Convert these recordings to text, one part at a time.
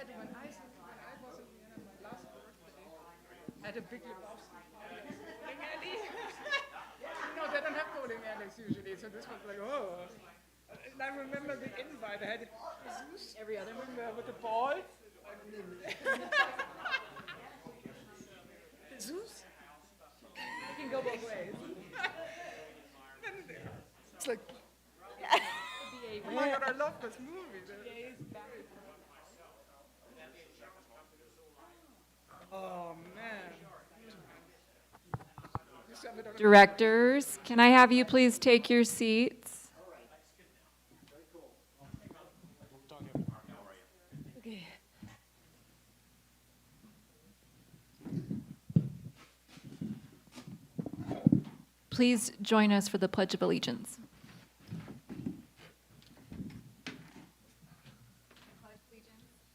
had when I was in Vienna, my last birthday, had a big Lebowski bowling alley. No, they don't have bowling alleys usually, so this was like, oh. And I remember the invite. I had Jesus every other one with the ball. Jesus? You can go both ways. It's like, oh my god, I love this movie. Oh man. Directors, can I have you please take your seats? Okay. Please join us for the Pledge of Allegiance.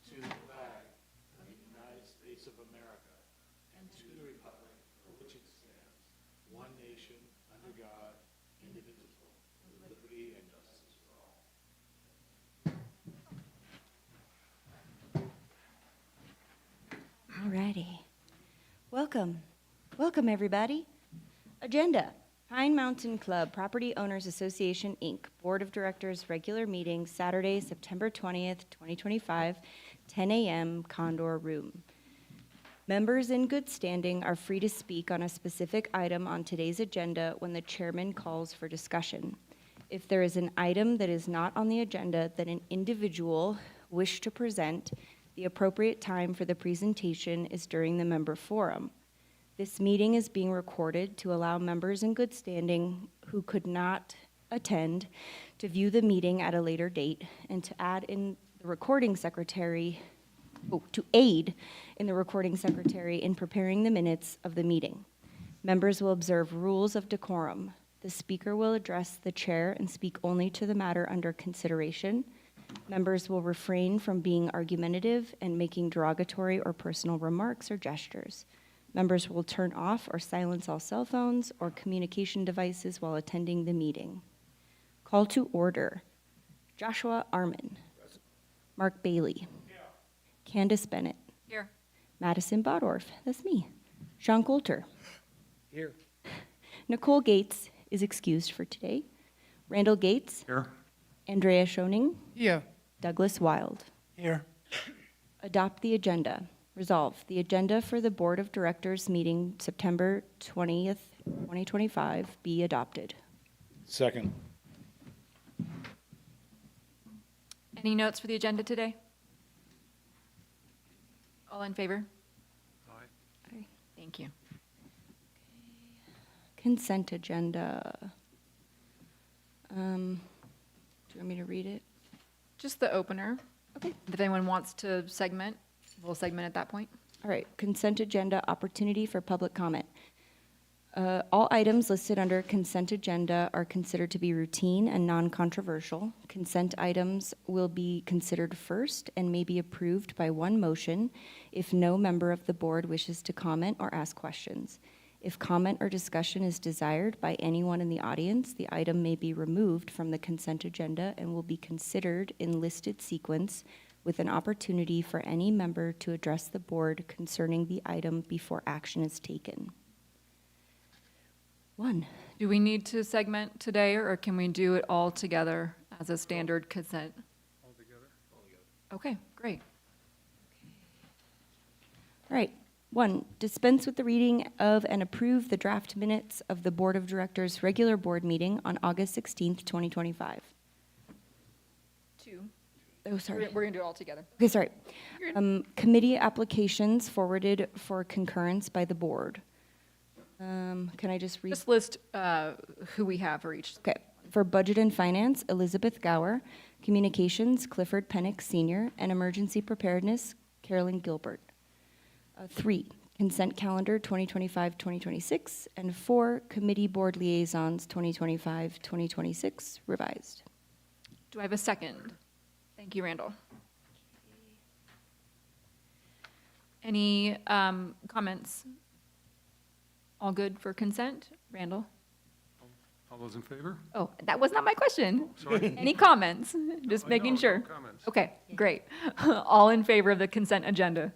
To the flag of the United States of America and to the republic for which it stands, one nation, under God, indivisible, with liberty and justice for all. Alrighty. Welcome. Welcome, everybody. Agenda. Pine Mountain Club Property Owners Association, Inc. Board of Directors regular meeting Saturday, September 20th, 2025, 10 a.m. Condor Room. Members in good standing are free to speak on a specific item on today's agenda when the chairman calls for discussion. If there is an item that is not on the agenda that an individual wishes to present, the appropriate time for the presentation is during the member forum. This meeting is being recorded to allow members in good standing who could not attend to view the meeting at a later date and to aid in the recording secretary in preparing the minutes of the meeting. Members will observe rules of decorum. The speaker will address the chair and speak only to the matter under consideration. Members will refrain from being argumentative and making derogatory or personal remarks or gestures. Members will turn off or silence all cell phones or communication devices while attending the meeting. Call to order. Joshua Arman. Mark Bailey. Candace Bennett. Here. Madison Bodorf. That's me. Sean Coulter. Here. Nicole Gates is excused for today. Randall Gates. Here. Andrea Schoening. Here. Douglas Wild. Here. Adopt the agenda. Resolve, the agenda for the Board of Directors meeting September 20th, 2025 be adopted. Second. Any notes for the agenda today? All in favor? Aye. Thank you. Consent agenda. Do you want me to read it? Just the opener. Okay. If anyone wants to segment, we'll segment at that point. All right, consent agenda, opportunity for public comment. All items listed under consent agenda are considered to be routine and non-controversial. Consent items will be considered first and may be approved by one motion if no member of the board wishes to comment or ask questions. If comment or discussion is desired by anyone in the audience, the item may be removed from the consent agenda and will be considered in listed sequence with an opportunity for any member to address the board concerning the item before action is taken. 1. Do we need to segment today, or can we do it all together as a standard consent? All together. Okay, great. All right. 1, dispense with the reading of and approve the draft minutes of the Board of Directors regular board meeting on August 16th, 2025. 2. Oh, sorry. We're going to do it all together. Okay, sorry. Committee applications forwarded for concurrence by the board. Can I just read? Just list who we have for each. Okay. For Budget and Finance, Elizabeth Gower. Communications, Clifford Pennick Sr. And Emergency Preparedness, Carolyn Gilbert. 3, Consent Calendar 2025-2026. And 4, Committee Board Liaisons 2025-2026, revised. Do I have a second? Thank you, Randall. Any comments? All good for consent? Randall? All those in favor? Oh, that was not my question. Sorry? Any comments? Just No, making no sure. comments. Okay, great. All in favor of the consent agenda?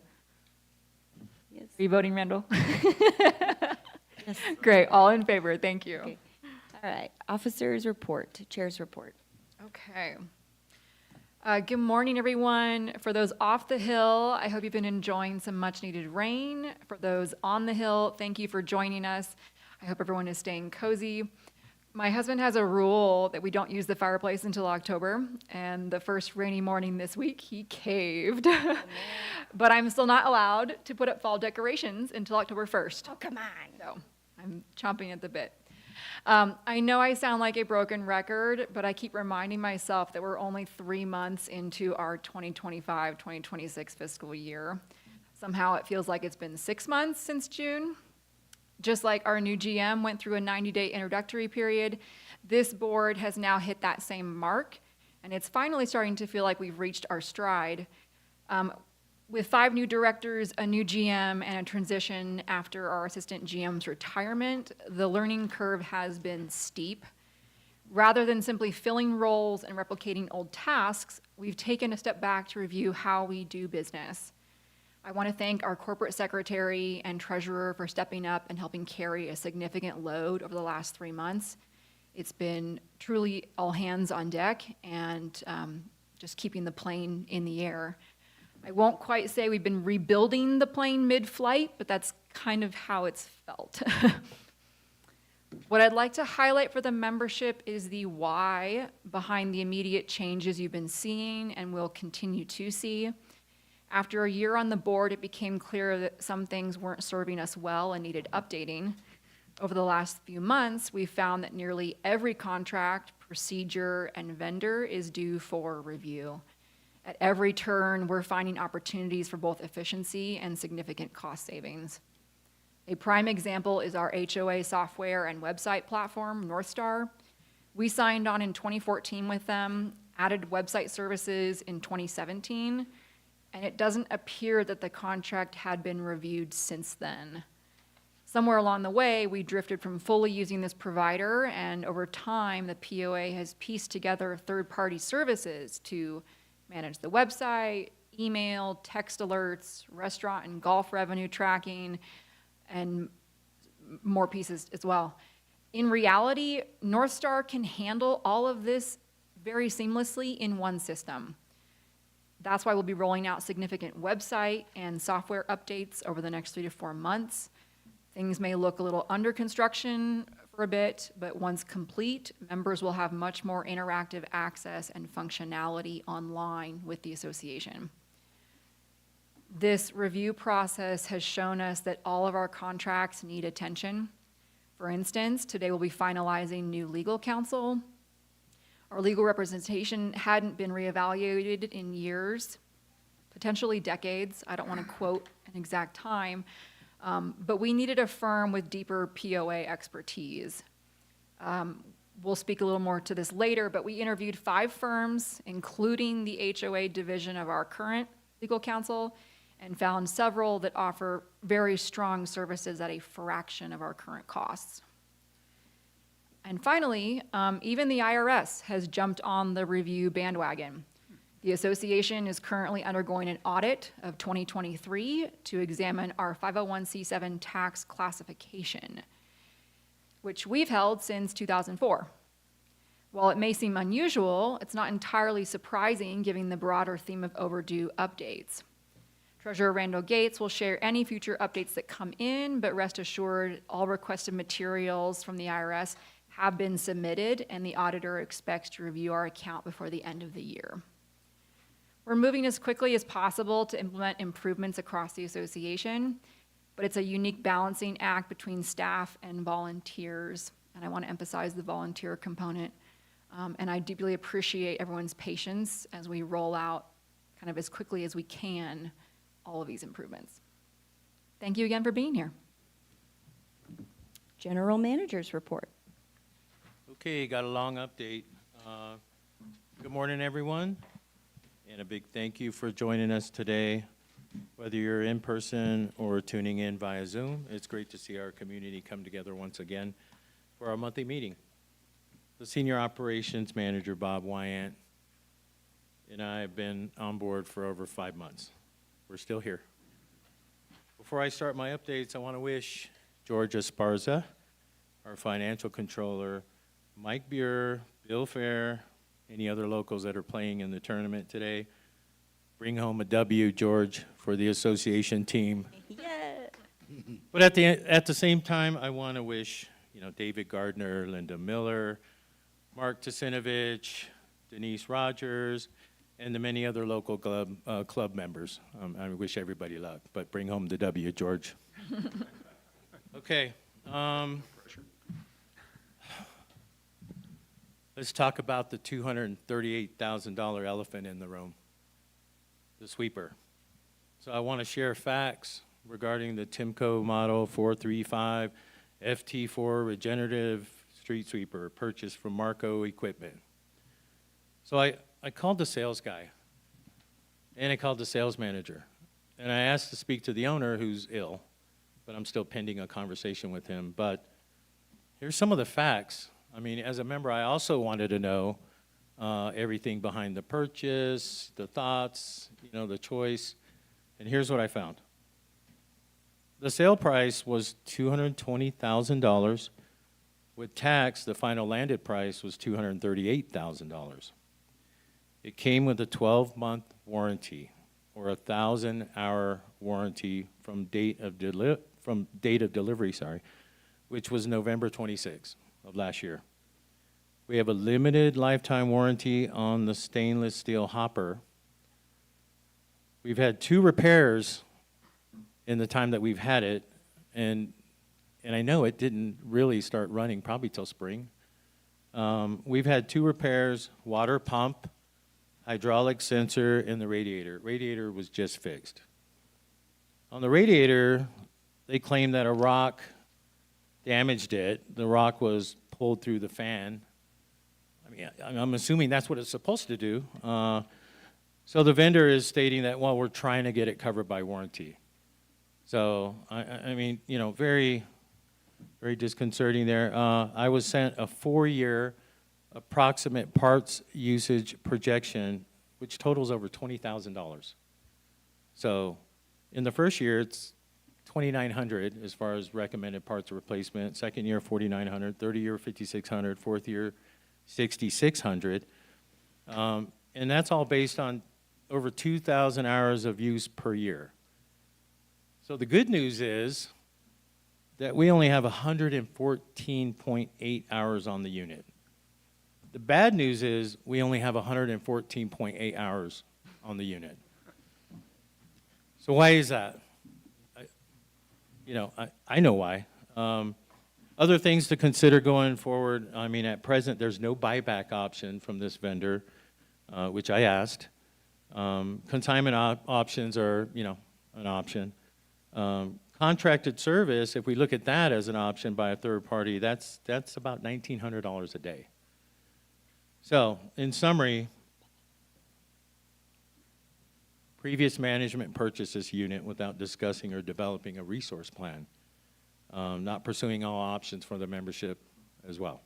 Yes. Are you voting, Randall? Yes. Great, all in favor, thank you. Okay. All right, officers report, chair's report. Okay. Good morning, everyone. For those off the hill, I hope you've been enjoying some much-needed rain. For those on the hill, thank you for joining us. I hope everyone is staying cozy. My husband has a rule that we don't use the fireplace until October, and the first rainy morning this week, he caved. But I'm still not allowed to put up fall decorations until October 1st. Oh, come on. So I'm chomping at the bit. I know I sound like a broken record, but I keep reminding myself that we're only 3 months into our 2025-2026 fiscal year. Somehow it feels like it's been 6 months since June. Just like our new GM went through a 90-day introductory period, this board has now hit that same mark, and it's finally starting to feel like we've reached our stride. With 5 new directors, a new GM, and a transition after our assistant GM's retirement, the learning curve has been steep. Rather than simply filling roles and replicating old tasks, we've taken a step back to review how we do business. I want to thank our corporate secretary and treasurer for stepping up and helping carry a significant load over the last 3 months. It's been truly all hands on deck and just keeping the plane in the air. I won't quite say we've been rebuilding the plane mid-flight, but that's kind of how it's felt. What I'd like to highlight for the membership is the why behind the immediate changes you've been seeing and will continue to see. After a year on the board, it became clear that some things weren't serving us well and needed updating. Over the last few months, we found that nearly every contract, procedure, and vendor is due for review. At every turn, we're finding opportunities for both efficiency and significant cost savings. A prime example is our HOA software and website platform, Northstar. We signed on in 2014 with them, added website services in 2017, and it doesn't appear that the contract had been reviewed since then. Somewhere along the way, we drifted from fully using this provider, and over time, the POA has pieced together third-party services to manage the website, email, text alerts, restaurant and golf revenue tracking, and more pieces as well. In reality, Northstar can handle all of this very seamlessly in one system. That's why we'll be rolling out significant website and software updates over the next 3 to 4 months. Things may look a little under construction for a bit, but once complete, members will have much more interactive access and functionality online with the association. This review process has shown us that all of our contracts need attention. For instance, today we'll be finalizing new legal counsel. Our legal representation hadn't been reevaluated in years, potentially decades. I don't want to quote an exact time, but we needed a firm with deeper POA expertise. We'll speak a little more to this later, but we interviewed 5 firms, including the HOA division of our current legal counsel, and found several that offer very strong services at a fraction of our current costs. And finally, even the IRS has jumped on the review bandwagon. The association is currently undergoing an audit of 2023 to examine our 501c7 tax classification, which we've held since 2004. While it may seem unusual, it's not entirely surprising given the broader theme of overdue updates. Treasurer Randall Gates will share any future updates that come in, but rest assured, all requested materials from the IRS have been submitted, and the auditor expects to review our account before the end of the year. We're moving as quickly as possible to implement improvements across the association, but it's a unique balancing act between staff and volunteers, and I want to emphasize the volunteer component. And I deeply appreciate everyone's patience as we roll out kind of as quickly as we can all of these improvements. Thank you again for being here. General Manager's report. Okay, got a long update. Good morning, everyone, and a big thank you for joining us today. Whether you're in person or tuning in via Zoom, it's great to see our community come together once again for our monthly meeting. the Senior Operations Manager, Bob Wyant, and I have been on board for over 5 months. We're still here. Before I start my updates, I want to wish George Esparza, our financial controller, Mike Buer, Bill Fair, any other locals that are playing in the tournament today. Bring home a W, George, for the association team. Yeah. But at the same time, I want to wish, David Gardner, Linda Miller, Mark Tasinovich, Denise Rogers, and the many other local club members. I wish everybody luck, but bring home the W, George. Okay. Let's talk about the $238,000 elephant in the room, the sweeper. So I want to share facts regarding the Timco Model 435 FT4 regenerative street sweeper purchased from Marco Equipment. So I called the sales guy, and I called the sales manager, and I asked to speak to the owner, who's ill, but I'm still pending a conversation with him. But here's some of the facts. I mean, as a member, I also wanted to know everything behind the purchase, the thoughts, the choice, and here's what I found. The sale price was $220,000. With tax, the final landed price was $238,000. It came with a 12-month warranty, or a 1,000-hour warranty from date of delivery, which was November 26 of last year. We have a limited lifetime warranty on the stainless steel hopper. We've had 2 repairs in the time that we've had it, and I know it didn't really start running probably till spring. We've had 2 repairs, water pump, hydraulic sensor, and the radiator. Radiator was just fixed. On the radiator, they claim that a rock damaged it. The rock was pulled through the fan. I mean, I'm assuming that's what it's supposed to do. So the vendor is stating that, well, we're trying to get it covered by warranty. So, I mean, very, very disconcerting there. I was sent a 4-year approximate parts usage projection, which totals over $20,000. So in the first year, it's $2,900 as far as recommended parts replacement. Second year, $4,900. Third year, $5,600. Fourth year, $6,600. And that's all based on over 2,000 hours of use per year. So the good news is that we only have 114.8 hours on the unit. The bad news is we only have 114.8 hours on the unit. So why is that? I know why. Other things to consider going forward, I mean, at present, there's no buyback option from this vendor, which I asked. Consignment options are, an option. Contracted service, if we look at that as an option by a third party, that's about $1,900 a day. So, in summary, previous management purchased this unit without discussing or developing a resource plan, not pursuing all options for the membership as well.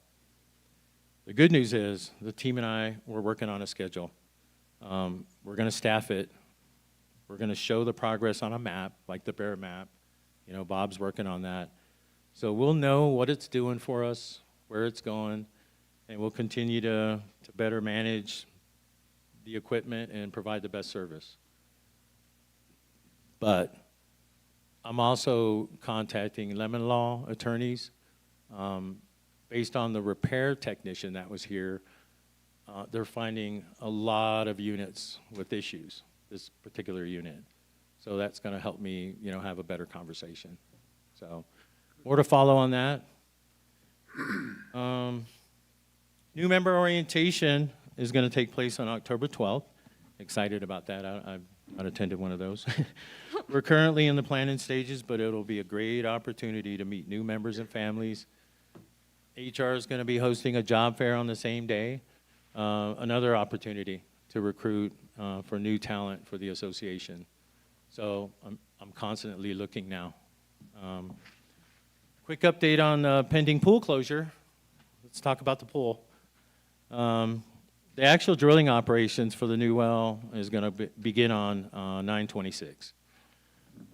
The good news is the team and I, we're working on a schedule. We're going to staff it. We're going to show the progress on a map, like the Bear map. Bob's working on that. So we'll know what it's doing for us, where it's going, and we'll continue to better manage the equipment and provide the best service. But I'm also contacting Lemon Law attorneys. Based on the repair technician that was here, they're finding a lot of units with issues, this particular unit. So that's going to help me, have a better conversation. So more to follow on that. New member orientation is going to take place on October 12th. Excited about that. I've not attended one of those. We're currently in the planning stages, but it'll be a great opportunity to meet new members and families. HR is going to be hosting a job fair on the same day. Another opportunity to recruit for new talent for the association. So I'm constantly looking now. Quick update on pending pool closure. Let's talk about the pool. The actual drilling operations for the new well is going to begin on 9/26.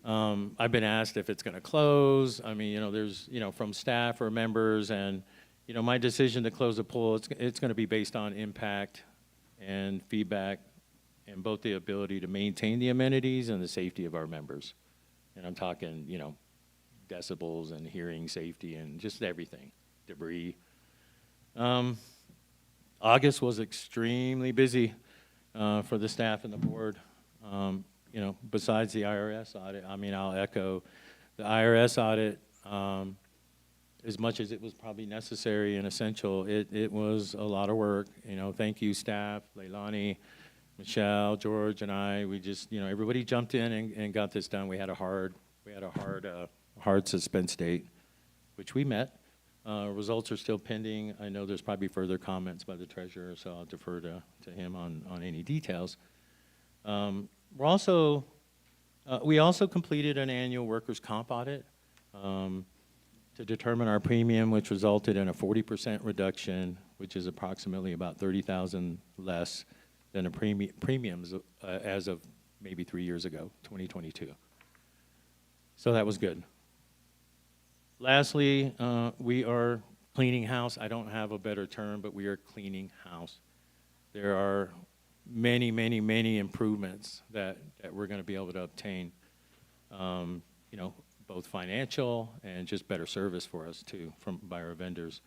I've been asked if it's going to close. I mean, there's, from staff or members, and, my decision to close the pool, it's going to be based on impact and feedback and both the ability to maintain the amenities and the safety of our members. And I'm talking, decibels and hearing safety and just everything, debris. August was extremely busy for the staff and the board. Besides the IRS audit, I mean, I'll echo the IRS audit, as much as it was probably necessary and essential, it was a lot of work. Thank you, staff, Leilani, Michelle, George, and I. We just, everybody jumped in and got this done. We had a hard suspense date, which we met. Results are still pending. I know there's probably further comments by the treasurer, so I'll defer to him on any details. We also completed an annual workers' comp audit to determine our premium, which resulted in a 40% reduction, which is approximately about $30,000 less than the premiums as of maybe 3 years ago, 2022. So that was good. Lastly, we are cleaning house. I don't have a better term, but we are cleaning house. There are many, many, many improvements that we're going to be able to obtain, both financial and just better service for us too by our vendors.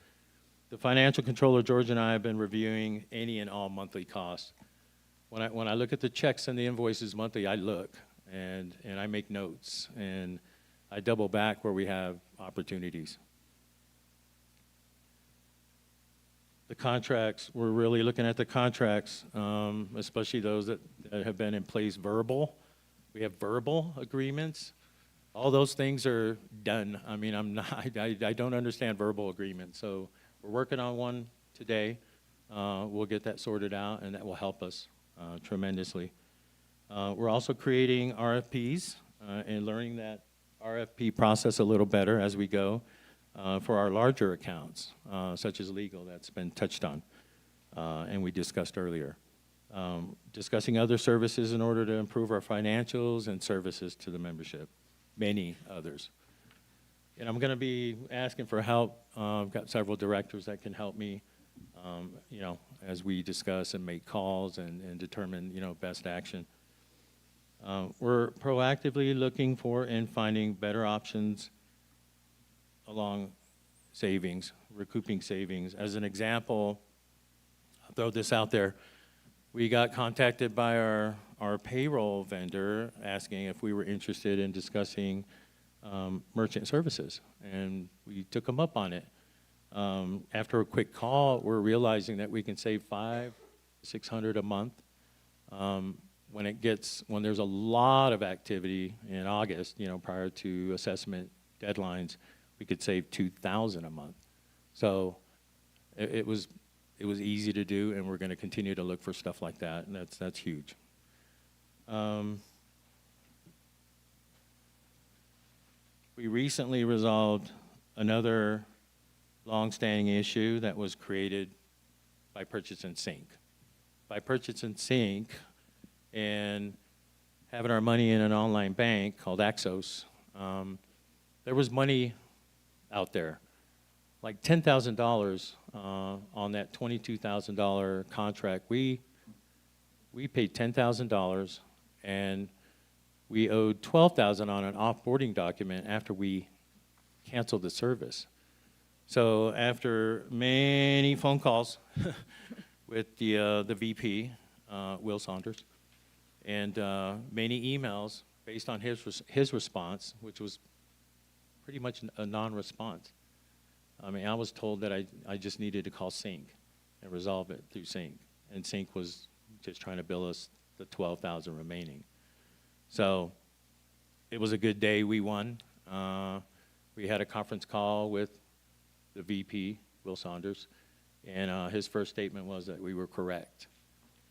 The financial controller, George, and I have been reviewing any and all monthly costs. When I look at the checks and the invoices monthly, I look and I make notes and I double back where we have opportunities. The contracts, we're really looking at the contracts, especially those that have been in place verbal. We have verbal agreements. All those things are done. I mean, I don't understand verbal agreements. So we're working on one today. We'll get that sorted out, and that will help us tremendously. We're also creating RFPs and learning that RFP process a little better as we go for our larger accounts, such as legal, that's been touched on and we discussed earlier. Discussing other services in order to improve our financials and services to the membership, many others. And I'm going to be asking for help. I've got several directors that can help me, as we discuss and make calls and determine, best action. We're proactively looking for and finding better options along savings, recouping savings. As an example, I'll throw this out there. We got contacted by our payroll vendor asking if we were interested in discussing merchant services, and we took them up on it. After a quick call, we're realizing that we can save $500-600 a month. When there's a lot of activity in August, prior to assessment deadlines, we could save $2,000 a month. So it was easy to do, and we're going to continue to look for stuff like that, and that's huge. We recently resolved another long-standing issue that was created by Purchase and Sync. By Purchase and Sync and having our money in an online bank called Axos, there was money out there, like $10,000 on that $22,000 contract. We paid $10,000, and we owed $12,000 on an offboarding document after we canceled the service. So after many phone calls with the VP, Will Saunders, and many emails based on his response, which was pretty much a non-response. I mean, I was told that I just needed to call Sync and resolve it through Sync, and Sync was just trying to bill us the $12,000 remaining. So it was a good day. We won. We had a conference call with the VP, Will Saunders, and his first statement was that we were correct.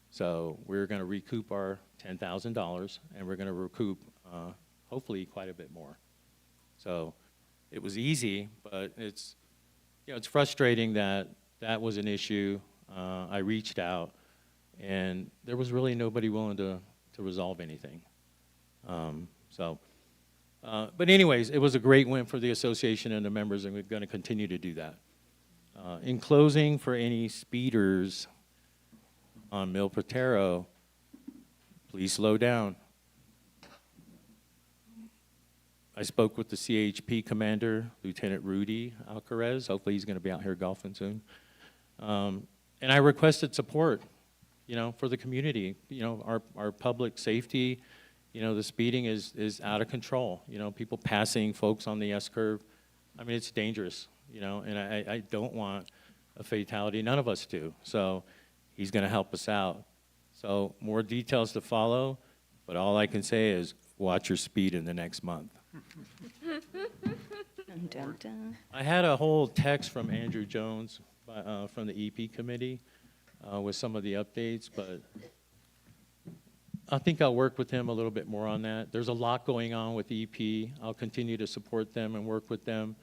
So we're going to recoup our $10,000, and we're going to recoup hopefully quite a bit more. So it was easy, but it's frustrating that that was an issue. I reached out, and there was really nobody willing to resolve anything. But anyways, it was a great win for the association and the members, and we're going to continue to do that. In closing, for any speeders on Mil Patero, please slow down. I spoke with the CHP commander, Lieutenant Rudy Alcarez. Hopefully he's going to be out here golfing soon. And I requested support, for the community. Our public safety, the speeding is out of control. People passing folks on the S-curve. I mean, it's dangerous, and I don't want a fatality. None of us do. So he's going to help us out. So more details to follow, but all I can say is watch your speed in the next month. Dun, dun, dun. I had a whole text from Andrew Jones from the EP committee with some of the updates, but I think I'll work with him a little bit more on that. There's a lot going on with EP. I'll continue to support them and work with them.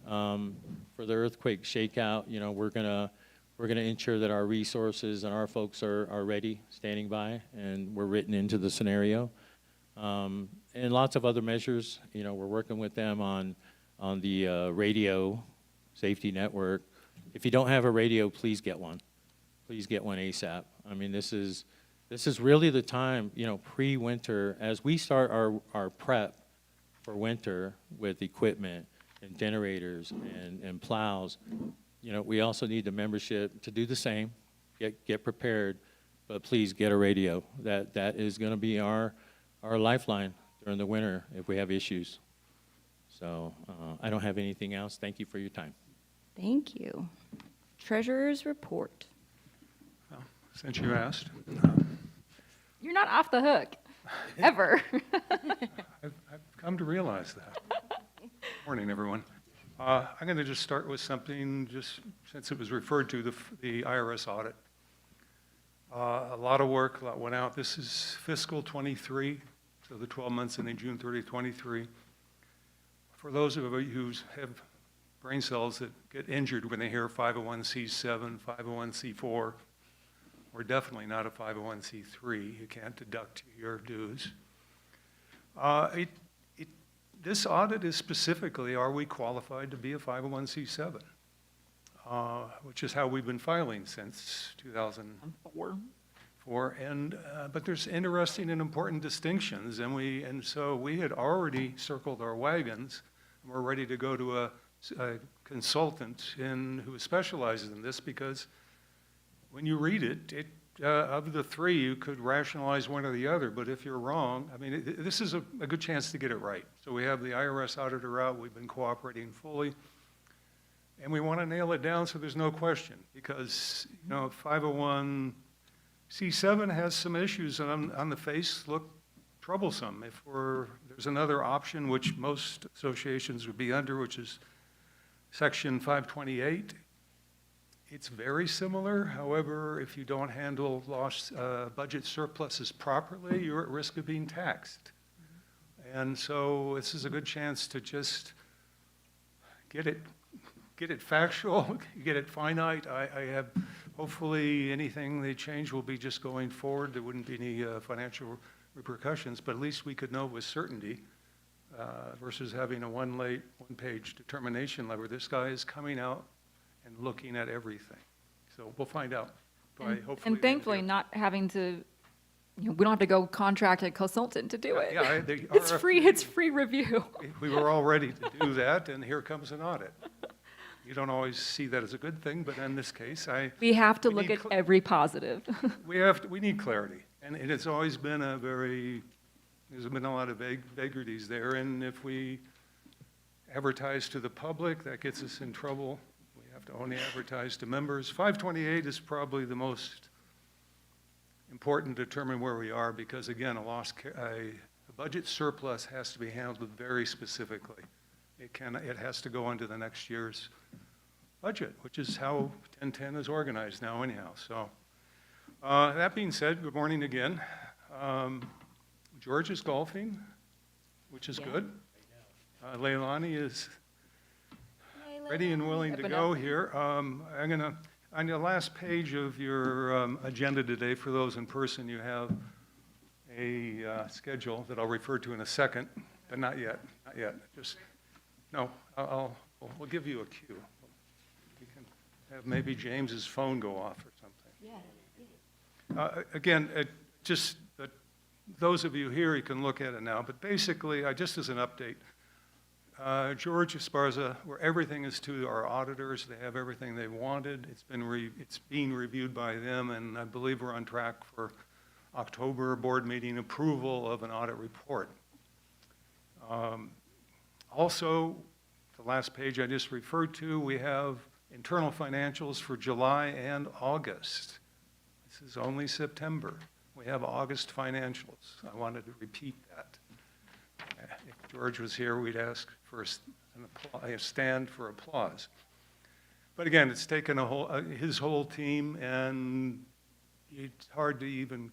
For the earthquake shakeout, we're gonna ensure that our resources and our folks are ready, standing by, and we're written into the scenario. And lots of other measures. We're working with them on the radio safety network. If you don't have a radio, please get one. Please get one ASAP. I mean, this is really the time, pre-winter, as we start our prep for winter with equipment and generators and plows. We also need the membership to do the same, get prepared, but please get a radio. That is going to be our lifeline during the winter if we have issues. So I don't have anything else. Thank you for your time. Thank you. Treasurer's report. Well, since you asked, You're not off the hook, ever. I've come to realize that. Morning, everyone. I'm going to just start with something, just since it was referred to, the IRS audit. A lot of work, a lot went out. This is fiscal 23, so the 12 months ending June 30, 23. For those of you who have brain cells that get injured when they hear 501c7, 501c4, we're definitely not a 501c3. You can't deduct your dues. This audit is specifically, are we qualified to be a 501c7? Which is how we've been filing since 2004. But there's interesting and important distinctions, and so we had already circled our wagons, and we're ready to go to a consultant who specializes in this, because when you read it, of the three, you could rationalize one or the other, but if you're wrong, I mean, this is a good chance to get it right. So we have the IRS auditor out, we've been cooperating fully, and we want to nail it down so there's no question, because, 501c7 has some issues on the face look troublesome. There's another option, which most associations would be under, which is Section 528. It's very similar. However, if you don't handle budget surpluses properly, you're at risk of being taxed. And so this is a good chance to just get it factual, get it finite. I have, hopefully anything they change will be just going forward. There wouldn't be any financial repercussions, but at least we could know with certainty versus having a one-page determination letter. This guy is coming out and looking at everything. So we'll find out. And thankfully not having to, we don't have to go contract a consultant to do it. Yeah, It's free review. we were all ready to do that, and here comes an audit. You don't always see that as a good thing, but in this case, We have to look at every positive. we need clarity. And it has always been there's been a lot of vagaries there, and if we advertise to the public, that gets us in trouble. We have to only advertise to members. 528 is probably the most important to determine where we are, because again, a budget surplus has to be handled very specifically. It has to go into the next year's budget, which is how 1010 is organized now anyhow. So that being said, good morning again. George is golfing, which is good. Leilani is ready and willing to go here. On the last page of your agenda today, for those in person, you have a schedule that I'll refer to in a second, but not yet, not yet. Just, no, we'll give you a cue. We can have maybe James's phone go off or something. Yeah. Again, just those of you here, you can look at it now, but basically, just as an update, George Esparza, where everything is to our auditors, they have everything they wanted. It's being reviewed by them, and I believe we're on track for October board meeting approval of an audit report. Also, the last page I just referred to, we have internal financials for July and August. This is only September. We have August financials. I wanted to repeat that. If George was here, we'd ask for a stand for applause. But again, it's taken his whole team, and it's hard to even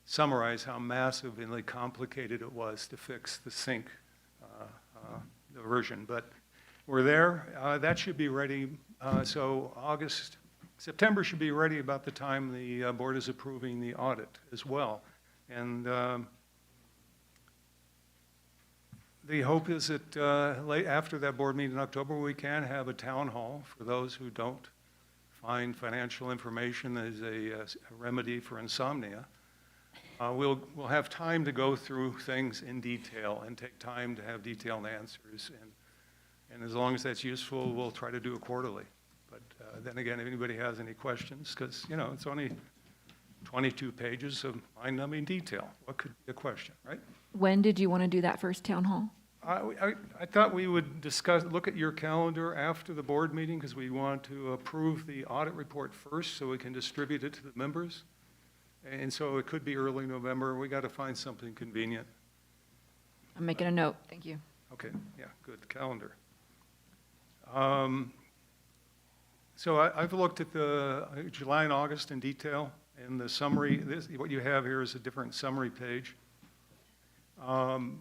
summarize how massively complicated it was to fix the sync version. But we're there. That should be ready. So September should be ready about the time the board is approving the audit as well. And the hope is that late after that board meeting in October, we can have a town hall for those who don't find financial information as a remedy for insomnia. We'll have time to go through things in detail and take time to have detailed answers. And as long as that's useful, we'll try to do it quarterly. But then again, if anybody has any questions, because, you know, it's only 22 pages of mind-numbing detail. What could be a question, right? When did you want to do that first town hall? I thought we would look at your calendar after the board meeting, because we want to approve the audit report first so we can distribute it to the members. And so it could be early November. We got to find something convenient. I'm making a note. Thank you. Okay, yeah, good, calendar. So I've looked at the July and August in detail, and the summary, what you have here is a different summary page.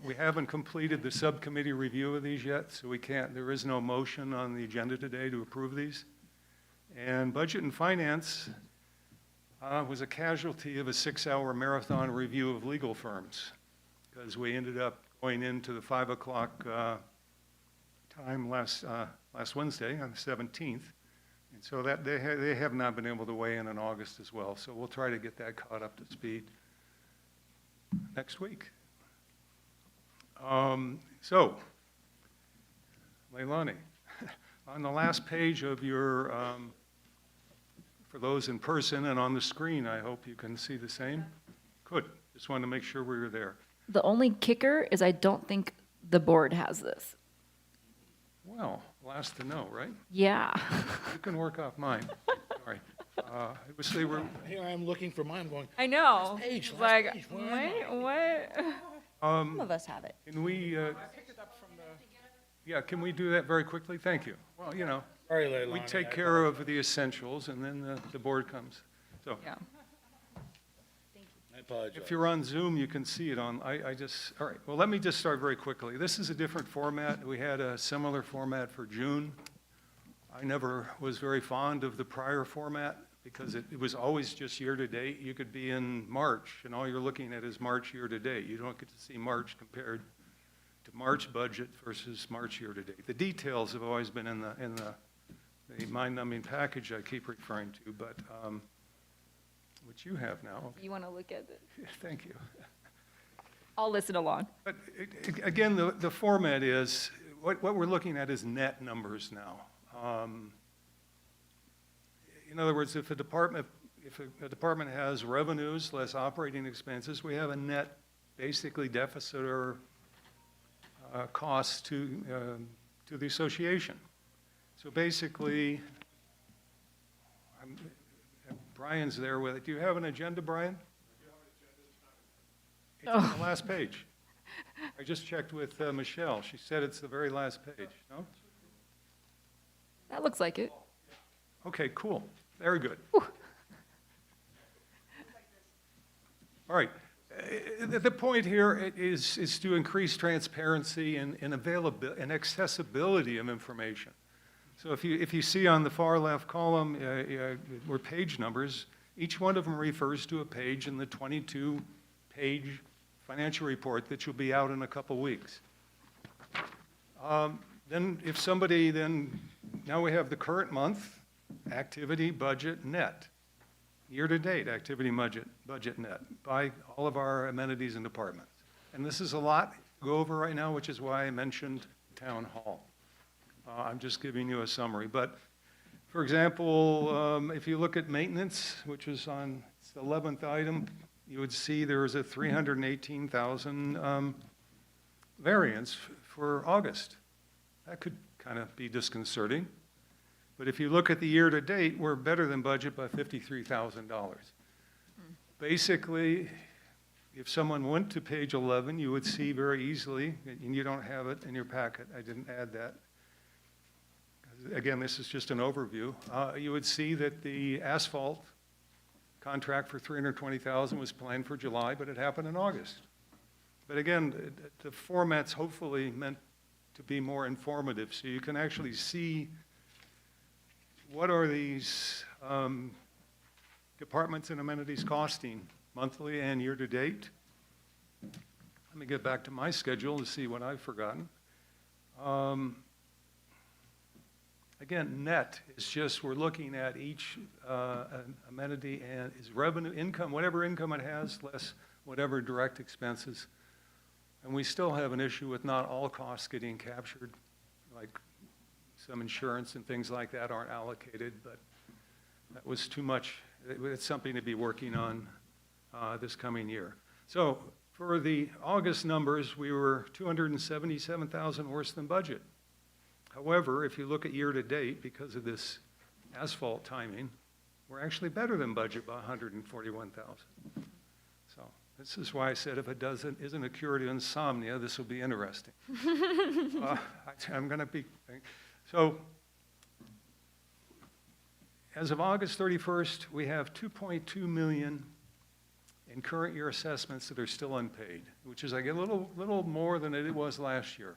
We haven't completed the subcommittee review of these yet, so there is no motion on the agenda today to approve these. And Budget and Finance was a casualty of a 6-hour marathon review of legal firms, because we ended up going into the 5 o'clock time last Wednesday on the 17th. And so that they have not been able to weigh in August as well. So we'll try to get that caught up to speed next week. So, Leilani, on the last page of your, for those in person and on the screen, I hope you can see the same. Good. Just wanted to make sure we were there. The only kicker is I don't think the board has this. Well, last to know, right? Yeah. You can work off mine. Sorry. They were, Here I am looking for mine, going, I know. page, It's last like, page, where am wait, what? Some of us have it. can we, I picked it up from the, yeah, can we do that very quickly? Thank you. Well, you know, sorry, Leilani. we take care of the essentials, and then the board comes. So Yeah. I apologize. if you're on Zoom, you can see it on, all right, well, let me just start very quickly. This is a different format. We had a similar format for June. I never was very fond of the prior format because it was always just year-to-date. You could be in March, and all you're looking at is March year-to-date. You don't get to see March compared to March budget versus March year-to-date. The details have always been in the mind-numbing package I keep referring to, but which you have now. You want to look at it? Thank you. I'll listen along. But again, the format is, what we're looking at is net numbers now. In other words, if a department has revenues less operating expenses, we have a net, basically, deficit or cost to the association. So basically, Brian's there with it. Do you have an agenda, Brian? It's on the last page. I just checked with Michelle. She said it's the very last page. No? That looks like it. Okay, cool. Very good. All right. The point here is to increase transparency and availability and accessibility of information. So if you see on the far left column were page numbers, each one of them refers to a page in the 22-page financial report that will be out in a couple weeks. Then if somebody now we have the current month, activity, budget, net. Year-to-date activity budget net by all of our amenities and departments. And this is a lot to go over right now, which is why I mentioned town hall. I'm just giving you a summary. But for example, if you look at maintenance, which is on it's the 11th item, you would see there is a 318,000 variance for August. That could kind of be disconcerting. But if you look at the year-to-date, we're better than budget by $53,000. Basically, if someone went to page 11, you would see very easily, and you don't have it in your packet, I didn't add that. Again, this is just an overview. You would see that the asphalt contract for $320,000 was planned for July, but it happened in August. But again, the format's hopefully meant to be more informative, so you can actually see what are these departments and amenities costing monthly and year-to-date. Let me get back to my schedule to see what I've forgotten. Again, net is just we're looking at each amenity and is revenue, income, whatever income it has, less whatever direct expenses. And we still have an issue with not all costs getting captured, like some insurance and things like that aren't allocated, but that was too much. It's something to be working on this coming year. So for the August numbers, we were 277,000 worse than budget. However, if you look at year-to-date, because of this asphalt timing, we're actually better than budget by 141,000. So this is why I said if it isn't a cure to insomnia, this will be interesting. I'm going to be... So as of August 31st, we have 2.2 million in current year assessments that are still unpaid, which is like a little more than it was last year.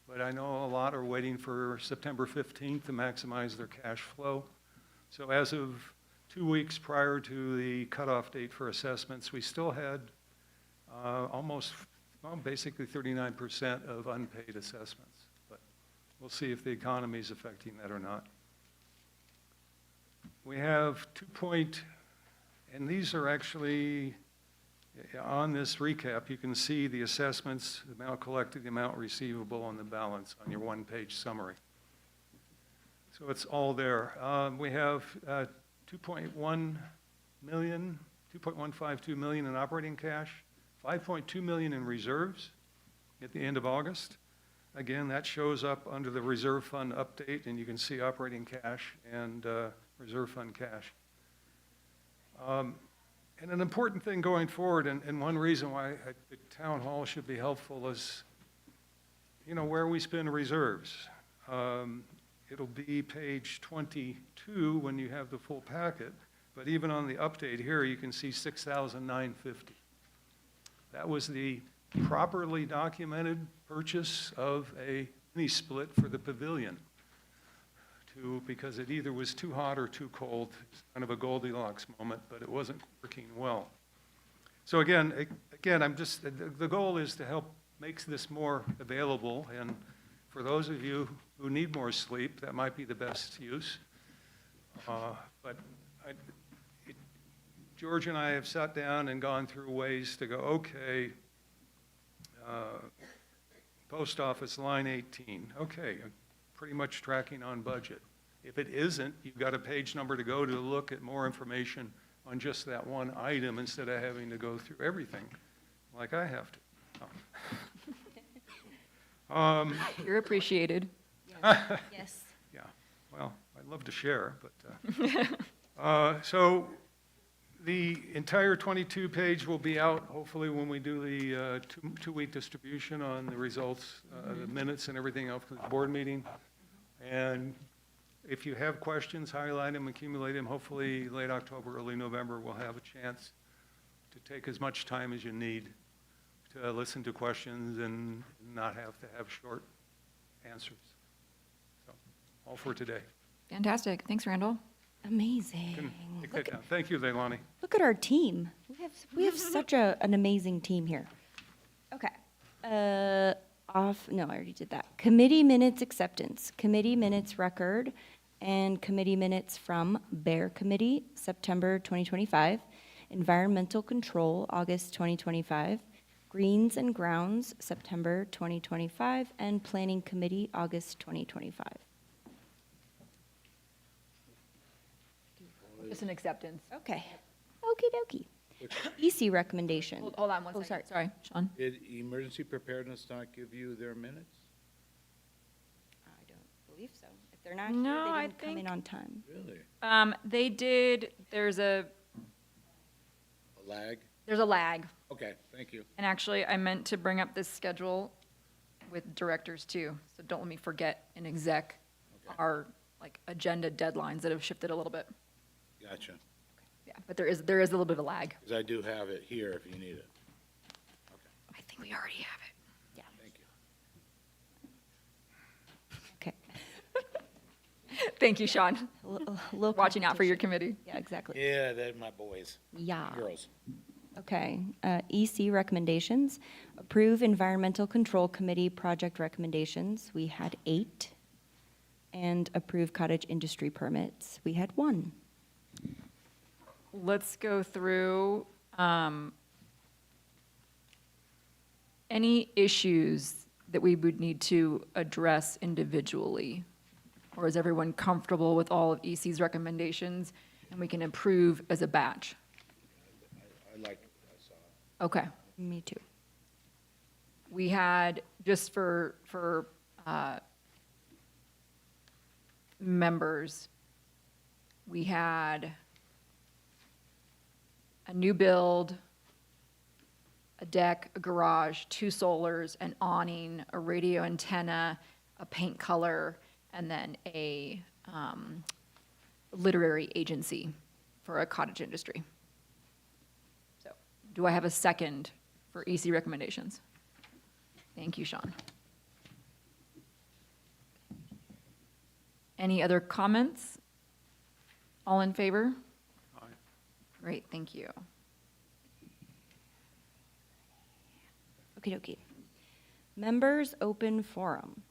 But I know a lot are waiting for September 15th to maximize their cash flow. So as of 2 weeks prior to the cutoff date for assessments, we still had basically 39% of unpaid assessments. But we'll see if the economy is affecting that or not. We have and these are actually, on this recap, you can see the assessments, the amount collected, the amount receivable, on the balance on your one-page summary. So it's all there. We have 2.1 million, 2.152 million in operating cash, 5.2 million in reserves at the end of August. Again, that shows up under the reserve fund update, and you can see operating cash and reserve fund cash. And an important thing going forward, and one reason why the town hall should be helpful is, where we spend reserves. It'll be page 22 when you have the full packet, but even on the update here, you can see $6,950. That was the properly documented purchase of a mini split for the pavilion, because it either was too hot or too cold. It's kind of a Goldilocks moment, but it wasn't working well. So again, the goal is to help make this more available, and for those of you who need more sleep, that might be the best use. But George and I have sat down and gone through ways to go, okay, post office line 18, okay, pretty much tracking on budget. If it isn't, you've got a page number to go to look at more information on just that one item instead of having to go through everything like I have to. You're appreciated. Yes. Yeah, well, I'd love to share, but, so the entire 22 page will be out hopefully when we do the two-week distribution on the results, the minutes and everything else for the board meeting. And if you have questions, highlight them, accumulate them. Hopefully late October, early November, we'll have a chance to take as much time as you need to listen to questions and not have to have short answers. So all for today. Fantastic. Thanks, Randall. Amazing. Can take that down. Thank you, Leilani. Look at our team. We have such an amazing team here. Okay. No, I already did that. Committee minutes acceptance, committee minutes record, and committee minutes from Bear Committee, September 2025, Environmental Control, August 2025, Greens and Grounds, September 2025, and Planning Committee, August 2025. Just an acceptance. Okay. Okie dokie. EC recommendation. Hold on one Oh, second. Sorry, Sean. Did Emergency Preparedness not give you their minutes? I don't believe so. If they're not No, here, I they didn't come in think- on time. Really? They did, there's a A lag? lag. Okay, thank you. And actually, I meant to bring up this schedule with directors too, so don't let me forget in exec Okay. our like agenda deadlines that have shifted a little bit. Gotcha. Yeah, but there is a little bit of a lag. Because I do have it here if you need it. I think we already have it. Thank you. Okay. Thank you, Sean. Local Watching out for your competition. committee. Yeah, exactly. Yeah, they're my boys, Yeah. girls. Okay. EC recommendations. Approve Environmental Control Committee project recommendations. We had 8. And approve cottage industry permits. We had 1. Let's go through any issues that we would need to address individually. Or is everyone comfortable with all of EC's recommendations and we can approve as a batch? I like, I saw it. Okay. Me too. We had, just for members, we had a new build, a deck, a garage, 2 solars, an awning, a radio antenna, a paint color, and then a literary agency for a cottage industry. So, do I have a second for EC recommendations? Thank you, Sean. Any other comments? All in favor? Aye. Great, thank you. Okie dokie. Members open forum.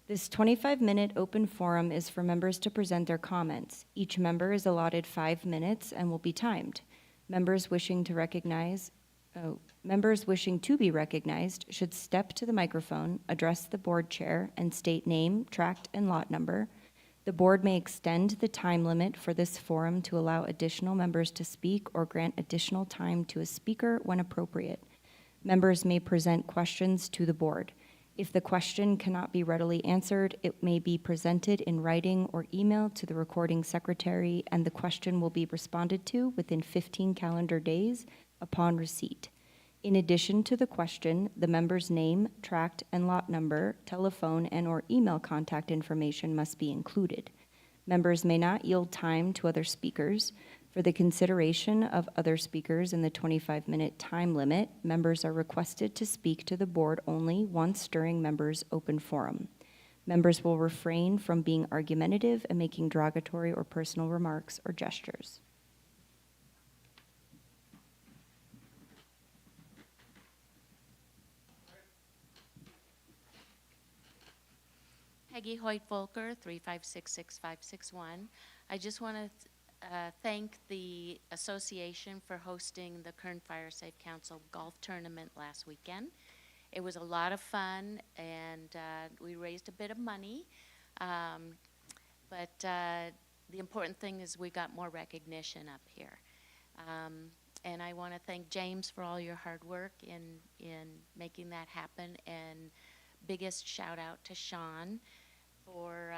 This 25-minute open forum is for members to present their comments. Each member is allotted 5 minutes and will be timed. Members wishing to be recognized should step to the microphone, address the board chair, and state name, tract, and lot number. The board may extend the time limit for this forum to allow additional members to speak or grant additional time to a speaker when appropriate. Members may present questions to the board. If the question cannot be readily answered, it may be presented in writing or email to the recording secretary, and the question will be responded to within 15 calendar days upon receipt. In addition to the question, the member's name, tract, and lot number, telephone, and/or email contact information must be included. Members may not yield time to other speakers. For the consideration of other speakers in the 25-minute time limit, members are requested to speak to the board only once during members' open forum. Members will refrain from being argumentative and making derogatory or personal remarks or gestures. Peggy Hoyt Volker, 3566561. I just want to thank the association for hosting the Kern Fire Safe Council golf tournament last weekend. It was a lot of fun, and we raised a bit of money. But the important thing is we got more recognition up here. And I want to thank James for all your hard work in making that happen, and biggest shout out to Sean for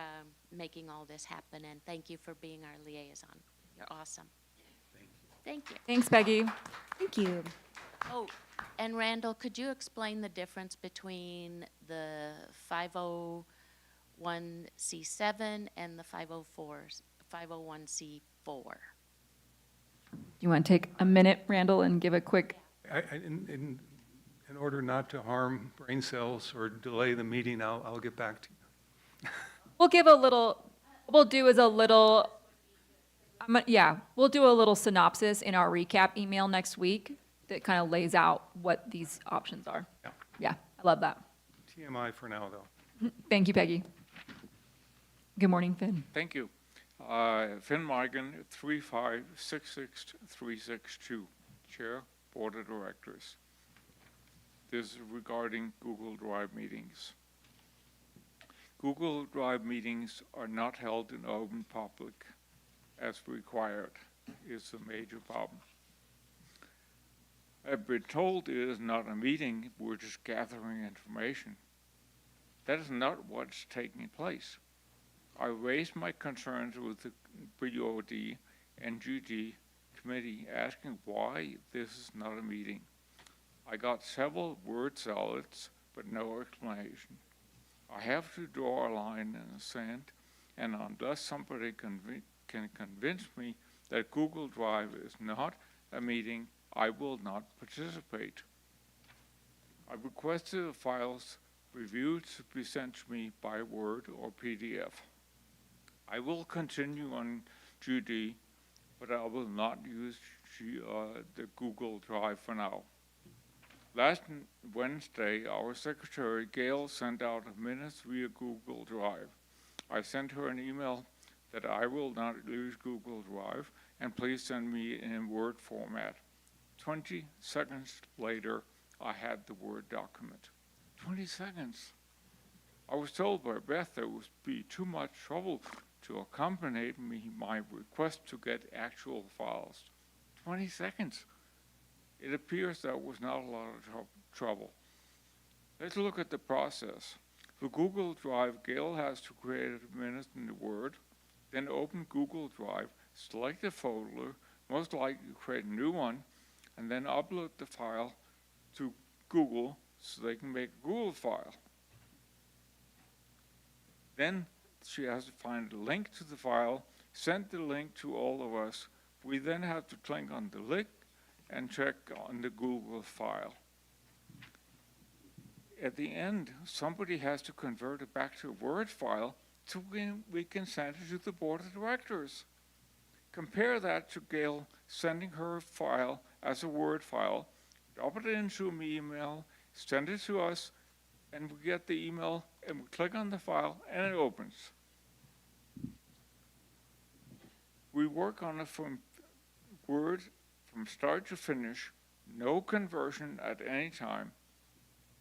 making all this happen, and thank you for being our liaison. You're awesome. Thank you. Thanks, Peggy. Thank you. Oh, and Randall, could you explain the difference between the 501c7 and the 501c4? You want to take a minute, Randall, and give a quick, In order not to harm brain cells or delay the meeting, I'll get back to you. we'll give a little we'll do is a little, we'll do a little synopsis in our recap email next week that kind of lays out what these options are. Yeah. Yeah, I love that. TMI for now, though. Thank you, Peggy. Good morning, Finn. Thank you. Finn Migan, 3566362, Chair, Board of Directors. This is regarding Google Drive meetings. Google Drive meetings are not held in open public as required, is a major problem. I've been told it is not a meeting, we're just gathering information. That is not what's taking place. I raised my concerns with the BOD and GD committee asking why this is not a meeting. I got several word salads, but no explanation. I have to draw a line in the sand, and unless somebody can convince me that Google Drive is not a meeting, I will not participate. I requested the files reviewed to be sent to me by Word or PDF. I will continue on GD, but I will not use the Google Drive for now. Last Wednesday, our secretary, Gail, sent out minutes via Google Drive. I sent her an email that I will not use Google Drive, and please send me in Word format. 20 seconds later, I had the Word document. 20 seconds. I was told by Beth there would be too much trouble to accompany my request to get actual files. 20 seconds. It appears that was not a lot of trouble. Let's look at the process. For Google Drive, Gail has to create a minute in the Word, then open Google Drive, select a folder, most likely create a new one, and then upload the file to Google so they can make a Google file. Then she has to find a link to the file, send the link to all of us. We then have to click on the link and check on the Google file. At the end, somebody has to convert it back to a Word file so we can send it to the Board of Directors. Compare that to Gail sending her file as a Word file, drop it into an email, send it to us, and we get the email and we click on the file and it opens. We work on it from Word from start to finish, no conversion at any time.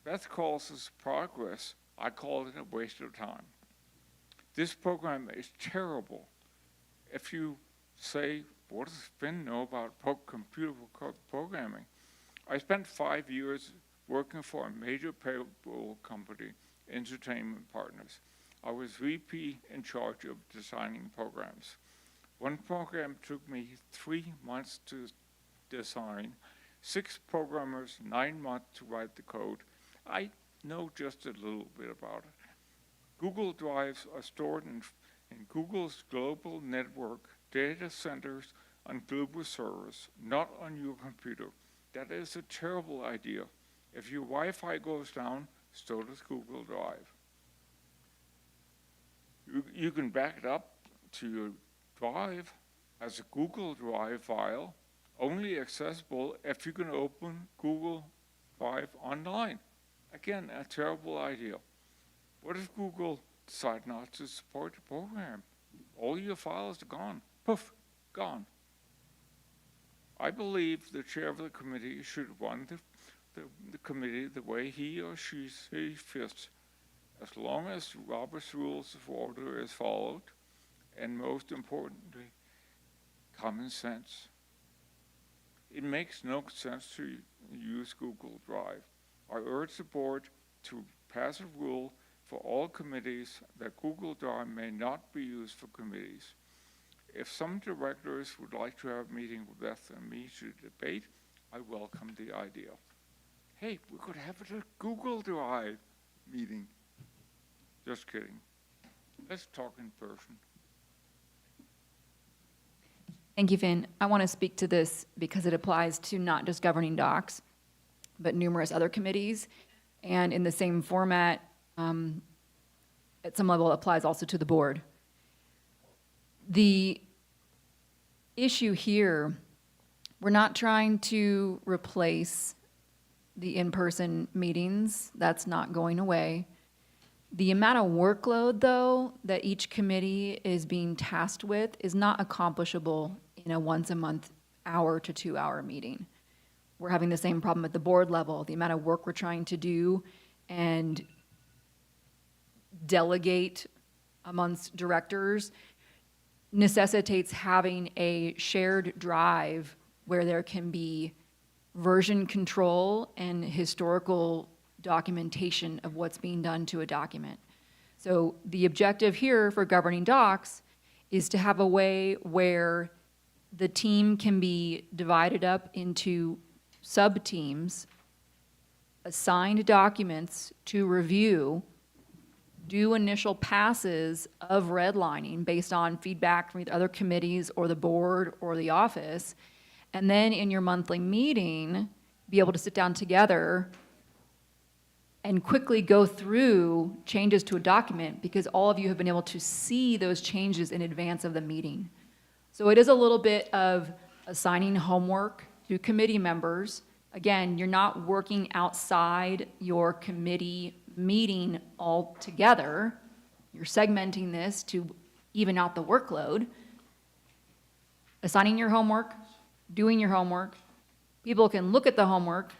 Beth calls this progress. I call it a waste of time. This program is terrible. If you say, what does Finn know about computer programming? I spent 5 years working for a major payroll company, Entertainment Partners. I was VP in charge of designing programs. One program took me 3 months to design, 6 programmers, 9 months to write the code. I know just a little bit about it. Google Drives are stored in Google's global network data centers on global servers, not on your computer. That is a terrible idea. If your Wi-Fi goes down, so does Google Drive. You can back it up to your Drive as a Google Drive file, only accessible if you can open Google Drive online. Again, a terrible idea. What if Google decides not to support the program? All your files are gone. Poof, gone. I believe the chair of the committee should run the committee the way he or she sees fit, as long as Robert's Rules of Order is followed, and most importantly, common sense. It makes no sense to use Google Drive. I urge the board to pass a rule for all committees that Google Drive may not be used for committees. If some directors would like to have a meeting with Beth and me to debate, I welcome the idea. Hey, we could have a Google Drive meeting. Just kidding. Let's talk in person. Thank you, Finn. I want to speak to this because it applies to not just governing docs, but numerous other committees. And in the same format, at some level, applies also to the board. The issue here, we're not trying to replace the in-person meetings. That's not going away. The amount of workload, though, that each committee is being tasked with is not accomplishable in a once-a-month hour to 2-hour meeting. We're having the same problem at the board level. The amount of work we're trying to do and delegate amongst directors necessitates having a shared drive where there can be version control and historical documentation of what's being done to a document. So the objective here for governing docs is to have a way where the team can be divided up into sub-teams, assigned documents to review, do initial passes of redlining based on feedback from either other committees or the board or the office, and then in your monthly meeting, be able to sit down together and quickly go through changes to a document because all of you have been able to see those changes in advance of the meeting. So it is a little bit of assigning homework to committee members. Again, you're not working outside your committee meeting altogether. You're segmenting this to even out the workload. Assigning your homework, doing your homework. People can look at the homework,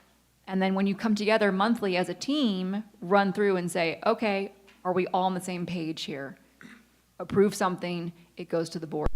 and then when you come together monthly as a team, run through and say, okay, are we all on the same page here? Approve something, it goes to the board.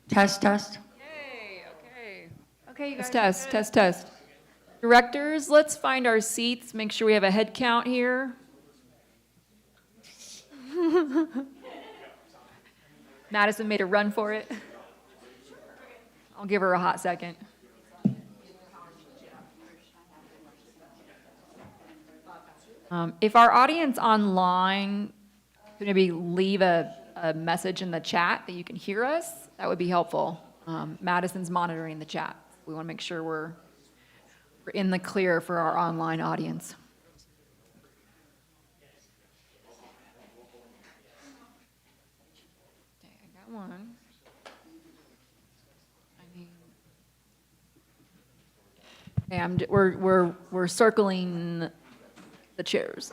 Test, test. Okay, you guys. Test. Directors, let's find our seats, make sure we have a head count here. Madison made a run for it. I'll give her a hot second. If our audience online could maybe leave a message in the chat that you can hear us, that would be helpful. Madison's monitoring the chat. We want to make sure we're in the clear for our online audience. Okay, I got one. We're circling the chairs,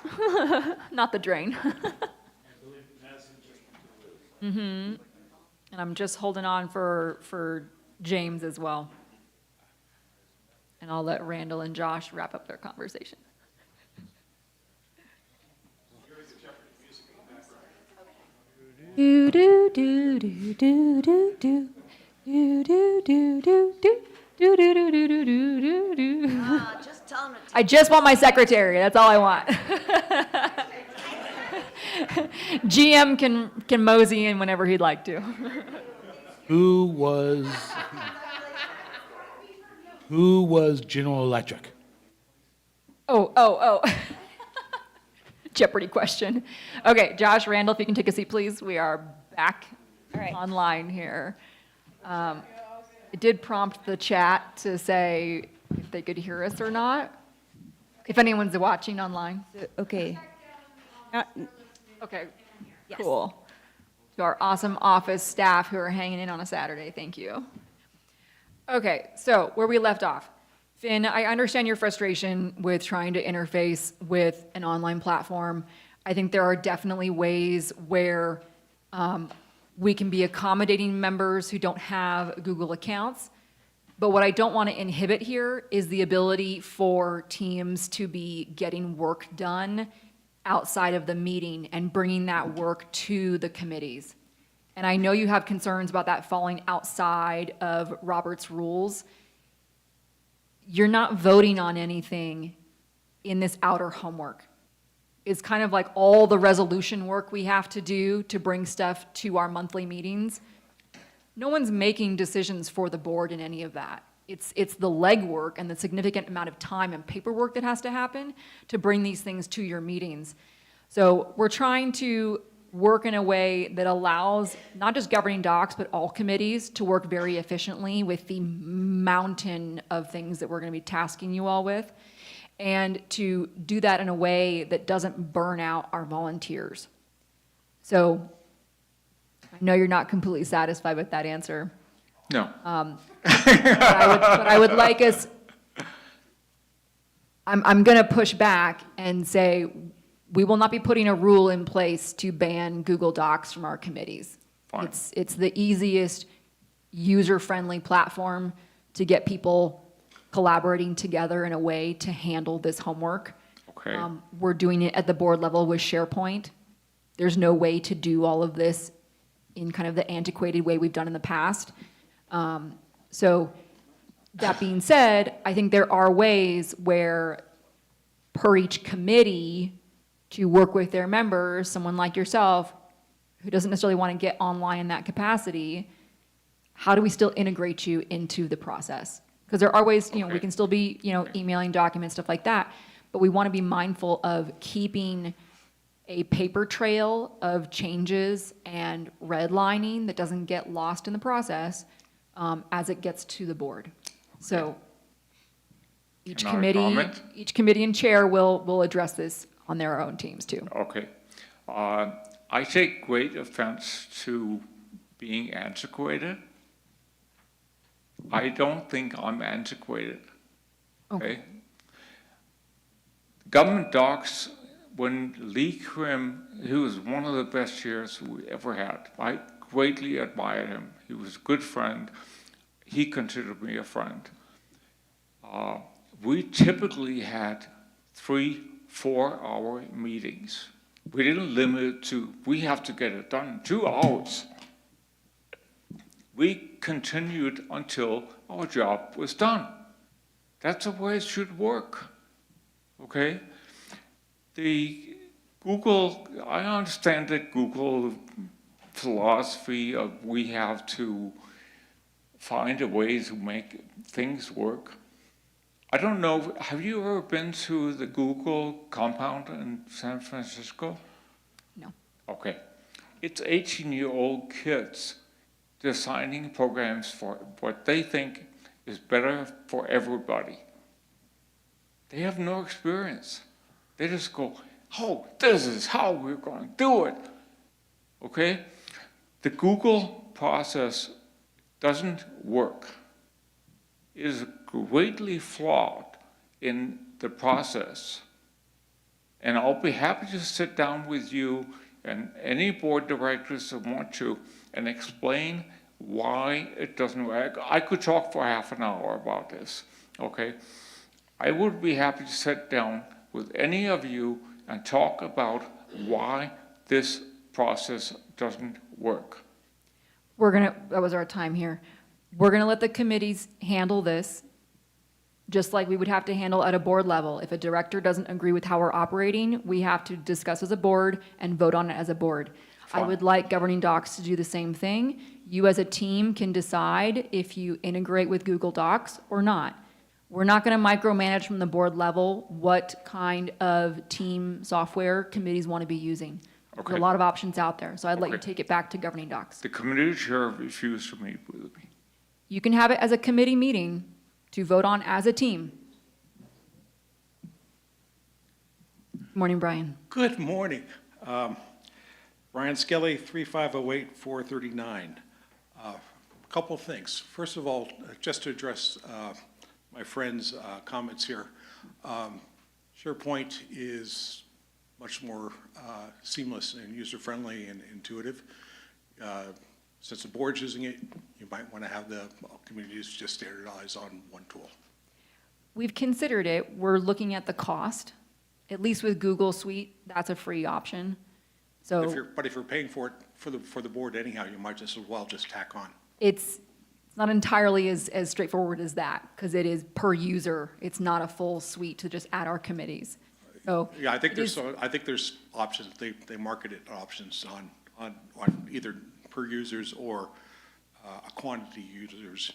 not the drain. And I'm just holding on for James as well. And I'll let Randall and Josh wrap up their conversation. Do do do do do do do do do do do do. Just tell them I just want my secretary. That's all I want. GM can mosey in whenever he'd like to. Who was General Electric? Oh. Jeopardy question. Okay, Josh, Randall, if you can take a seat, please. We are back online here. It did prompt the chat to say if they could hear us or not, if anyone's watching online. Okay. Okay, cool. To our awesome office staff who are hanging in on a Saturday, thank you. Okay, so where we left off. Finn, I understand your frustration with trying to interface with an online platform. I think there are definitely ways where we can be accommodating members who don't have Google accounts. But what I don't want to inhibit here is the ability for teams to be getting work done outside of the meeting and bringing that work to the committees. And I know you have concerns about that falling outside of Robert's rules. You're not voting on anything in this outer homework. It's kind of like all the resolution work we have to do to bring stuff to our monthly meetings. No one's making decisions for the board in any of that. It's the legwork and the significant amount of time and paperwork that has to happen to bring these things to your meetings. So we're trying to work in a way that allows not just governing docs, but all committees to work very efficiently with the mountain of things that we're going to be tasking you all with, and to do that in a way that doesn't burn out our volunteers. So I know you're not completely satisfied with that answer. No. But I would like us, I'm going to push back and say, we will not be putting a rule in place to ban Google Docs from our committees. Fine. It's the easiest, user-friendly platform to get people collaborating together in a way to handle this homework. Okay. We're doing it at the board level with SharePoint. There's no way to do all of this in kind of the antiquated way we've done in the past. So that being said, I think there are ways where per each committee to work with their members, someone like yourself who doesn't necessarily want to get online in that capacity, how do we still integrate you into the process? Because there are ways, we can still be, emailing documents, stuff like that, but we want to be mindful of keeping a paper trail of changes and redlining that doesn't get lost in the process as it gets to the board. So each Can I comment? committee and chair will address this on their own teams too. Okay. I take great offense to being antiquated. I don't think I'm antiquated. Okay? Government docs, when Lee Krim, he was one of the best chairs we ever had. I greatly admired him. He was a good friend. He considered me a friend. We typically had 3-4 hour meetings. We didn't limit it to, we have to get it done in 2 hours. We continued until our job was done. That's the way it should work, okay? The Google, I understand that Google philosophy of we have to find a way to make things work. I don't know, have you ever been to the Google compound in San Francisco? No. Okay. It's 18-year-old kids designing programs for what they think is better for everybody. They have no experience. They just go, oh, this is how we're going to do it. Okay? The Google process doesn't work. It is greatly flawed in the process. And I'll be happy to sit down with you and any board directors that want to and explain why it doesn't work. I could talk for half an hour about this, okay? I would be happy to sit down with any of you and talk about why this process doesn't work. That was our time here. We're gonna let the committees handle this, just like we would have to handle at a board level. If a director doesn't agree with how we're operating, we have to discuss as a board and vote on it as a board. I Fine. would like governing docs to do the same thing. You as a team can decide if you integrate with Google Docs or not. We're not gonna micromanage from the board level what kind of team software committees wanna be using. There's Okay. a lot of options out there, so I'd let you Okay. take it back to governing docs. The committee chair refused to meet with me. You can have it as a committee meeting to vote on as a team. Morning, Brian. Good morning. Brian Skelly, 3508-439. Couple of things. First of all, just to address my friend's comments here, SharePoint is much more seamless and user-friendly and intuitive. Since the board's using it, you might want to have the communities just standardize on one tool. We've considered it. We're looking at the cost. At least with Google Suite, that's a free option. So But if you're paying for it for the board anyhow, you might just as well just tack on. it's not entirely as straightforward as that, because it is per user. It's not a full suite to just add our committees. So Yeah, I think it is- I think there's options, they market it options on either per users or a quantity users.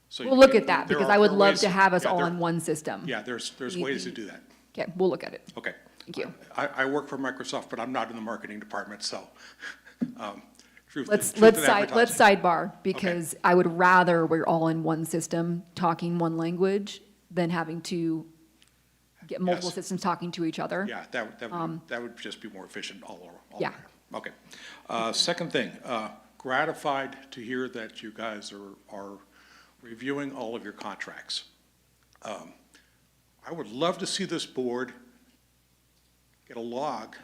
So we'll look at that, there because are- I would there are love ways- to have us yeah, all there- in one system. Yeah, there's ways to do that. Okay, we'll look at it. Okay. Thank you. I work for Microsoft, but I'm not in the marketing department, so. truth Let's in advertising. sidebar, because I would rather we're all in one system, talking one language, than having to get multiple Yes. systems talking to each other. Yeah, that would just be more efficient all Yeah. around. Okay. Second thing, gratified to hear that you guys are reviewing all of your contracts. I would love to see this board get a log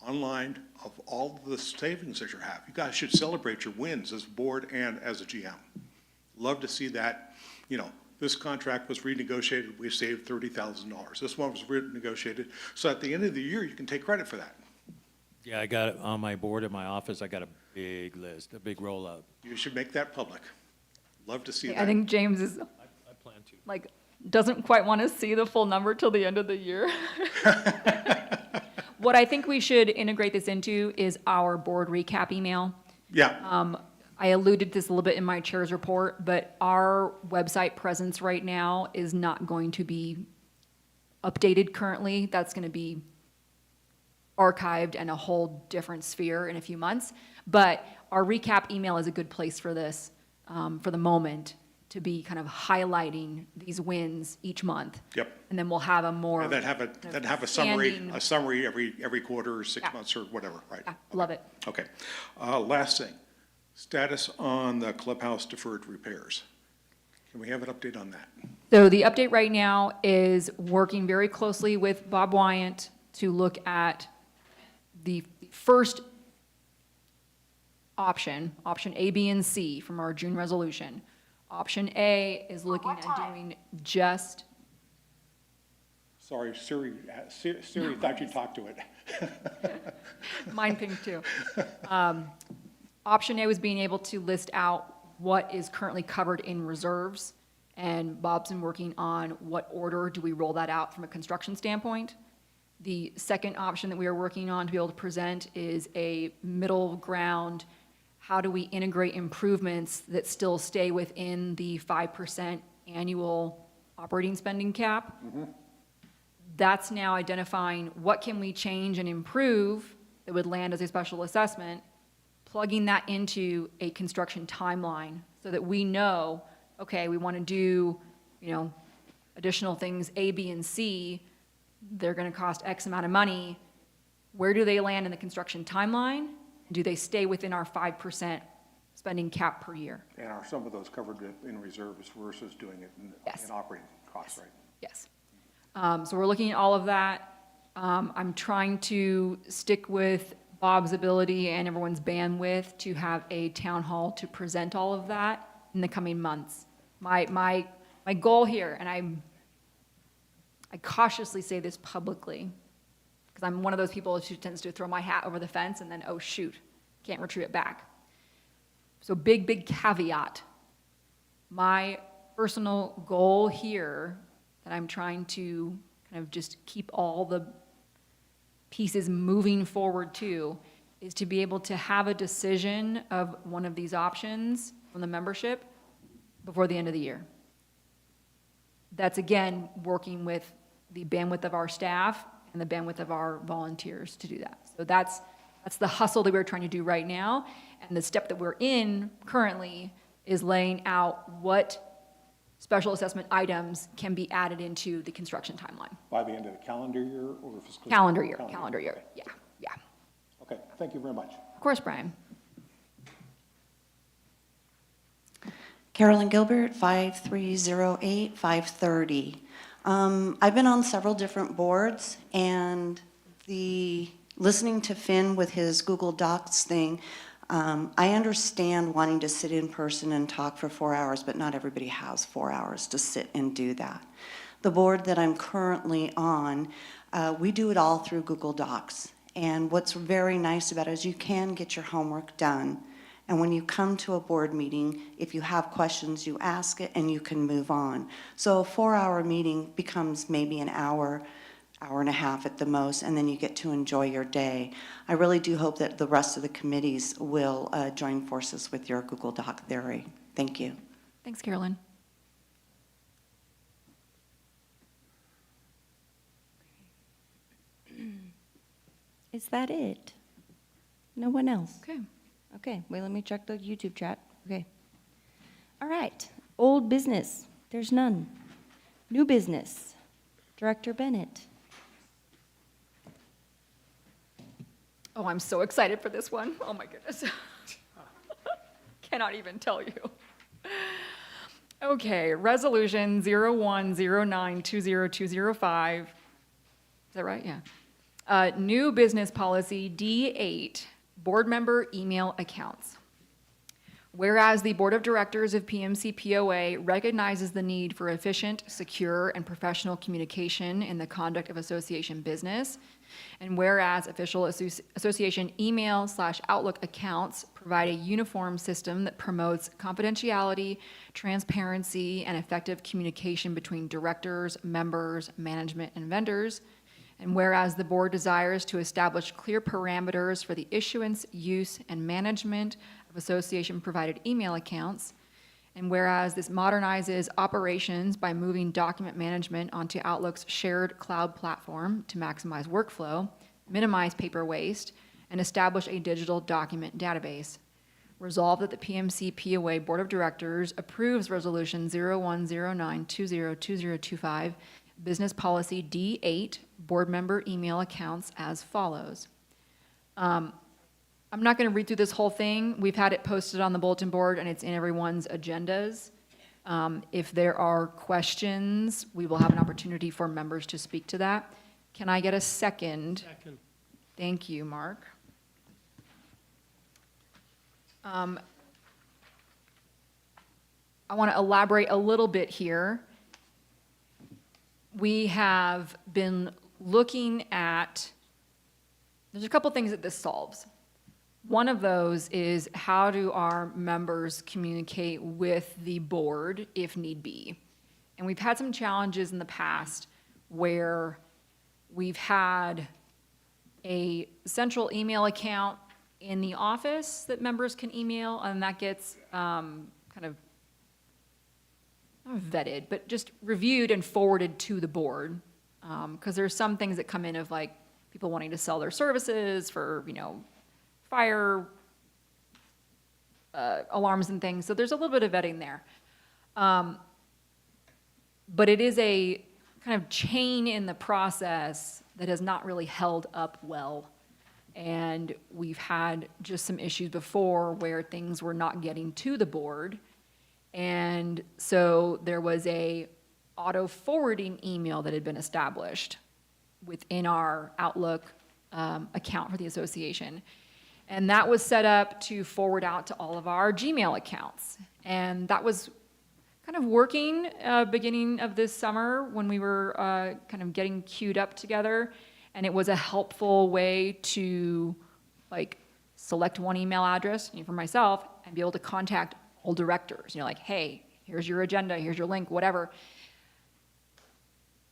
online of all the savings that you have. You guys should celebrate your wins as a board and as a GM. Love to see that, this contract was renegotiated, we saved $30,000. This one was renegotiated, so at the end of the year, you can take credit for that. Yeah, I got it on my board at my office. I got a big list, a big roll-up. You should make that public. Love to see that. I think James is, I plan to. like, doesn't quite want to see the full number till the end of the year. What I think we should integrate this into is our board recap email. Yeah, I alluded to this a little bit in my chair's report, but our website presence right now is not going to be updated currently. That's going to be archived in a whole different sphere in a few months. But our recap email is a good place for this, for the moment, to be kind of highlighting these wins each month. Yep. And then we'll have a more. and then have a standing- summary every quarter or 6 Yeah. months or whatever, right? Yeah, love it. Okay. Last thing, status on the clubhouse deferred repairs. Can we have an update on that? So the update right now is working very closely with Bob Wyant to look at the first option A, B, and C from our June resolution. Option A is looking at doing just, Sorry, Siri thought you talked to it. mine pinged too. option A was being able to list out what is currently covered in reserves, and Bob's been working on what order do we roll that out from a construction standpoint. The second option that we are working on to be able to present is a middle ground. How do we integrate improvements that still stay within the 5% annual operating spending cap? That's now identifying what can we change and improve that would land as a special assessment, plugging that into a construction timeline so that we know, okay, we want to do, additional things A, B, and C. They're going to cost X amount of money. Where do they land in the construction timeline? Do they stay within our 5% spending cap per year? And are some of those covered in reserves versus doing it Yes. in operating costs, right? Yes. So we're looking at all of that. I'm trying to stick with Bob's ability and everyone's bandwidth to have a town hall to present all of that in the coming months. My goal here, and I cautiously say this publicly, because I'm one of those people who tends to throw my hat over the fence and then, oh shoot, can't retrieve it back. So big caveat. My personal goal here that I'm trying to kind of just keep all the pieces moving forward to is to be able to have a decision of one of these options from the membership before the end of the year. That's again, working with the bandwidth of our staff and the bandwidth of our volunteers to do that. So that's the hustle that we're trying to do right now. And the step that we're in currently is laying out what special assessment items can be added into the construction timeline. By the end of the calendar year or fiscal? Calendar year, yeah. Okay, thank you very much. Of course, Brian. Carolyn Gilbert, 5308-530. I've been on several different boards, and listening to Finn with his Google Docs thing, I understand wanting to sit in person and talk for 4 hours, but not everybody has 4 hours to sit and do that. The board that I'm currently on, we do it all through Google Docs. And what's very nice about it is you can get your homework done. And when you come to a board meeting, if you have questions, you ask it and you can move on. So a 4-hour meeting becomes maybe an hour and a half at the most, and then you get to enjoy your day. I really do hope that the rest of the committees will join forces with your Google Doc theory. Thank you. Thanks, Carolyn. Is that it? No one else? Okay. Okay, wait, let me check the YouTube chat. Okay. All right, old business, there's none. New business, Director Bennett. Oh, I'm so excited for this one. Oh my goodness. Cannot even tell you. Okay, resolution 0109202025. Is that right? Yeah. New business policy D8, board member email accounts. Whereas the Board of Directors of PMC POA recognizes the need for efficient, secure, and professional communication in the conduct of association business, and whereas official association email/Outlook accounts provide a uniform system that promotes confidentiality, transparency, and effective communication between directors, members, management, and vendors, and whereas the board desires to establish clear parameters for the issuance, use, and management of association-provided email accounts, and whereas this modernizes operations by moving document management onto Outlook's shared cloud platform to maximize workflow, minimize paper waste, and establish a digital document database. Resolved that the PMC POA Board of Directors approves Resolution 0109202025, Business Policy D8, Board Member Email Accounts as follows. I'm not going to read through this whole thing. We've had it posted on the bulletin board and it's in everyone's agendas. If there are questions, we will have an opportunity for members to speak to that. Can I get a second? Second. Thank you, Mark. I want to elaborate a little bit here. We have been looking at, there's a couple things that this solves. one of those is how do our members communicate with the board if need be? And we've had some challenges in the past where we've had a central email account in the office that members can email, and that gets kind of not vetted, but just reviewed and forwarded to the board. Because there's some things that come in of like people wanting to sell their services for, fire alarms and things. So there's a little bit of vetting there. But it is a kind of chain in the process that has not really held up well. And we've had just some issues before where things were not getting to the board. And so there was a auto forwarding email that had been established within our Outlook account for the association. And that was set up to forward out to all of our Gmail accounts. And that was kind of working beginning of this summer when we were kind of getting queued up together. And it was a helpful way to like select one email address for myself and be able to contact all directors, like, hey, here's your agenda, here's your link, whatever.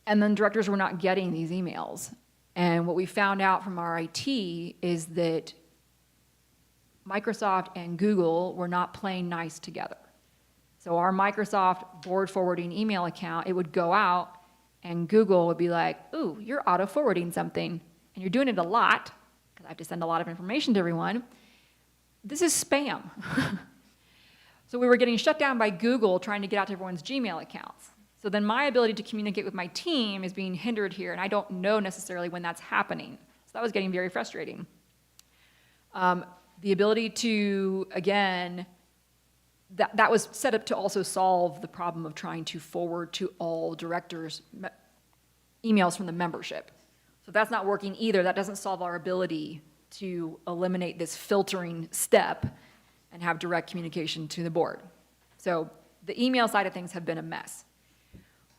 And then directors were not getting these emails. And what we found out from our IT is that Microsoft and Google were not playing nice together. So our Microsoft board forwarding email account, it would go out and Google would be like, ooh, you're auto forwarding something and you're doing it a lot because I have to send a lot of information to everyone. This is spam. So we were getting shut down by Google trying to get out to everyone's Gmail accounts. So then my ability to communicate with my team is being hindered here, and I don't know necessarily when that's happening. So that was getting very frustrating. The ability to, again, that was set up to also solve the problem of trying to forward to all directors emails from the membership. So that's not working either. That doesn't solve our ability to eliminate this filtering step and have direct communication to the board. So the email side of things have been a mess.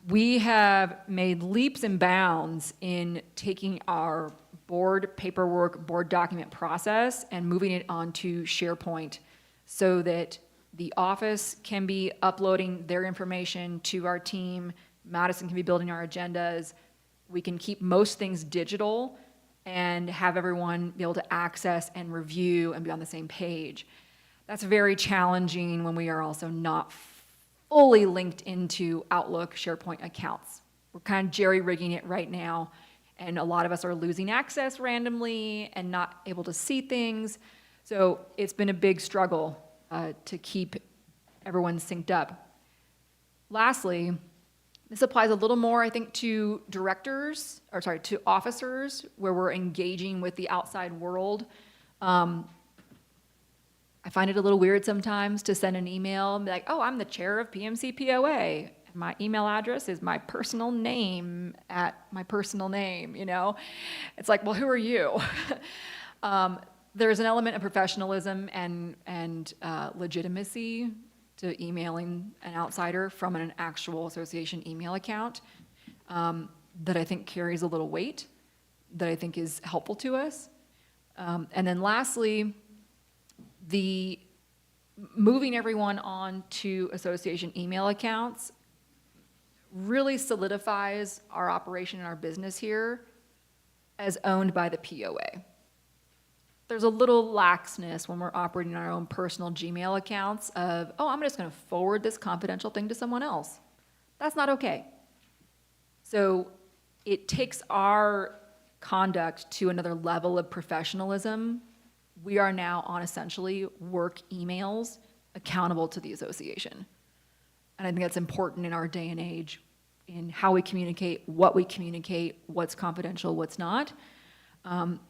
We have made leaps and bounds in taking our board paperwork, board document process and moving it onto SharePoint so that the office can be uploading their information to our team. Madison can be building our agendas. We can keep most things digital and have everyone be able to access and review and be on the same page. That's very challenging when we are also not fully linked into Outlook SharePoint accounts. We're kind of jerry-rigging it right now, and a lot of us are losing access randomly and not able to see things. So it's been a big struggle to keep everyone synced up. Lastly, this applies a little more, I think, to to officers where we're engaging with the outside world. I find it a little weird sometimes to send an email and be like, oh, I'm the chair of PMC POA. My email address is my personal name at my personal name, It's like, well, who are you? There's an element of professionalism and legitimacy to emailing an outsider from an actual association email account that I think carries a little weight, that I think is helpful to us. And then lastly, the moving everyone on to association email accounts really solidifies our operation and our business here as owned by the POA. There's a little laxness when we're operating our own personal Gmail accounts of, oh, I'm just going to forward this confidential thing to someone else. That's not okay. So it takes our conduct to another level of professionalism. We are now on essentially work emails accountable to the association. And I think that's important in our day and age in how we communicate, what's confidential, what's not.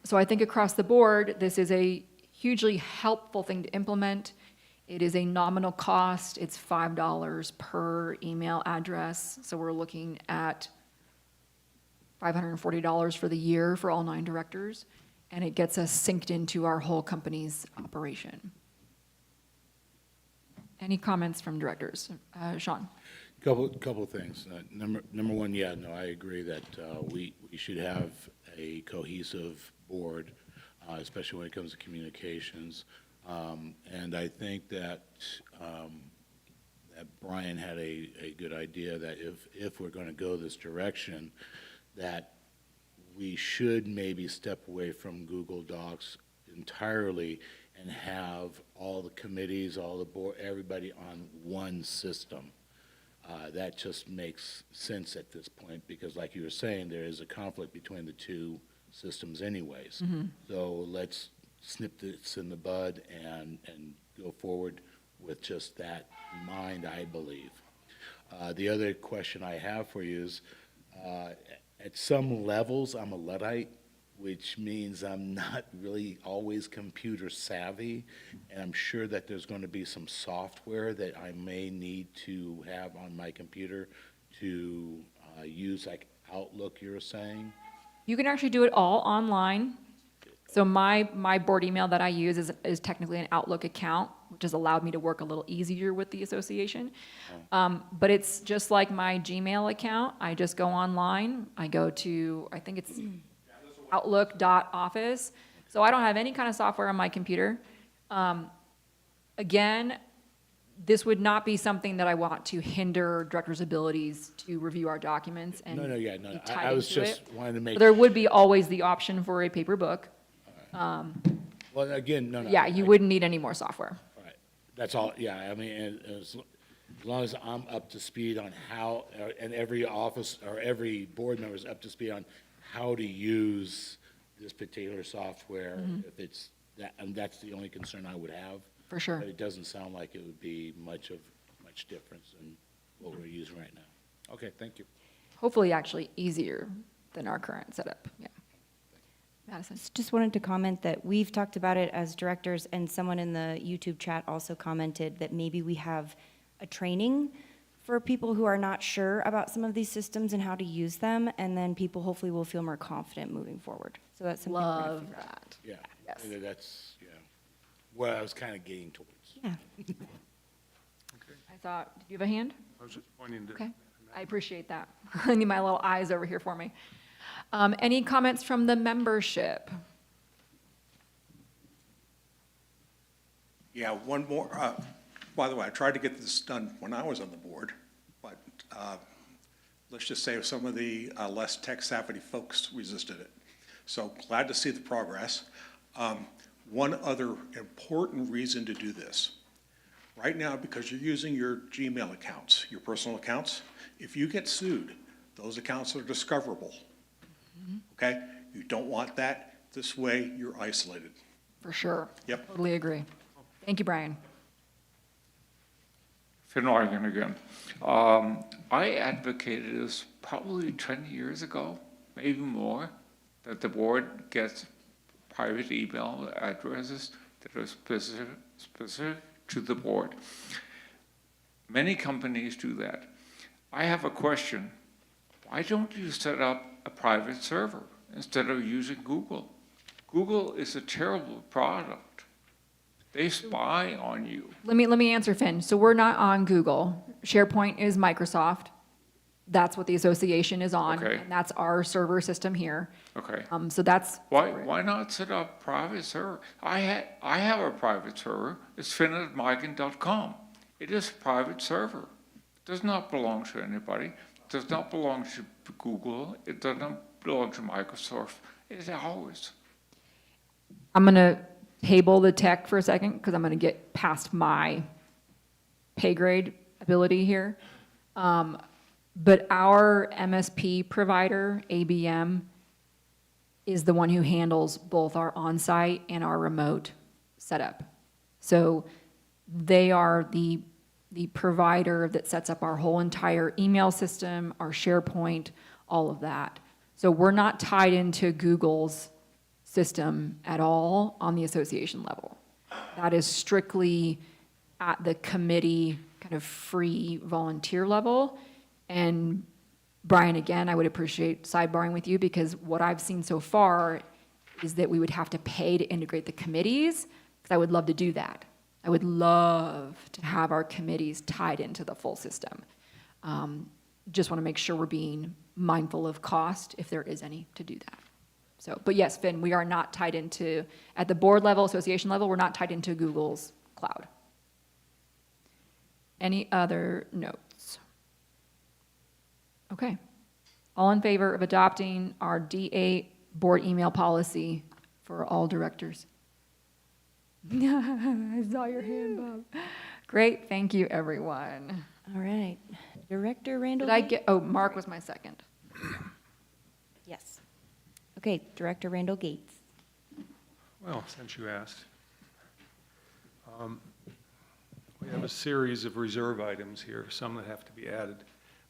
So I think across the board, this is a hugely helpful thing to implement. It is a nominal cost. It's $5 per email address. So we're looking at $540 for the year for all 9 directors. And it gets us synced into our whole company's operation. Any comments from directors? Sean? Couple of things. Number one, I agree that we should have a cohesive board. especially when it comes to communications. And I think that, that Brian had a good idea that if we're going to go this direction, that we should maybe step away from Google Docs entirely and have all the committees, all the board, everybody on one system. That just makes sense at this point, because like you were saying, there is a conflict between the two systems anyways. So let's snip this in the bud and go forward with just that in mind, I believe. The other question I have for you is, at some levels, I'm a Luddite, which means I'm not really always computer savvy, and I'm sure that there's going to be some software that I may need to have on my computer to use, like Outlook, you're saying? You can actually do it all online. So my board email that I use is technically an Outlook account, which has allowed me to work a little easier with the association. But it's just like my Gmail account. I just go online. I go to, I think it's outlook.office. So I don't have any kind of software on my computer. Again, this would not be something that I want to hinder directors' abilities to review our documents and No, be I tied was into just it. wanting to make. There would be always the option for a paper book. Well, again, no. Yeah, you wouldn't need any more software. Right. That's all, yeah, I mean, and as long as I'm up to speed on how, and every office, or every board member is up to speed on how to use this particular software, if it's, that, and that's the only concern I would have. For sure. But it doesn't sound like it would be much difference in what we're using right now. Okay, thank you. Hopefully actually easier than our current setup, yeah. Madison? Just wanted to comment that we've talked about it as directors, and someone in the YouTube chat also commented that maybe we have a training for people who are not sure about some of these systems and how to use them, and then people hopefully will feel more confident moving forward. So that's something we're gonna Love figure out. that. Yeah. Yes. And that's, yeah, what I was kind of getting towards. Yeah. I thought, did you have a hand? I was just pointing to. Okay, I appreciate that. I need my little eyes over here for me. Any comments from the membership? Yeah, one more. By the way, I tried to get this done when I was on the board, but let's just say some of the less tech-savvy folks resisted it. So glad to see the progress. One other important reason to do this. Right now, because you're using your Gmail accounts, your personal accounts, if you get sued, those accounts are discoverable. Okay? You don't want that. This way, you're isolated. For sure. Yep. Totally agree. Thank you, Brian. Finn Oregon again. I advocated this probably 20 years ago, maybe more, that the board gets private email addresses that are specific to the board. Many companies do that. I have a question. Why don't you set up a private server instead of using Google? Google is a terrible product. They spy on you. Let me answer, Finn. So we're not on Google. SharePoint is Microsoft. That's what the association is on, Okay. and that's our server system here. Okay. So that's Why not set up private server? I have a private server. It's finn@mican.com. It is a private server. It does not belong to anybody. It does not belong to Google. It does not belong to Microsoft. It is ours. I'm gonna table the tech for a second because I'm gonna get past my pay grade ability here. But our MSP provider, ABM, is the one who handles both our on-site and our remote setup. So they are the provider that sets up our whole entire email system, our SharePoint, all of that. So we're not tied into Google's system at all on the association level. That is strictly at the committee, kind of free volunteer level. And Brian, again, I would appreciate sidebarring with you because what I've seen so far is that we would have to pay to integrate the committees, because I would love to do that. I would love to have our committees tied into the full system. Just want to make sure we're being mindful of cost, if there is any, to do that. So, but yes, Finn, we are not tied into, at the board level, association level, we're not tied into Google's cloud. Any other notes? Okay. All in favor of adopting our D8 board email policy for all directors? I saw your hand, Bob. Great, thank you, everyone. All right. Director Randall? Did I Gates? get, oh, Mark was my second. Yes. Okay, Director Randall Gates. Well, since you asked. We have a series of reserve items here, some that have to be added.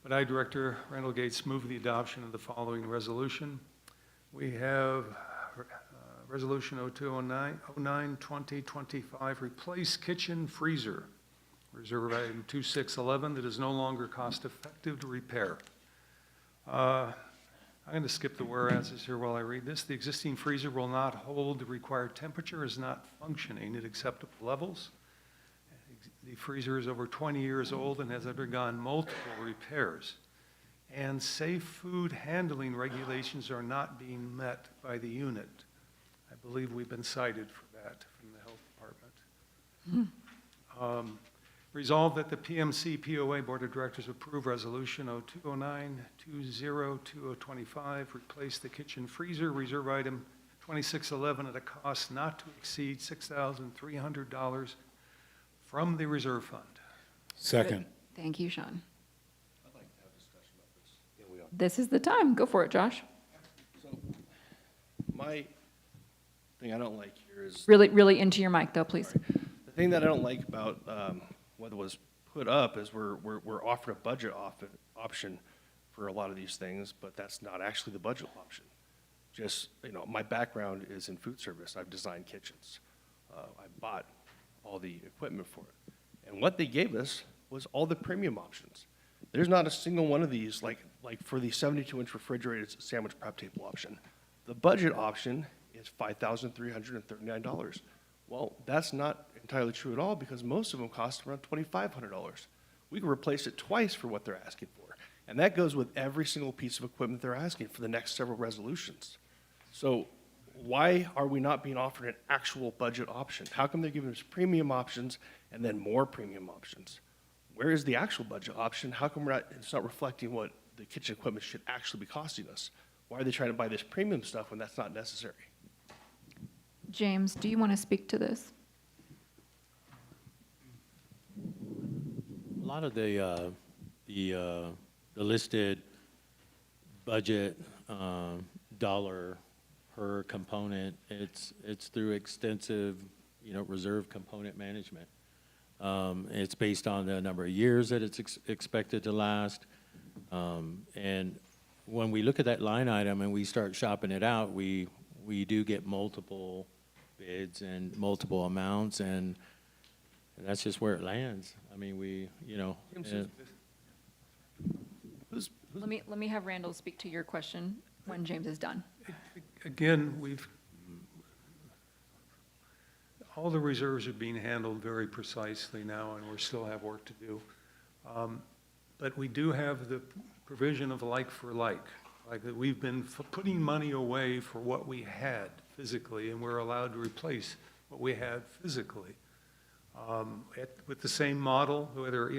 But I, Director Randall Gates, move the adoption of the following resolution. We have Resolution 0209-2025, replace kitchen freezer. Reserve item 2611 that is no longer cost-effective to repair. I'm going to skip the whereases here while I read this. The existing freezer will not hold the required temperature, is not functioning at acceptable levels. The freezer is over 20 years old and has undergone multiple repairs. And safe food handling regulations are not being met by the unit. I believe we've been cited for that from the health department. Resolved that the PMC POA Board of Directors approve Resolution 0209-202025, replace the kitchen freezer, reserve item 2611 at a cost not to exceed $6,300 from the reserve fund. Second. Thank you, Sean. I'd like to have a discussion about this. Yeah, we are. This is the time. Go for it, Josh. So, my thing I don't like here is, Really, really into your mic, though, please. the thing that I don't like about what was put up is we're offered a budget option for a lot of these things, but that's not actually the budget option. Just, my background is in food service. I've designed kitchens. I bought all the equipment for it. And what they gave us was all the premium options. There's not a single one of these, like for the 72-inch refrigerated sandwich prep table option. The budget option is $5,339. Well, that's not entirely true at all because most of them cost around $2,500. We can replace it twice for what they're asking for. And that goes with every single piece of equipment they're asking for the next several resolutions. So why are we not being offered an actual budget option? How come they're giving us premium options and then more premium options? Where is the actual budget option? How come it's not reflecting what the kitchen equipment should actually be costing us? Why are they trying to buy this premium stuff when that's not necessary? James, do you want to speak to this? A lot of the listed budget dollar per component, it's through extensive, reserve component management. It's based on the number of years that it's expected to last. And when we look at that line item and we start shopping it out, we do get multiple bids and multiple amounts, and that's just where it lands. I mean, Let me have Randall speak to your question when James is done. Again, all the reserves are being handled very precisely now, and we still have work to do. But we do have the provision of like for like that we've been putting money away for what we had physically, and we're allowed to replace what we had physically. With the same model, whether,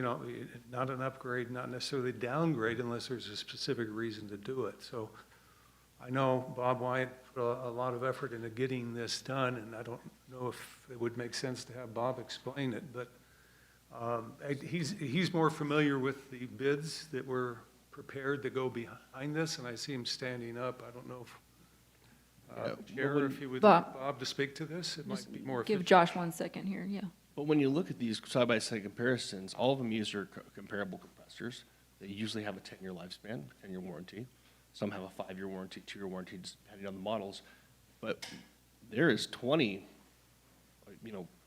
not an upgrade, not necessarily a downgrade unless there's a specific reason to do it. So I know Bob Wyatt put a lot of effort into getting this done, and I don't know if it would make sense to have Bob explain it, but he's more familiar with the bids that were prepared to go behind this, and I see him standing up. I don't know if, Chair, if you would like Bob to speak to this, it might be more efficient. Give Josh 1 second here, yeah. But when you look at these side-by-side comparisons, all of them use their comparable compressors. They usually have a 10-year lifespan, 10-year warranty. Some have a 5-year warranty, 2-year warranty, depending on the models. But there is 20,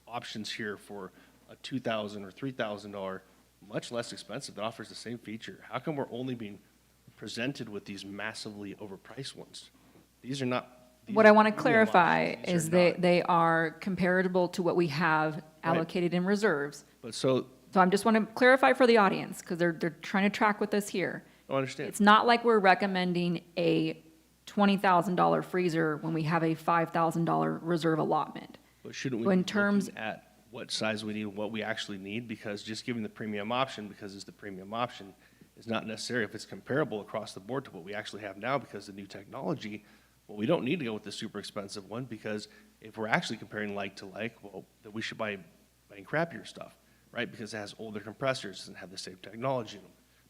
options here for a $2,000 or $3,000, much less expensive, that offers the same feature. How come we're only being presented with these massively overpriced ones? These are not. What I want to clarify These is are not. they are comparable to what we have allocated in reserves. But so, So I just want to clarify for the audience, because they're trying to track with us here. I understand. It's not like we're recommending a $20,000 freezer when we have a $5,000 reserve allotment. But shouldn't In we be terms- looking at what size we need, what we actually need? Because just giving the premium option, because it's the premium option, is not necessary if it's comparable across the board to what we actually have now because of the new technology. Well, we don't need to go with the super expensive one, because if we're actually comparing like to like, well, then we should buy crappier stuff, right? Because it has older compressors, doesn't have the same technology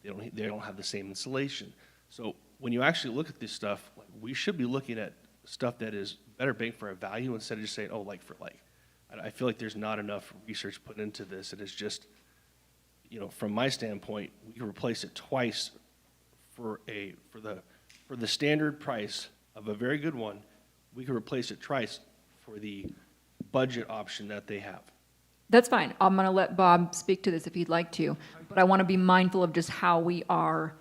in them. They don't have the same insulation. So when you actually look at this stuff, like, we should be looking at stuff that is better bang for our value instead of just saying, oh, like for like. I feel like there's not enough research put into this. It is just, from my standpoint, we can replace it twice for the standard price of a very good one. We can replace it twice for the budget option that they have. That's fine. I'm going to let Bob speak to this if he'd like to, but I want to be mindful of just how we are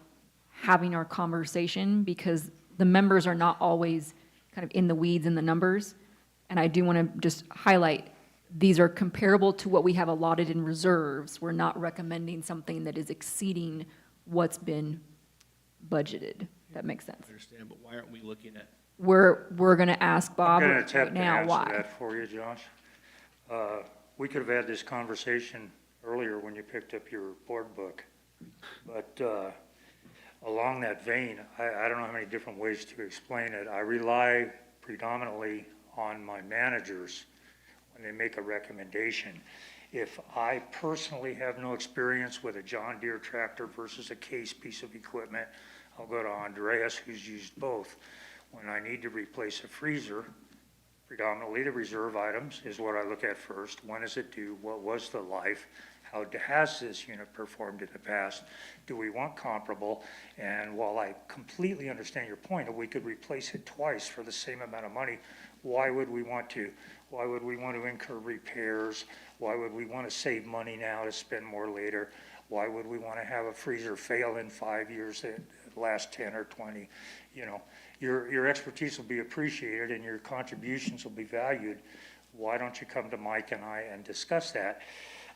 having our conversation, because the members are not always kind of in the weeds in the numbers. And I do want to just highlight, these are comparable to what we have allotted in reserves. We're not recommending something that is exceeding what's been budgeted. That makes sense. I understand, but why aren't we looking at? We're going to ask Bob I'm going to right attempt to now answer why. that for you, Josh. We could have had this conversation earlier when you picked up your board book. But along that vein, I don't know how many different ways to explain it. I rely predominantly on my managers when they make a recommendation. If I personally have no experience with a John Deere tractor versus a Case piece of equipment, I'll go to Andreas, who's used both. When I need to replace a freezer, predominantly the reserve items is what I look at first. When is it due? What was the life? How has this unit performed in the past? Do we want comparable? And while I completely understand your point that we could replace it twice for the same amount of money, why would we want to? Why would we want to incur repairs? Why would we want to save money now to spend more later? Why would we want to have a freezer fail in 5 years that last 10 or 20? Your expertise will be appreciated and your contributions will be valued. Why don't you come to Mike and I and discuss that?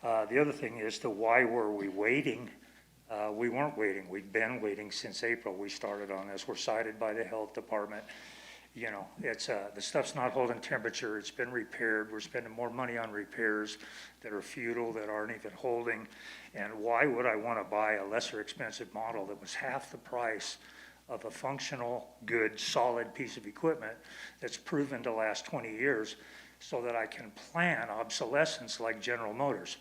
The other thing is the why were we waiting? We weren't waiting. We've been waiting since April. We started on this. We're cited by the health department. It's the stuff's not holding temperature. It's been repaired. We're spending more money on repairs that are futile, that aren't even holding. And why would I want to buy a lesser expensive model that was half the price of a functional, good, solid piece of equipment that's proven to last 20 years so that I can plan obsolescence like General Motors?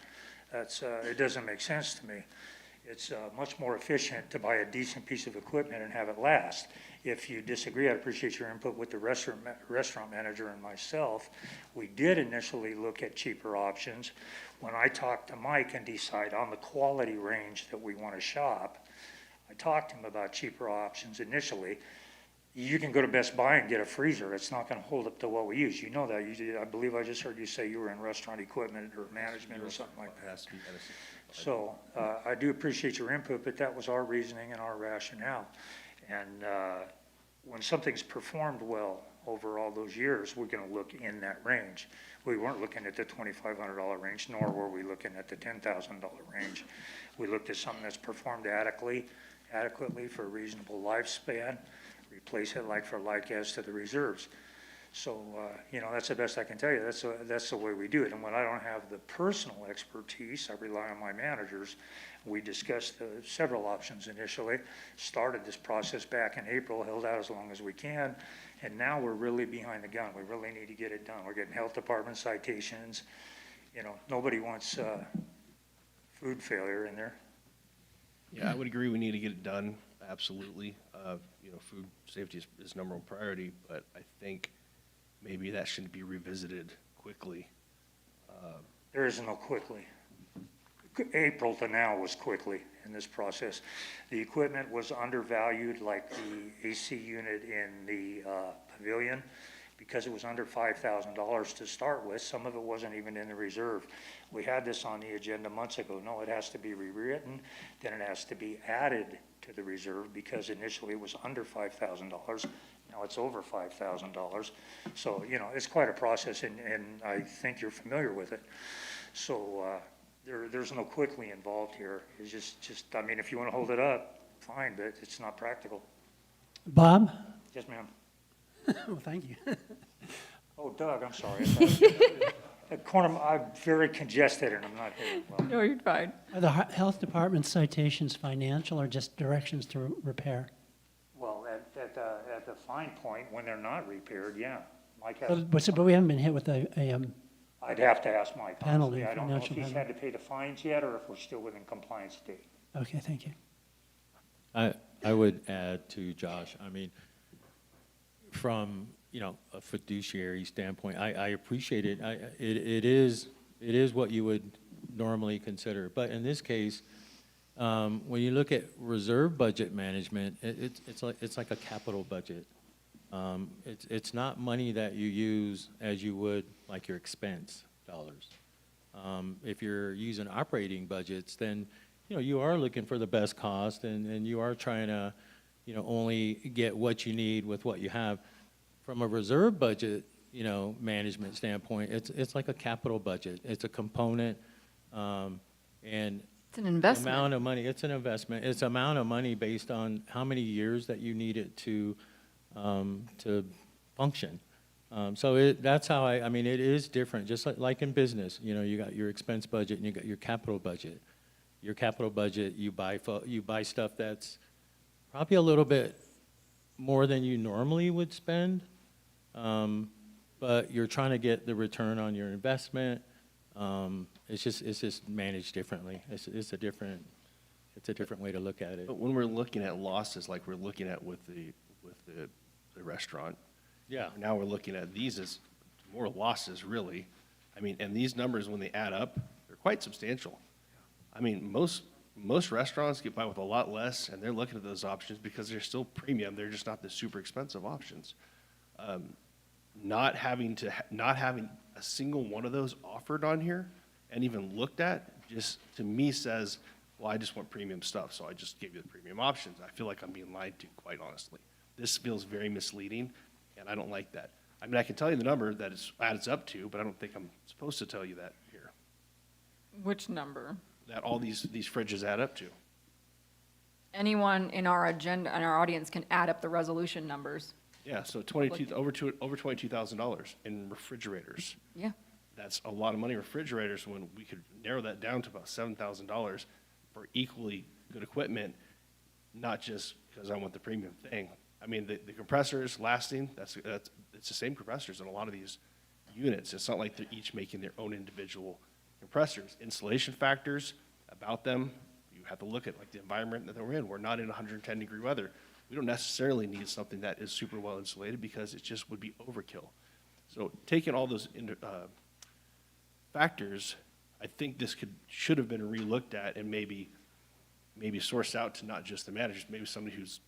It doesn't make sense to me. It's much more efficient to buy a decent piece of equipment and have it last. If you disagree, I appreciate your input with the restaurant manager and myself. We did initially look at cheaper options. When I talked to Mike and decide on the quality range that we want to shop, I talked to him about cheaper options initially. You can go to Best Buy and get a freezer. It's not going to hold up to what we use. You know that. I believe I just heard you say you were in restaurant equipment or management or something like that. So I do appreciate your input, but that was our reasoning and our rationale. And when something's performed well over all those years, we're going to look in that range. We weren't looking at the $2,500 range, nor were we looking at the $10,000 range. We looked at something that's performed adequately for a reasonable lifespan, replace it like for like as to the reserves. So, that's the best I can tell you. That's the way we do it. And when I don't have the personal expertise, I rely on my managers. We discussed several options initially, started this process back in April, held out as long as we can, and now we're really behind the gun. We really need to get it done. We're getting health department citations. Nobody wants food failure in there. Yeah, I would agree. We need to get it done. Absolutely. Food safety is number one priority, but I think maybe that should be revisited quickly. There isn't no quickly. April to now was quickly in this process. The equipment was undervalued, like the AC unit in the pavilion, because it was under $5,000 to start with. Some of it wasn't even in the reserve. We had this on the agenda months ago. No, it has to be rewritten, then it has to be added to the reserve, because initially it was under $5,000. Now it's over $5,000. So, it's quite a process, and I think you're familiar with it. So there's no quickly involved here. It's just, if you want to hold it up, fine, but it's not practical. Bob, Yes, ma'am. Well, thank you. Oh, Doug, I'm sorry. I'm very congested and I'm not hearing well. No, you're fine. Are the health department citations financial or just directions to repair? Well, at the fine point, when they're not repaired, yeah. Mike has, But we haven't been hit with a I'd have to ask Mike. Penalty, honestly. I don't know if financial he's penalty. had to pay the fines yet or if we're still within compliance date. okay, thank you. I would add to Josh, I mean, from, a fiduciary standpoint, I appreciate it. It is what you would normally consider. But in this case, when you look at reserve budget management, it's like a capital budget. It's not money that you use as you would like your expense dollars. If you're using operating budgets, then, you are looking for the best cost and you are trying to, only get what you need with what you have. From a reserve budget, management standpoint, it's like a capital budget. It's a component, and It's an investment. amount of money, it's an investment. It's amount of money based on how many years that you need it to function. So that's how I mean, it is different, just like in business. You got your expense budget and you got your capital budget. Your capital budget, you buy stuff that's probably a little bit more than you normally would spend, but you're trying to get the return on your investment. It's just managed differently. It's a different way to look at it. But when we're looking at losses, like we're looking at with the restaurant, Yeah. now we're looking at these as more losses, really. I mean, and these numbers, when they add up, they're quite substantial. I mean, most restaurants get by with a lot less, and they're looking at those options because they're still premium. They're just not the super expensive options. Not having a single one of those offered on here and even looked at, just to me says, well, I just want premium stuff, so I just gave you the premium options. I feel like I'm being lied to, quite honestly. This feels very misleading, and I don't like that. I mean, I can tell you the number that it adds up to, but I don't think I'm supposed to tell you that here, Which number? that all these fridges add up to. Anyone in our agenda, in our audience can add up the resolution numbers. Yeah, so over $22,000 in refrigerators. Yeah. That's a lot of money in refrigerators when we could narrow that down to about $7,000 for equally good equipment, not just because I want the premium thing. I mean, the compressors lasting, it's the same compressors in a lot of these units. It's not like they're each making their own individual compressors. Insulation factors about them, you have to look at like the environment that we're in. We're not in 110-degree weather. We don't necessarily need something that is super well insulated because it just would be overkill. So taking all those factors, I think this should have been re-looked at and maybe sourced out to not just the managers, maybe somebody who's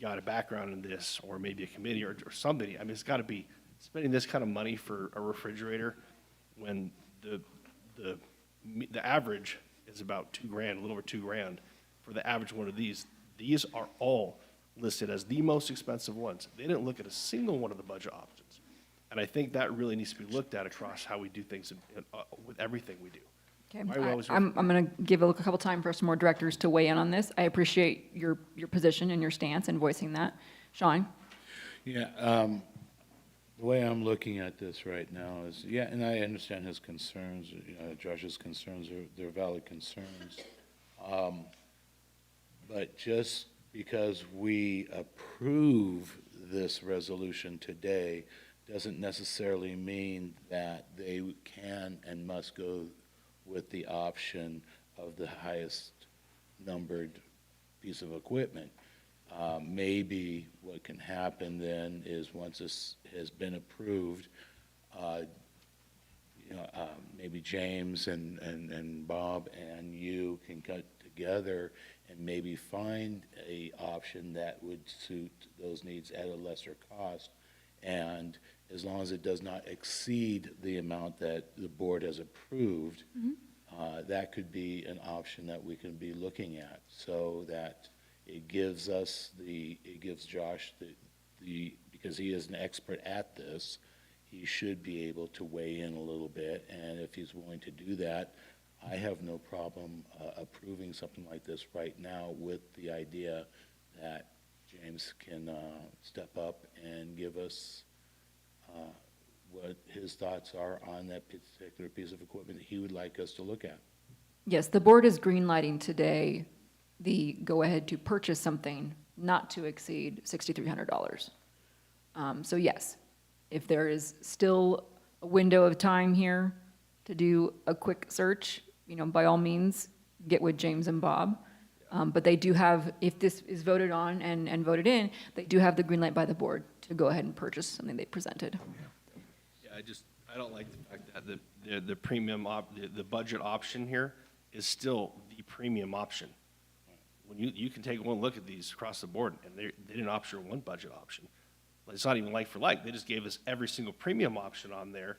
got a background in this, or maybe a committee or somebody. I mean, it's got to be spending this kind of money for a refrigerator when the average is about $2,000, a little over $2,000 for the average one of these. These are all listed as the most expensive ones. They didn't look at a single one of the budget options. And I think that really needs to be looked at across how we do things with everything we do. Okay, Why we always- I'm going to give a couple time for some more directors to weigh in on this. I appreciate your position and your stance and voicing that. Sean? Yeah, the way I'm looking at this right now is, yeah, and I understand his concerns, Josh's concerns, they're valid concerns. But just because we approve this resolution today doesn't necessarily mean that they can and must go with the option of the highest numbered piece of equipment. Maybe what can happen then is once this has been approved, maybe James and Bob and you can get together and maybe find a option that would suit those needs at a lesser cost. And as long as it does not exceed the amount that the board has approved, that could be an option that we can be looking at, so that it gives Josh because he is an expert at this, he should be able to weigh in a little bit. And if he's willing to do that, I have no problem approving something like this right now, with the idea that James can step up and give us what his thoughts are on that particular piece of equipment that he would like us to look at. Yes, the board is greenlighting today the go-ahead to purchase something not to exceed $6,300. So yes, if there is still a window of time here to do a quick search, by all means, get with James and Bob. But they do have, if this is voted on and voted in, they do have the green light by the board to go ahead and purchase something they presented. Yeah, I don't like the fact that the premium, the budget option here is still the premium option. When you can take one look at these across the board, and they didn't offer one budget option. It's not even like for like, they just gave us every single premium option on there,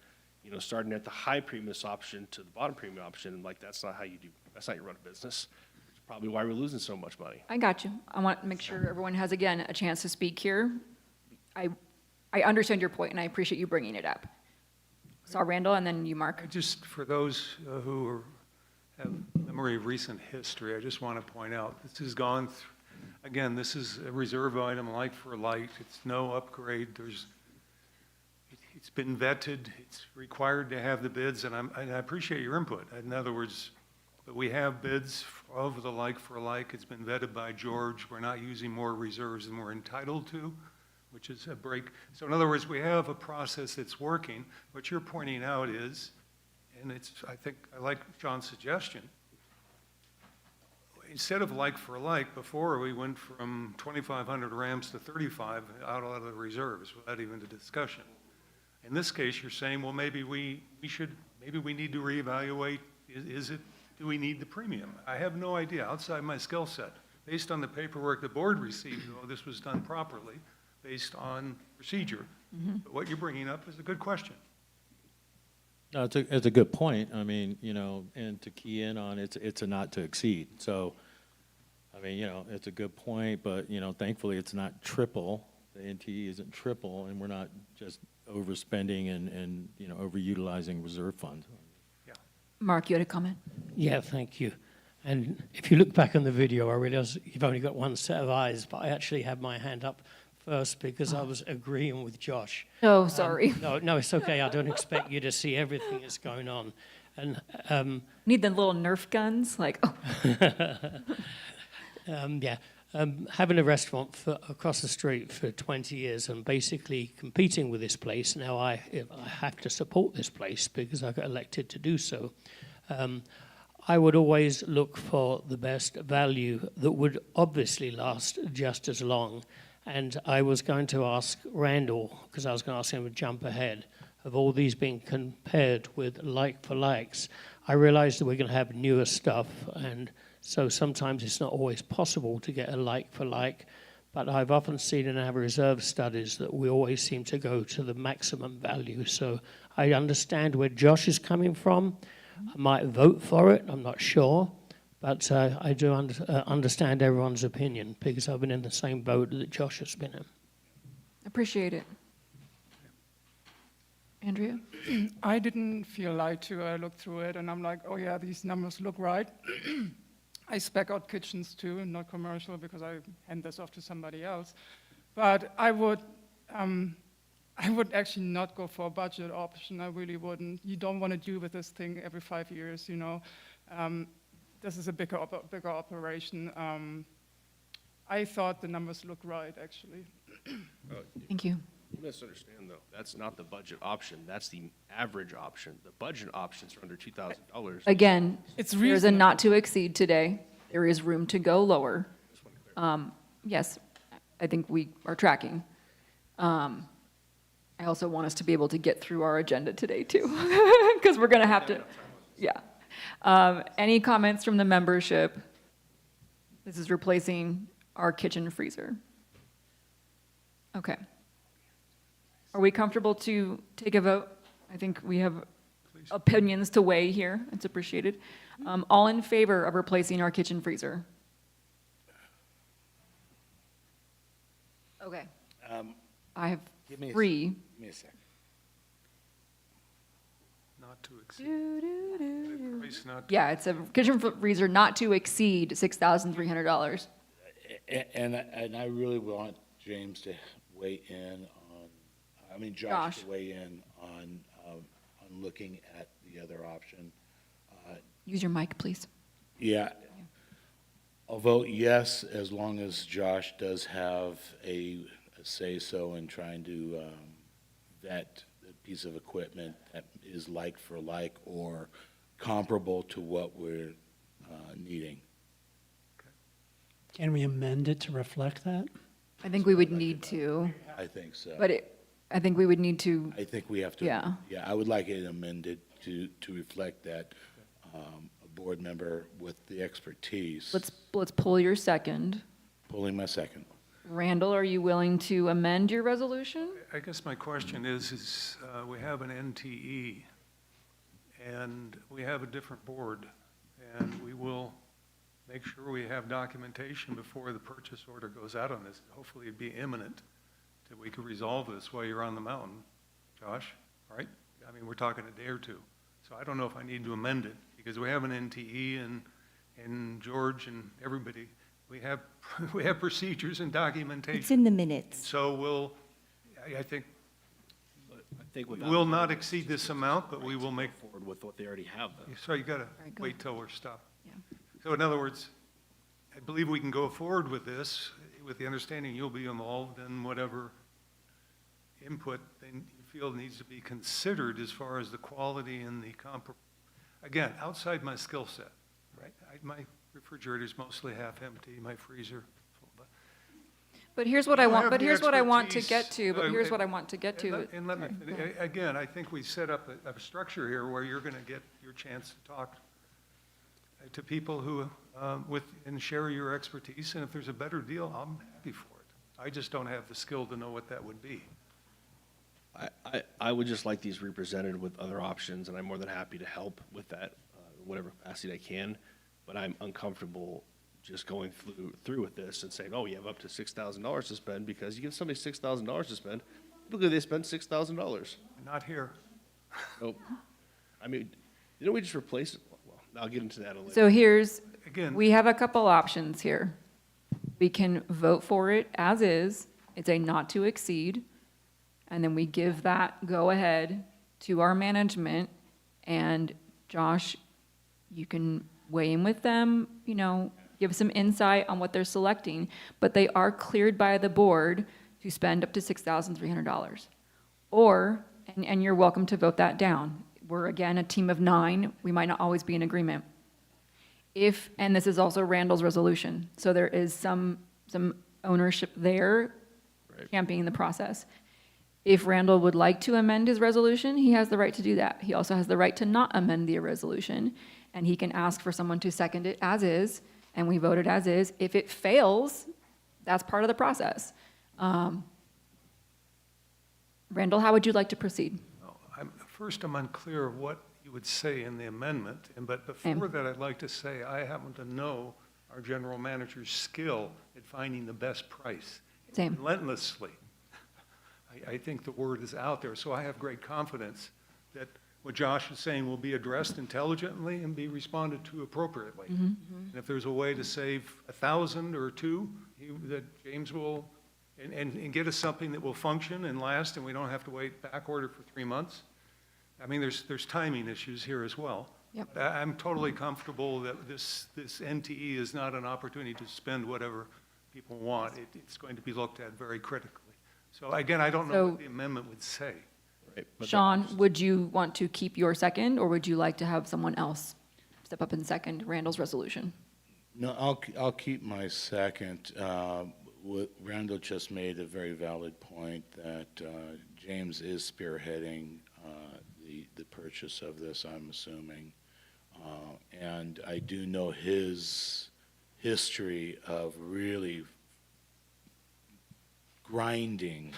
starting at the high premium option to the bottom premium option, and that's not how you do, that's not how you run a business. It's probably why we're losing so much money. I got you. I want to make sure everyone has, again, a chance to speak here. I understand your point, and I appreciate you bringing it up. So Randall, and then you, Mark. Just for those who have memory of recent history, I just want to point out, this has gone through, again, this is a reserve item, like for like. It's no upgrade. It's been vetted. It's required to have the bids, and I appreciate your input. In other words, but we have bids of the like for like. It's been vetted by George. We're not using more reserves than we're entitled to, which is a break. So in other words, we have a process that's working. What you're pointing out is, and I think I like John's suggestion, instead of like for like, before we went from 2,500 Rams to 35 out of the reserves without even the discussion. In this case, you're saying, well, maybe we need to reevaluate, do we need the premium? I have no idea, outside my skill set. Based on the paperwork the board received, this was done properly, based on procedure. But what you're bringing up is a good question. No, it's a good point. I mean, and to key in on it's a not to exceed. So, I mean, it's a good point, but, thankfully it's not triple. The NTE isn't triple, and we're not just overspending and overutilizing reserve funds. Yeah. Mark, you had a comment? Yeah, thank you. And if you look back on the video, I realize you've only got one set of eyes, but I actually had my hand up first because I was agreeing with Josh. Oh, sorry. No, it's okay. I don't expect you to see everything that's going on. And need the little Nerf guns, having a restaurant across the street for 20 years and basically competing with this place. Now I have to support this place because I got elected to do so. I would always look for the best value that would obviously last just as long. And I was going to ask Randall, because I was going to ask him to jump ahead, of all these being compared with like for likes. I realize that we're going to have newer stuff, and so sometimes it's not always possible to get a like for like, but I've often seen in our reserve studies that we always seem to go to the maximum value. So I understand where Josh is coming from. I might vote for it, I'm not sure. But I do understand everyone's opinion because I've been in the same boat that Josh has been in. Appreciate it. Andrea? I didn't feel lied to. I looked through it and I'm like, oh yeah, these numbers look right. I spec out kitchens too, not commercial because I hand this off to somebody else. But I would actually not go for a budget option. I really wouldn't. You don't want to deal with this thing every 5 years, This is a bigger operation. I thought the numbers look right, actually. Thank you. You misunderstand, though. That's not the budget option. That's the average option. The budget options are under $2,000. Again, It's there's a reasonable. not to exceed today. There is room to go lower. Yes, I think we are tracking. I also want us to be able to get through our agenda today, too, because we're going to have to, yeah. Any comments from the membership? This is replacing our kitchen freezer. Okay. Are we comfortable to take a vote? I think we have opinions to weigh here. It's appreciated. All in favor of replacing our kitchen freezer? Okay. I have Give me 3. Give me a second. Not to exceed. Price not to- Yeah, it's a kitchen freezer not to exceed $6,300. And I really want James to weigh in on, I mean, Josh to weigh in on looking at the other option. Use your mic, please. Yeah. I'll vote yes, as long as Josh does have a say-so in trying to vet the piece of equipment that is like for like or comparable to what we're needing. Can we amend it to reflect that? I think we would need to, I think so. but I think we would need to, I think we have to. Yeah. Yeah, I would like it amended to reflect that a board member with the expertise. let's pull your second. Pulling my second. Randall, are you willing to amend your resolution? I guess my question is we have an NTE, and we have a different board, and we will make sure we have documentation before the purchase order goes out on this. Hopefully it'd be imminent that we could resolve this while you're on the mountain. Josh, all right? I mean, we're talking a day or two. So I don't know if I need to amend it, because we have an NTE and George and everybody, we have procedures and documentation. It's in the minutes. So I think without- we'll not exceed this amount, but we will make. Forward with what they already have, though. So you gotta right, go wait till we're stopped. Yeah. So in other words, I believe we can go forward with this with the understanding you'll be involved in whatever input then you feel needs to be considered as far as the quality and the again, outside my skill set, right? My refrigerator's mostly half empty, my freezer full, but. But here's what I You want, have but the here's what I want to get expertise, to, but here's and- what I want to get to. And let me, again, I think we set up a structure here where you're going to get your chance to talk to people who, and share your expertise, and if there's a better deal, I'm happy for it. I just don't have the skill to know what that would be. I would just like these represented with other options, and I'm more than happy to help with that, whatever capacity I can. But I'm uncomfortable just going through with this and saying, oh, you have up to $6,000 to spend, because you give somebody $6,000 to spend, typically they spend $6,000. Not here. Nope. I mean, didn't we just replace it? Well, I'll get into that a little. So here's, Again. we have a couple options here. We can vote for it as is, it's a not to exceed, and then we give that go-ahead to our management, and Josh, you can weigh in with them, give some insight on what they're selecting, but they are cleared by the board to spend up to $6,300. Or, and you're welcome to vote that down. We're, again, a team of 9, we might not always be in agreement. And this is also Randall's resolution, so there is some ownership there, championing the process. If Randall would like to amend his resolution, he has the right to do that. He also has the right to not amend the resolution, and he can ask for someone to second it as is, and we vote it as is. If it fails, that's part of the process. Randall, how would you like to proceed? First, I'm unclear of what you would say in the amendment, but before that, I'd like to say I happen to know our general manager's skill at finding the best price. Same. Relentlessly. I think the word is out there, so I have great confidence that what Josh is saying will be addressed intelligently and be responded to appropriately. And if there's a way to save 1,000 or 2, that James will, and get us something that will function and last, and we don't have to wait back order for 3 months. I mean, there's timing issues here as well. Yep. I'm totally comfortable that this NTE is not an opportunity to spend whatever people want. It's going to be looked at very critically. So again, I don't know what the amendment would say. Right, but Sean, would you want to keep your second, or would you like to have someone else step up and second Randall's resolution? No, I'll keep my second. Randall just made a very valid point that James is spearheading the purchase of this, I'm assuming. And I do know his history of really grinding,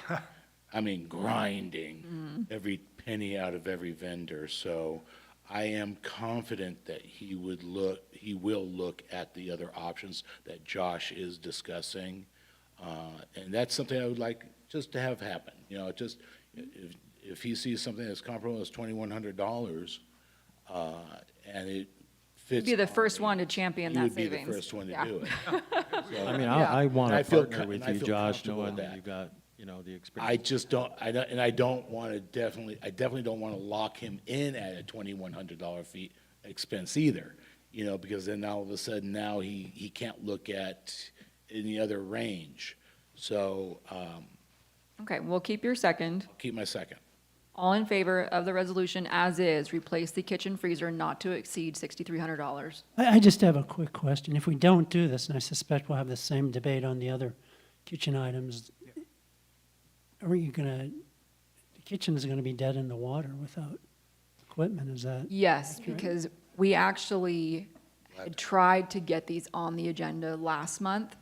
every penny out of every vendor. So I am confident that he will look at the other options that Josh is discussing. And that's something I would like just to have happen. Just if he sees something that's comparable as $2,100, and it fits. You'd be the first one to champion that He would be savings. the first one to Yeah. do it. I mean, Yeah. I want And I to feel partner co- with and I you, feel Josh, comfortable knowing with that that. you got, you know, the I experience. just don't, I don't want to I definitely don't want to lock him in at a $2,100 fee expense either, you know, because then all of a sudden now he can't look at any other range. So, Okay, we'll keep your second. I'll keep my second. All in favor of the resolution as is, replace the kitchen freezer not to exceed $6,300. I just have a quick question. If we don't do this, and I suspect we'll have the same debate on the other kitchen items, are you gonna, the kitchen is gonna be dead in the water without equipment, is that? Yes, That's right. because we actually had tried to get these on the agenda last month,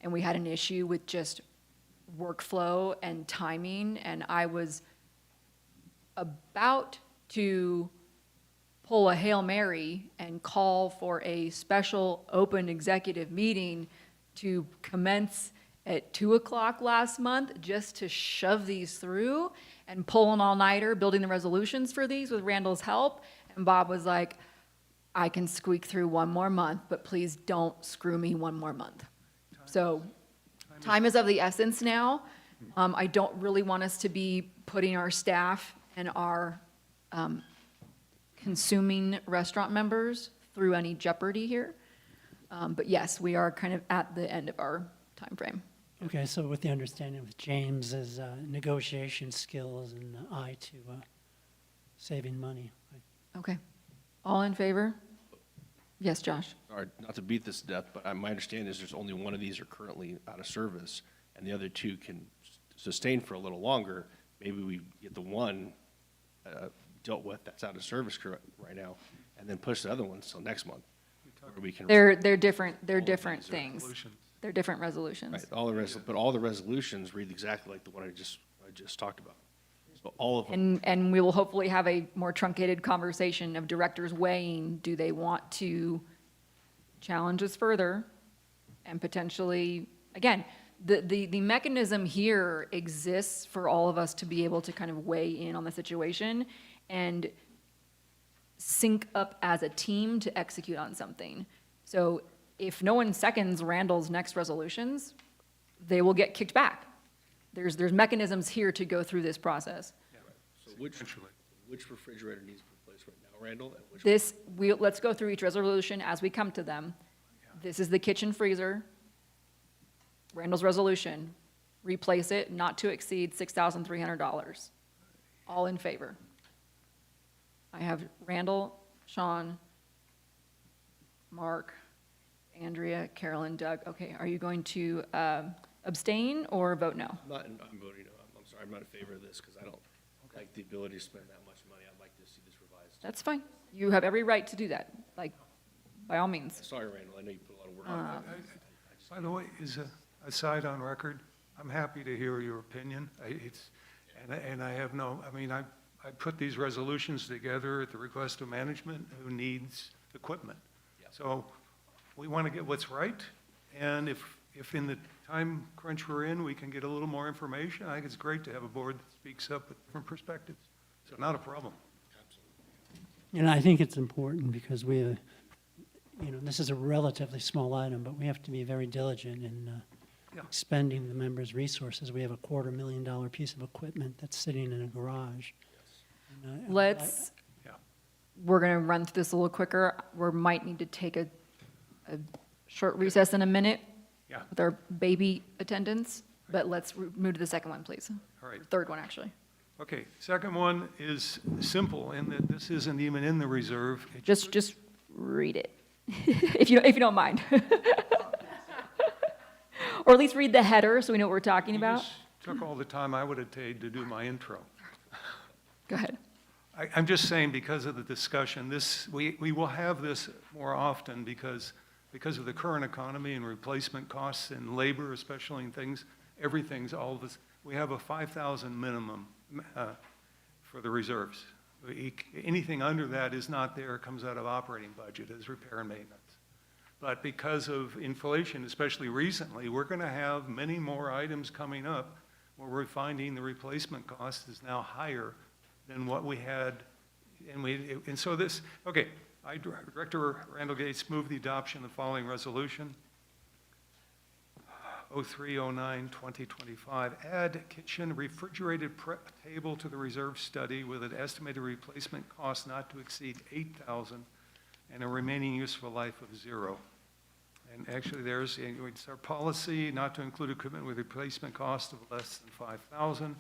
and we had an issue with just workflow and timing, and I was about to pull a Hail Mary and call for a special open executive meeting to commence at 2 o'clock last month, just to shove these through and pull an all-nighter, building the resolutions for these with Randall's help. And Bob was like, I can squeak through one more month, but please don't screw me one more month. So time is of the essence now. I don't really want us to be putting our staff and our consuming restaurant members through any jeopardy here. But yes, we are kind of at the end of our time frame. Okay, so with the understanding of James's negotiation skills and eye to saving money. Okay. All in favor? Yes, Josh? Sorry, not to beat this to death, but my understanding is there's only one of these are currently out of service, and the other two can sustain for a little longer. Maybe we get the one dealt with that's out of service right now, and then push the other ones till next month. Where we can They're different All of things. these are resolutions. They're different resolutions. Right, but all the resolutions read exactly like the one I just talked about. So all of them. And we will hopefully have a more truncated conversation of directors weighing, do they want to challenge us further? And potentially, again, the mechanism here exists for all of us to be able to kind of weigh in on the situation and sync up as a team to execute on something. So if no one seconds Randall's next resolutions, they will get kicked back. There's mechanisms here to go through this process. So which refrigerator needs to be replaced right now, Randall? And which Let's go through each resolution as we come to them. This is the kitchen freezer. Randall's resolution, replace it not to exceed $6,300. All in favor? I have Randall, Sean, Mark, Andrea, Carolyn, Doug. Okay, are you going to abstain or vote no? I'm voting no. I'm sorry, I'm not in favor of this because I don't like the ability to spend that much money. I'd like to see this revised. That's fine. You have every right to do that, like, by all means. Sorry, Randall, I know you put a lot of work on it. By the way, is a aside on record, I'm happy to hear your opinion. And I have no, I mean, I put these resolutions together at the request of management who needs equipment. So we want to get what's right, and if in the time crunch we're in, we can get a little more information, I think it's great to have a board that speaks up with different perspectives. So not a problem. And I think it's important because this is a relatively small item, but we have to be very diligent in expending the members' resources. We have a $250,000 piece of equipment that's sitting in a garage. And, We're going to run through this a little quicker. We might need to take a short recess in a minute with our baby attendants, but let's move to the second one, please. All right. Third one, actually. Okay, second one is simple in that this isn't even in the reserve. Just read it, if you don't mind. Or at least read the header so we know what we're talking about. Just took all the time I would have taken to do my intro. Go ahead. I'm just saying because of the discussion, we will have this more often because of the current economy and replacement costs and labor, especially in things, everything's all this. We have a 5,000 minimum for the reserves. Anything under that is not there, comes out of operating budget as repair and maintenance. But because of inflation, especially recently, we're going to have many more items coming up where we're finding the replacement cost is now higher than what we had. And so this, okay, Director Randall Gates moved the adoption of the following resolution. 0309-2025, add kitchen refrigerated prep table to the reserve study with an estimated replacement cost not to exceed $8,000 and a remaining useful life of 0. And actually, it's our policy not to include equipment with replacement cost of less than $5,000.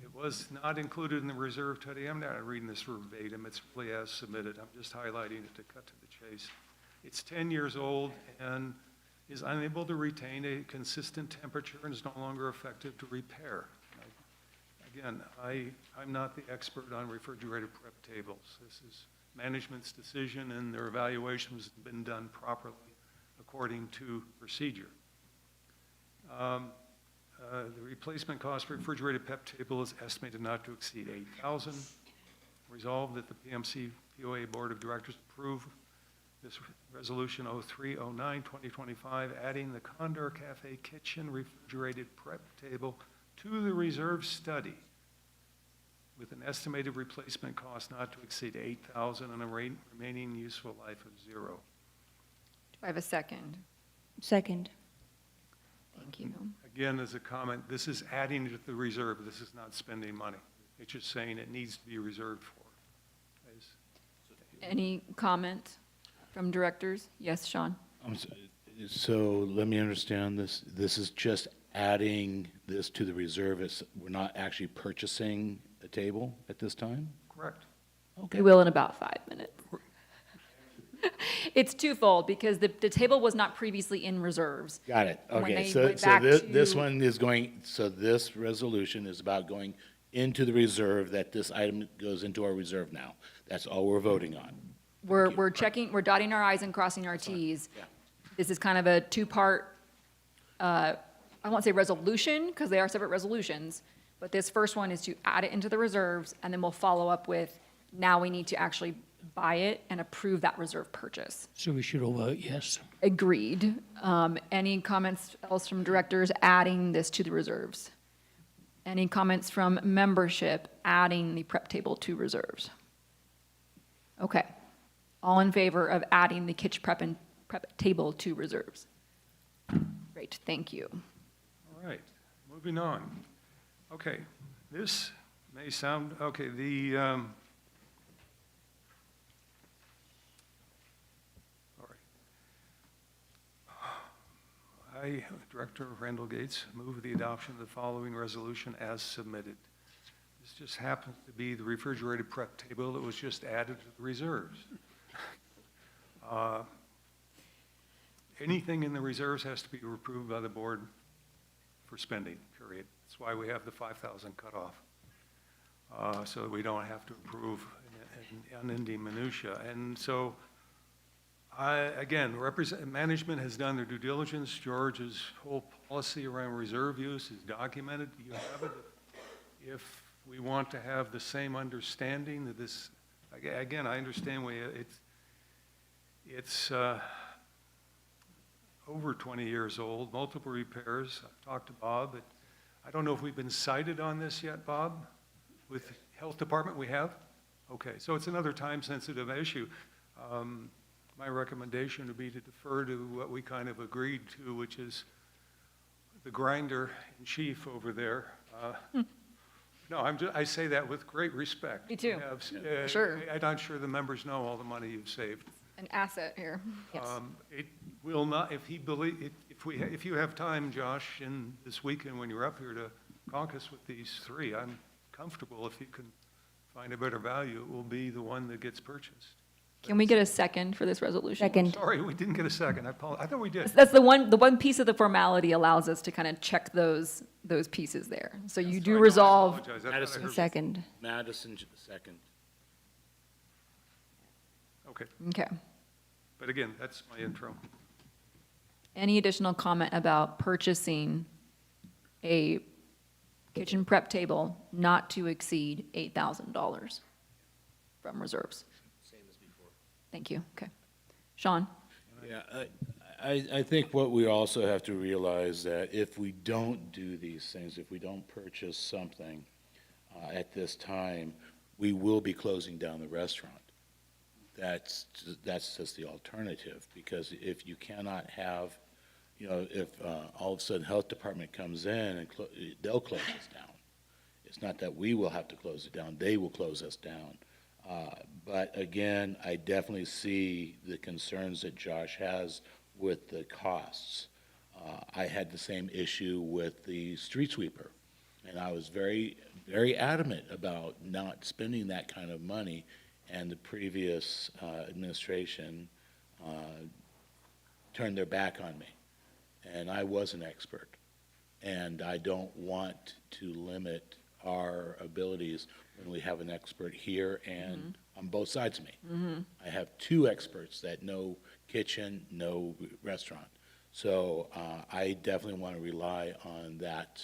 It was not included in the reserve study. I'm not reading this verbatim. It's really as submitted. I'm just highlighting it to cut to the chase. It's 10 years old and is unable to retain a consistent temperature and is no longer effective to repair. Again, I'm not the expert on refrigerated prep tables. This is management's decision, and their evaluation has been done properly according to procedure. The replacement cost for refrigerated prep table is estimated not to exceed $8,000. Resolved that the PMC POA Board of Directors approve this resolution 0309-2025, adding the Condor Cafe kitchen refrigerated prep table to the reserve study with an estimated replacement cost not to exceed $8,000 and a remaining useful life of 0. Do I have a second? Second. Thank you. Again, as a comment, this is adding to the reserve. This is not spending money. It's just saying it needs to be reserved for. Any comment from directors? Yes, Sean? So let me understand this. This is just adding this to the reserve. We're not actually purchasing a table at this time? Correct. We will in about 5 minutes. It's twofold because the table was not previously in reserves. Got it. When Okay, they so went back this to- one is going, so this resolution is about going into the reserve, that this item goes into our reserve now. That's all we're voting on. We're checking, we're dotting our i's and crossing our t's. Yeah. This is kind of a two-part, I won't say resolution, because they are separate resolutions, but this first one is to add it into the reserves, and then we'll follow up with, now we need to actually buy it and approve that reserve purchase. So we should all vote yes. Agreed. Any comments else from directors adding this to the reserves? Any comments from membership adding the prep table to reserves? Okay. All in favor of adding the kitchen prep table to reserves? Great, thank you. All right, moving on. Okay, this may sound, okay, I, Director Randall Gates, move the adoption of the following resolution as submitted. This just happens to be the refrigerated prep table that was just added to the reserves. Anything in the reserves has to be approved by the board for spending, period. That's why we have the 5,000 cutoff, so that we don't have to approve an unending minutia. And so, again, management has done their due diligence. George's whole policy around reserve use is documented. You have it. If we want to have the same understanding that this, again, I understand it's over 20 years old, multiple repairs. I've talked to Bob, but I don't know if we've been cited on this yet, Bob? With the health department, we have? Okay, so it's another time-sensitive issue. My recommendation would be to defer to what we kind of agreed to, which is the grinder-in-chief over there. No, I say that with great respect. Me too. You have, Sure. I'm not sure the members know all the money you've saved. An asset here. Yes. It will not, if you have time, Josh, in this weekend when you're up here to caucus with these three, I'm comfortable if you can find a better value, it will be the one that gets purchased. Can we get a second for this resolution? Second. Sorry, we didn't get a second. I thought we did. That's the one piece of the formality allows us to kind of check those pieces there. So you do Sorry, no, I resolve. apologize. I thought I Madison. heard- Second. Madison, second. Okay, Okay. but again, that's my intro. Any additional comment about purchasing a kitchen prep table not to exceed $8,000 from reserves? Same as before. Thank you. Okay. Sean? Yeah, I think what we also have to realize that if we don't do these things, if we don't purchase something at this time, we will be closing down the restaurant. that's just the alternative, because if you cannot have, you know, if all of a sudden health department comes in and they'll close us down. It's not that we will have to close it down, they will close us down. But again, I definitely see the concerns that Josh has with the costs. I had the same issue with the street sweeper, and I was very, very adamant about not spending that kind of money, and the previous administration turned their back on me, and I was an expert. And I don't want to limit our abilities when we have an expert here and on both sides of me. I have two experts that know kitchen, know restaurant. So I definitely want to rely on that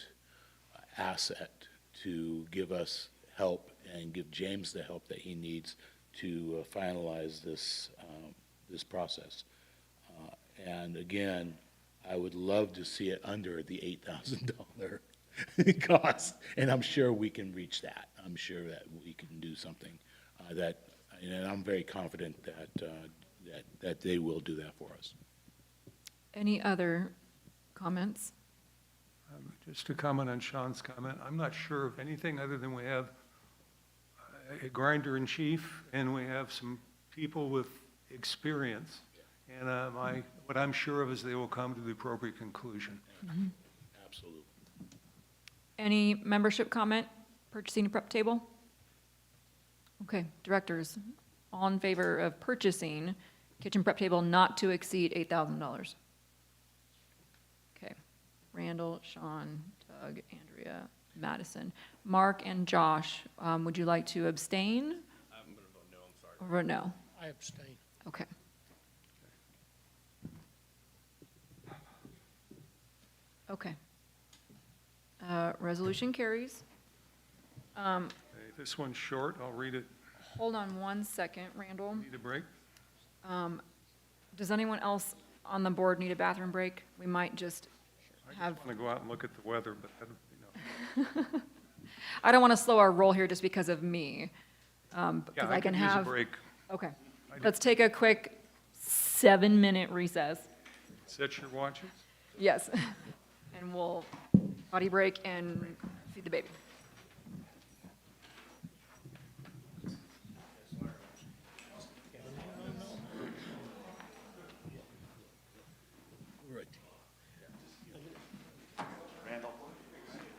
asset to give us help and give James the help that he needs to finalize this, this process. And again, I would love to see it under the $8,000 cost, and I'm sure we can reach that. I'm sure that we can do something that, and I'm very confident that, that they will do that for us. Any other comments? Just to comment on Sean's comment, I'm not sure of anything other than we have a grinder in chief and we have some people with experience. And what I'm sure of is they will come to the appropriate conclusion. Absolutely. Any membership comment, purchasing prep table? Okay, directors, all in favor of purchasing kitchen prep table not to exceed $8,000? Okay, Randall, Sean, Doug, Andrea, Madison. Mark and Josh, would you like to abstain? I'm going to vote no, I'm sorry. Or vote no? I abstain. Okay. Okay. Resolution carries. Okay, this one's short, I'll read it. Hold on one second, Randall. Need a break? Does anyone else on the board need a bathroom break? We might just I have, just want to go out and look at the weather, but that'd be no. I don't want to slow our roll here just because of me. Yeah, Because I I can could use a have, break. okay. I do. Let's take a quick 7-minute recess. Set your watches. Yes. And we'll potty break and feed the baby.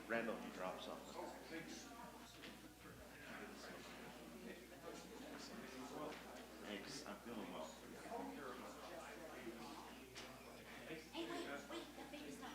Randall, you dropped something. Thanks, I'm feeling well. Hey, wait, that baby's not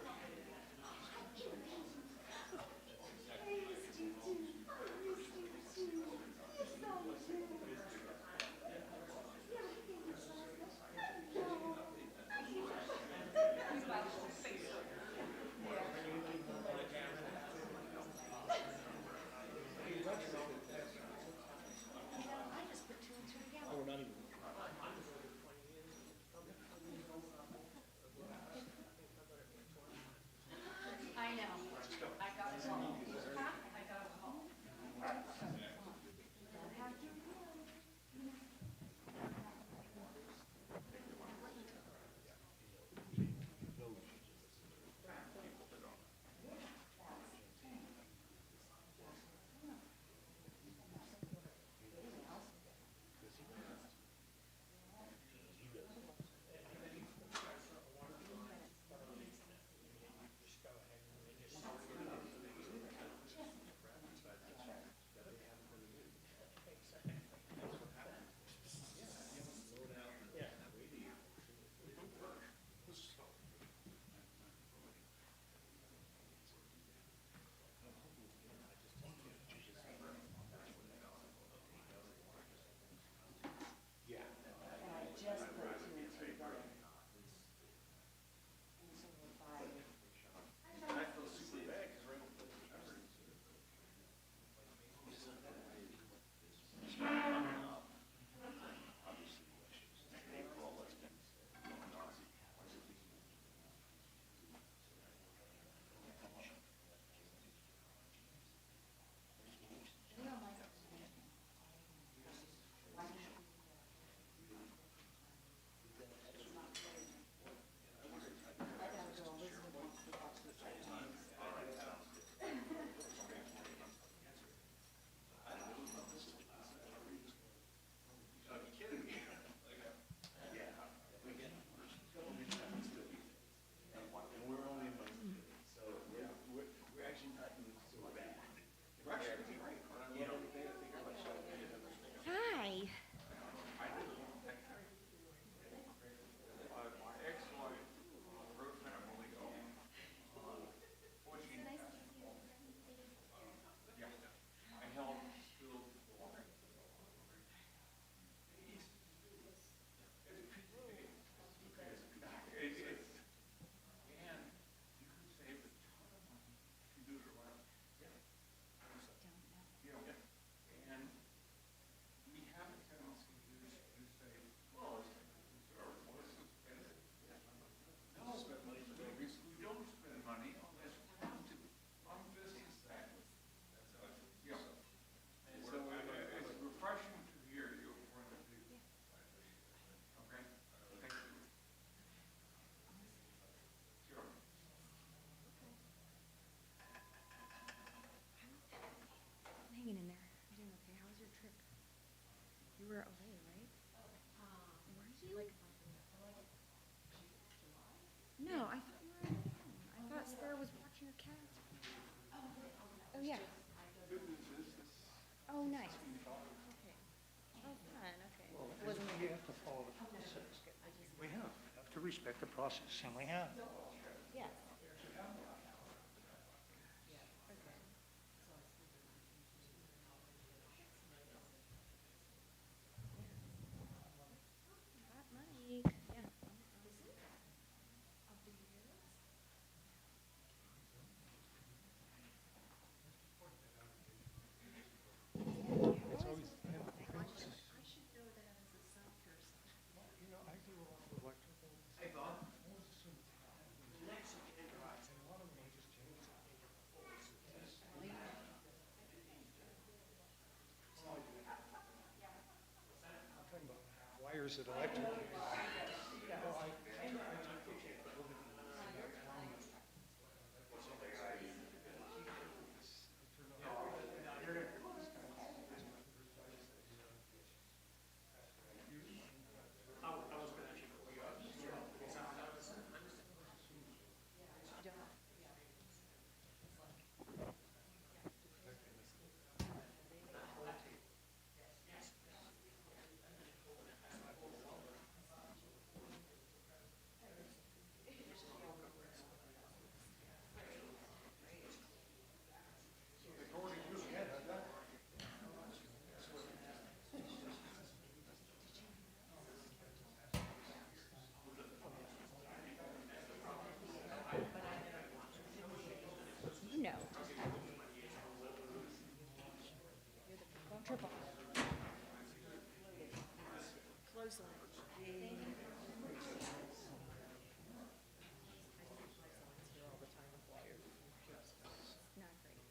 You were away, right? Were you? No, I thought you were at home. I thought Sarah was watching her cat. Oh, yeah. Oh, nice. Okay. Oh, fun, okay. Wasn't We have to follow the process. We have to respect the process, and we have. Yes. Hot mic, yeah. Wires at electric. You know. Don't trip on it. Clothesline. Not great.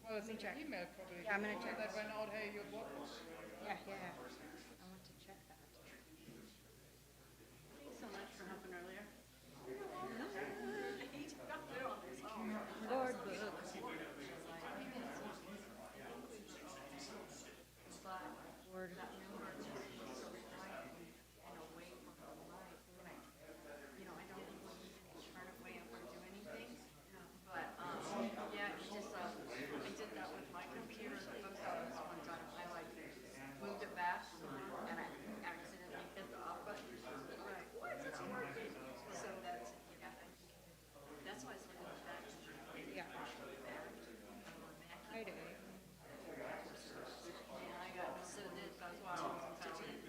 Well, it's an email probably. Yeah, I'm gonna check. That went out, hey, your board. Yeah. I want to check that. Thanks so much for helping earlier. Board book. Board. Yeah, it's just, I did that with my computer, the post office one time, I like moved it back, and I accidentally hit the off button. Right. Why is it not working? So that's, yeah, that's why I was looking at that. Yeah. I do. And I got, so that's why I wasn't touching it.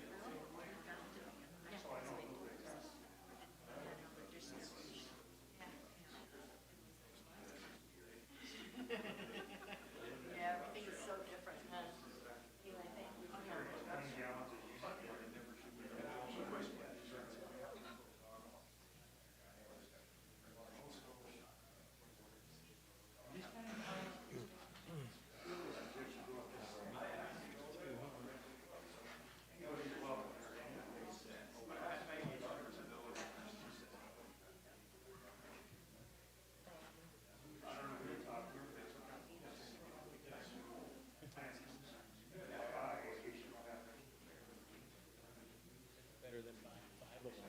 Yeah, everything is so different, huh? Eli, thank you. Better than buying 5 of them.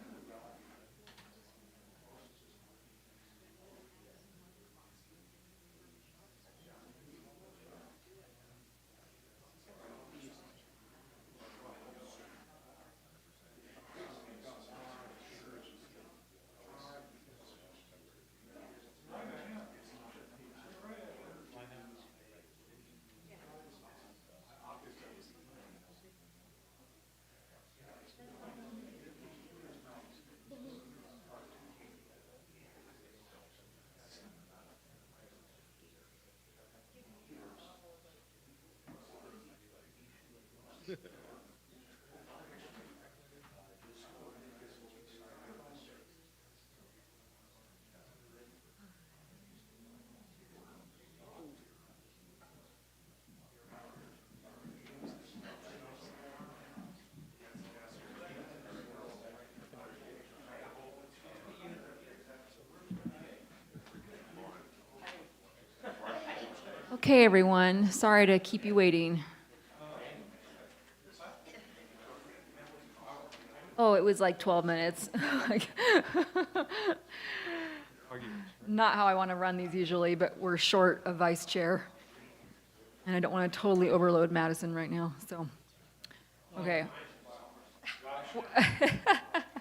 Okay, everyone, sorry to keep you waiting. Oh, it was like 12 minutes. Not how I want to run these usually, but we're short a vice chair. And I don't want to totally overload Madison right now, so, okay.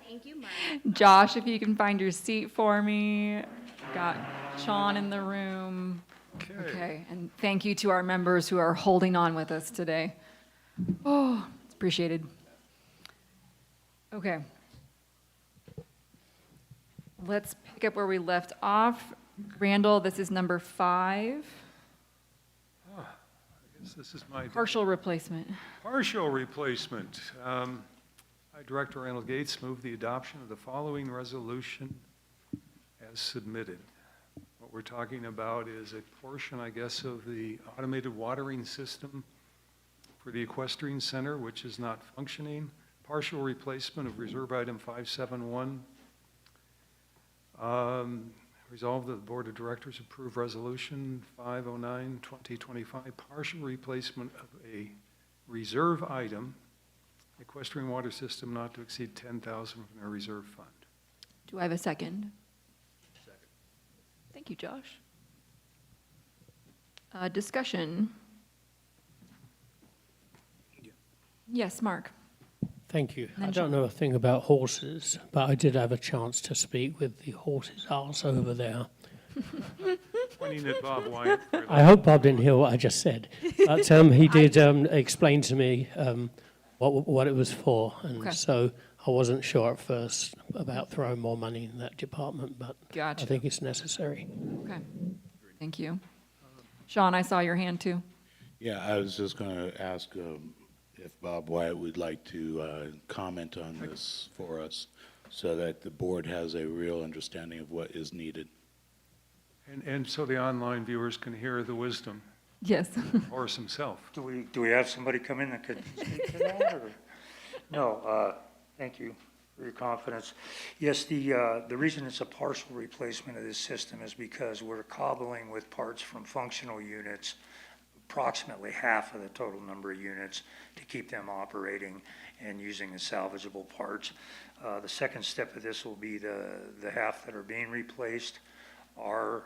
Thank you, Mark. Josh, if you can find your seat for me. Got Sean in the room. Okay, and thank you to our members who are holding on with us today. Oh, it's appreciated. Okay. Let's pick up where we left off. Randall, this is number 5. I guess this is my. Partial replacement. Partial replacement. I, Director Randall Gates, move the adoption of the following resolution as submitted. What we're talking about is a portion, I guess, of the automated watering system for the equestrian center, which is not functioning. Partial replacement of reserve item 571. Resolve that the Board of Directors approve resolution 509-2025, partial replacement of a reserve item, equestrian water system not to exceed 10,000 from our reserve fund. Do I have a second? Thank you, Josh. Discussion. Yes, Mark. Thank you. And then I don't know a thing about horses, but I did have a chance to speak with the horse's arse over there. Pointing at Bob Wyatt. I hope Bob didn't hear what I just said. But he did explain to me what it was for. And Okay. so I wasn't sure at first about throwing more money in that department, but Gotcha. I think it's necessary. Okay, thank you. Sean, I saw your hand too. Yeah, I was just going to ask if Bob Wyatt would like to comment on this for us so that the board has a real understanding of what is needed. And so the online viewers can hear the wisdom Yes. of the horse himself. Do we have somebody come in that could speak to that, or? No, thank you for your confidence. Yes, the reason it's a partial replacement of this system is because we're cobbling with parts from functional units, approximately half of the total number of units, to keep them operating and using the salvageable parts. The second step of this will be the half that are being replaced are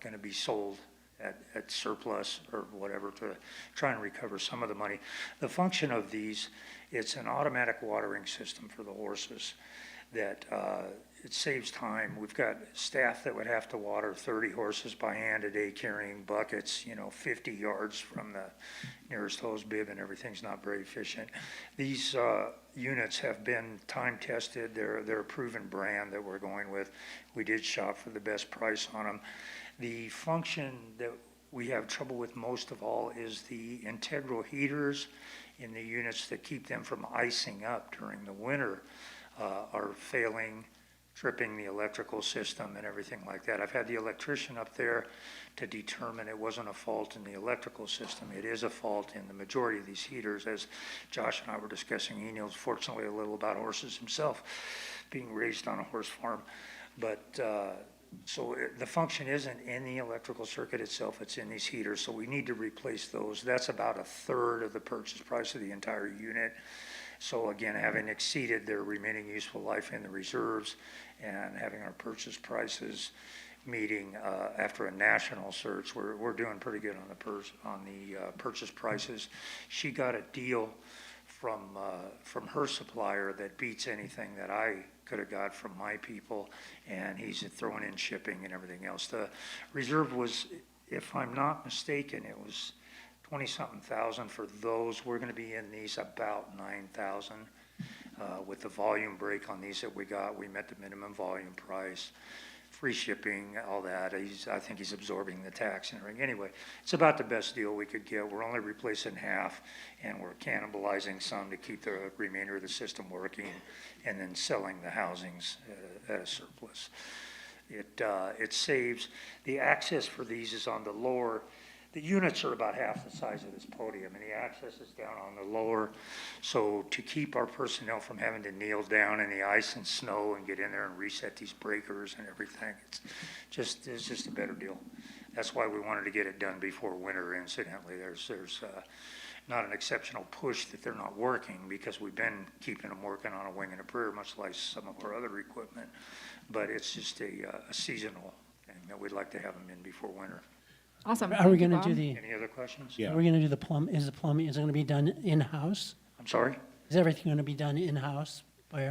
going to be sold at surplus or whatever to try and recover some of the money. The function of these, it's an automatic watering system for the horses that it saves time. We've got staff that would have to water 30 horses by hand a day carrying buckets, 50 yards from the nearest hose bib, and everything's not very efficient. These units have been time tested. They're a proven brand that we're going with. We did shop for the best price on them. The function that we have trouble with most of all is the integral heaters in the units that keep them from icing up during the winter are failing, tripping the electrical system and everything like that. I've had the electrician up there to determine it wasn't a fault in the electrical system. It is a fault in the majority of these heaters. As Josh and I were discussing, he knows fortunately a little about horses himself, being raised on a horse farm. But so the function isn't in the electrical circuit itself, it's in these heaters, so we need to replace those. That's about a third of the purchase price of the entire unit. So again, having exceeded their remaining useful life in the reserves and having our purchase prices meeting after a national search, we're doing pretty good on the purchase prices. She got a deal from her supplier that beats anything that I could have got from my people, and he's throwing in shipping and everything else. The reserve was, if I'm not mistaken, it was 20-something thousand for those. We're going to be in these about 9,000 with the volume break on these that we got. We met the minimum volume price, free shipping, all that. I think he's absorbing the tax and everything. Anyway, it's about the best deal we could get. We're only replacing half, and we're cannibalizing some to keep the remainder of the system working, and then selling the housings at a surplus. It saves. The access for these is on the lower. The units are about half the size of this podium, and the access is down on the lower. So to keep our personnel from having to kneel down in the ice and snow and get in there and reset these breakers and everything, it's just a better deal. That's why we wanted to get it done before winter. Incidentally, there's not an exceptional push that they're not working, because we've been keeping them working on a wing and a prayer, much like some of our other equipment. But it's just a seasonal thing that we'd like to have them in before winter. Awesome. Are we Thank you, going to do Bob. the, Any other questions? Yeah. are we going to do the is it going to be done in-house? I'm sorry? Is everything going to be done in-house by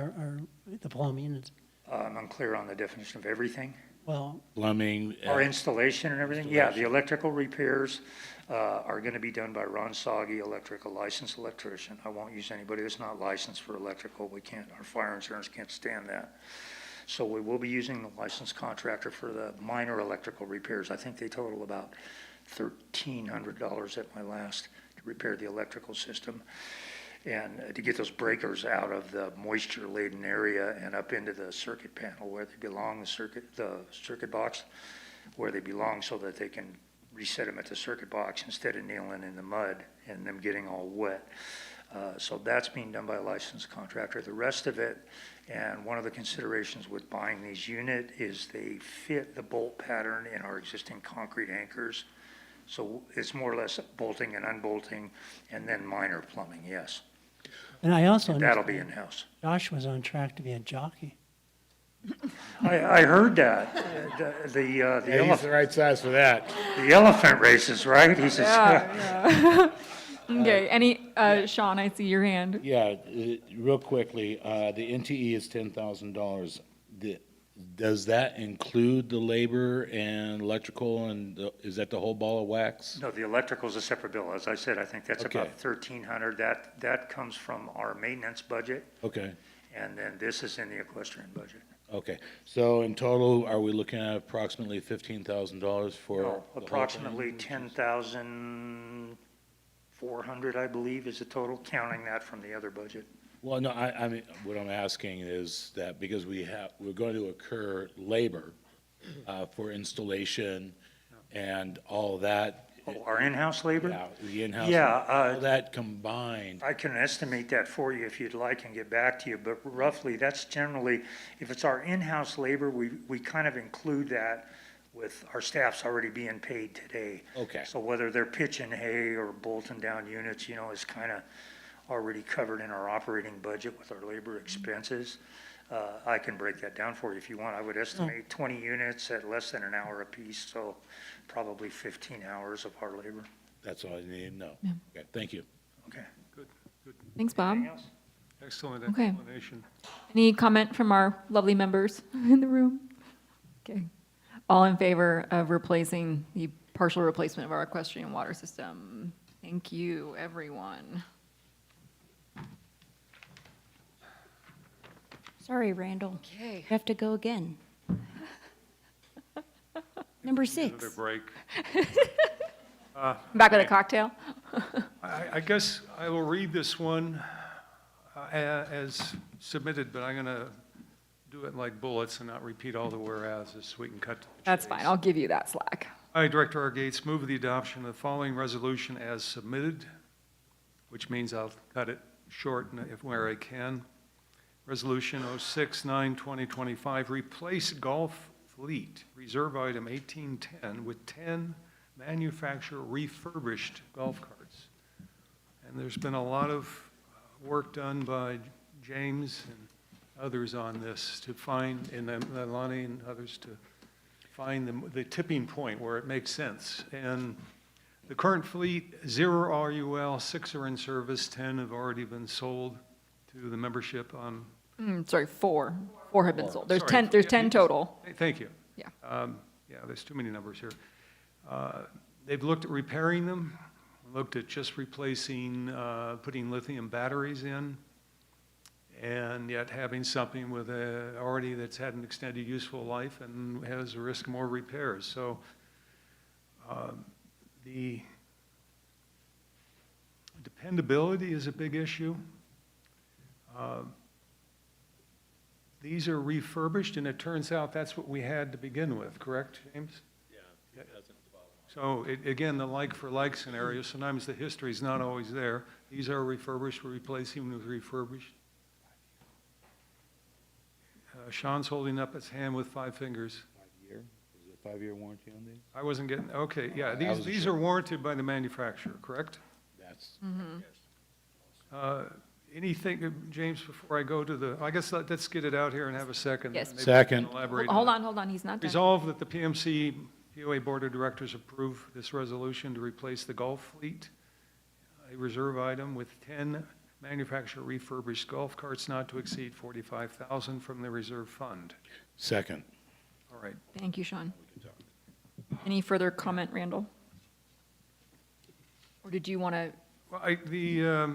the plumbing? I'm unclear on the definition of everything. Well, Plumbing. Our installation and everything? Yeah, the electrical repairs are going to be done by Ron Soggy, a licensed electrician. I won't use anybody that's not licensed for electrical. We can't, our fire insurance can't stand that. So we will be using the licensed contractor for the minor electrical repairs. I think they total about $1,300 at my last to repair the electrical system. And to get those breakers out of the moisture-laden area and up into the circuit panel where they belong, the circuit box where they belong, so that they can reset them at the circuit box instead of kneeling in the mud and them getting all wet. So that's being done by a licensed contractor. The rest of it, and one of the considerations with buying these units is they fit the bolt pattern in our existing concrete anchors. So it's more or less bolting and unbolting, and then minor plumbing, yes. and I also And that'll understand be in-house. Josh was on track to be a jockey. I heard that. The Yeah, he's the elephant, right size for that. the elephant races, right? He says, Yeah. Okay, Sean, I see your hand. Yeah, real quickly, the NTE is $10,000. Does that include the labor and electrical, and is that the whole ball of wax? No, the electrical's a separate bill. As I said, I think that's Okay. about $1,300. That comes from our maintenance budget, Okay, and then this is in the equestrian budget. okay. So in total, are we looking at approximately $15,000 for? No, the whole thing? approximately 10,400, I believe, is the total, counting that from the other budget. Well, no, I mean, what I'm asking is that because we're going to incur labor for installation and all that. Oh, our in-house labor? Yeah, the in-house. Yeah, All that combined. I can estimate that for you if you'd like and get back to you, but roughly, that's generally, if it's our in-house labor, we kind of include that with our staff's already being paid today. Okay. So whether they're pitching hay or bolting down units, is kind of already covered in our operating budget with our labor expenses. I can break that down for you if you want. I would estimate 20 units at less than an hour apiece, so probably 15 hours of our labor. That's all I need to know. Yeah. Okay, thank you. Okay. Good, good. Thanks, Bob. Anything else? Excellent Okay. explanation. Any comment from our lovely members in the room? Okay. All in favor of replacing the partial replacement of our equestrian water system? Thank you, everyone. Sorry, Randall. Okay. You have to go again. Number 6. Another break. Back with a cocktail? I guess I will read this one as submitted, but I'm going to do it like bullets and not repeat all the whereases so we can cut to the That's chase. fine. I'll give you that slack. I, Director R. Gates, move the adoption of the following resolution as submitted, which means I'll cut it short where I can. Resolution 069-2025, replace Golf Fleet Reserve Item 1810 with 10 manufacturer refurbished golf carts. And there's been a lot of work done by James and others on this to find, and Lonnie and others to find the tipping point where it makes sense. And the current fleet, 0 RUL, 6 are in service, 10 have already been sold to the membership on. Sorry, 4. 4 have been sold. There's Sorry. 10, there's Yeah, 10 total. Thank you. Yeah. Yeah, there's too many numbers here. They've looked at repairing them, looked at just replacing, putting lithium batteries in, and yet having something with already that's had an extended useful life and has a risk of more repairs. So the dependability is a big issue. These are refurbished, and it turns out that's what we had to begin with, correct, James? Yeah, 2012. So again, the like for like scenario, sometimes the history is not always there. These are refurbished, we're replacing with refurbished. Sean's holding up his hand with 5 fingers. 5 year? Is it a 5-year warranty on these? I wasn't getting, okay, yeah, I these wasn't are sure. warranted by the manufacturer, correct? That's, Anything, James, before I go to the, I guess let's get it out here and have a second. Yes. Maybe we Second. can elaborate Hold on it. on, he's not done. Resolve that the PMC POA Board of Directors approve this resolution to replace the golf fleet, a reserve item with 10 manufacturer refurbished golf carts not to exceed $45,000 from the reserve fund. second. All right. Thank you, Sean. Any further comment, Randall? Or did you want to Well,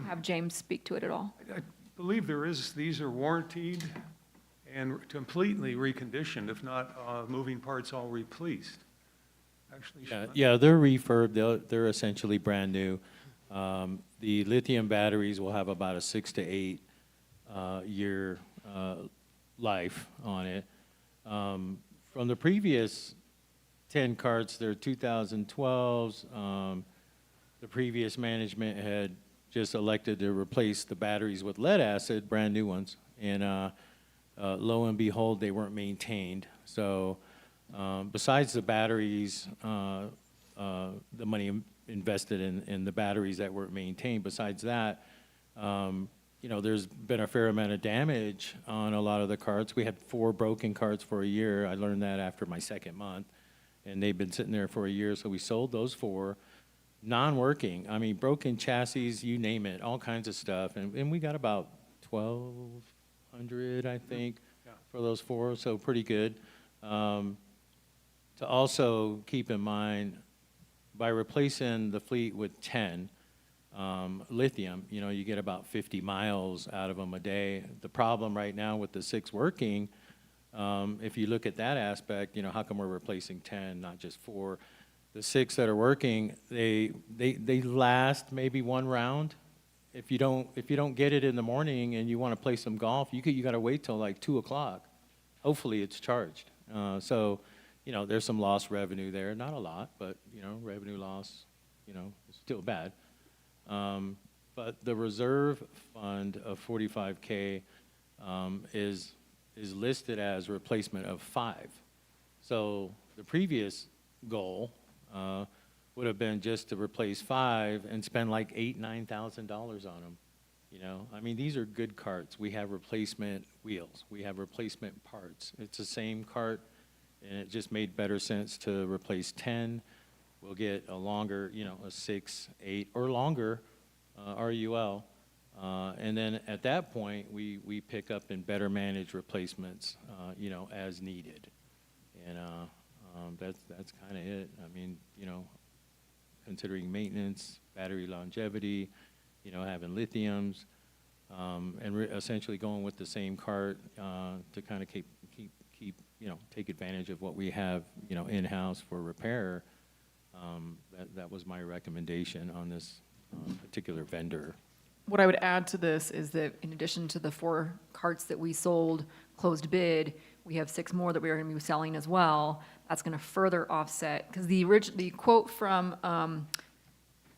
have James speak to it at all? I believe these are warranted and completely reconditioned, if not moving parts all replaced. Actually, Sean? Yeah, they're refurb, they're essentially brand new. The lithium batteries will have about a 6 to 8 year life on it. From the previous 10 carts, they're 2012s. The previous management had just elected to replace the batteries with lead acid, brand new ones. And lo and behold, they weren't maintained. So besides the batteries, the money invested in the batteries that weren't maintained, besides that, there's been a fair amount of damage on a lot of the carts. We had 4 broken carts for a year. I learned that after my 2nd month. And they've been sitting there for a year, so we sold those 4. Non-working, I mean, broken chassis, you name it, all kinds of stuff. And we got about 1,200, I think, for those 4, so pretty good. To also keep in mind, by replacing the fleet with 10 lithium, you get about 50 miles out of them a day. The problem right now with the 6 working, if you look at that aspect, how come we're replacing 10, not just 4? The 6 that are working, they last maybe 1 round. If you don't get it in the morning and you want to play some golf, you got to wait till like 2 o'clock. Hopefully it's charged. So you know, there's some lost revenue there, not a lot, but, you know, revenue loss, you know, is still bad. But the reserve fund of 45K is listed as replacement of 5. So the previous goal would have been just to replace 5 and spend like $8,000–9,000 on them. You know, I mean, these are good carts. We have replacement wheels. We have replacement parts. It's the same cart, and it just made better sense to replace 10. We'll get a longer, you know, a 6, 8, or longer RUL. And then at that point, we pick up and better manage replacements, you know, as needed. And that's kind of it. I mean, you know, considering maintenance, battery longevity, you know, having lithiums, and essentially going with the same cart to kind of keep, you know, take advantage of what we have, you know, in-house for repair. That was my recommendation on this particular vendor. What I would add to this is that in addition to the 4 carts that we sold closed bid, we have 6 more that we are going to be selling as well. That's going to further offset, because the quote from,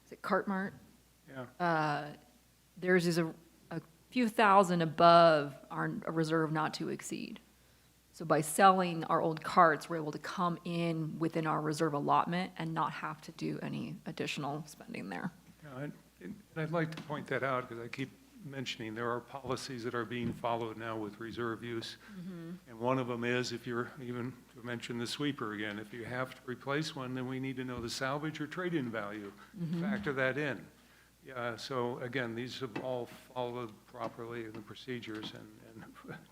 is it Cartmart? Yeah. Theirs is a few thousand above our reserve not to exceed. So by selling our old carts, we're able to come in within our reserve allotment and not have to do any additional spending there. Yeah, and I'd like to point that out because I keep mentioning there are policies that are being followed now with reserve use. And one of them is, if you're, even to mention the sweeper again, if you have to replace one, then we need to know the salvage or trade-in value. Factor that in. Yeah, so again, these have all followed properly in the procedures and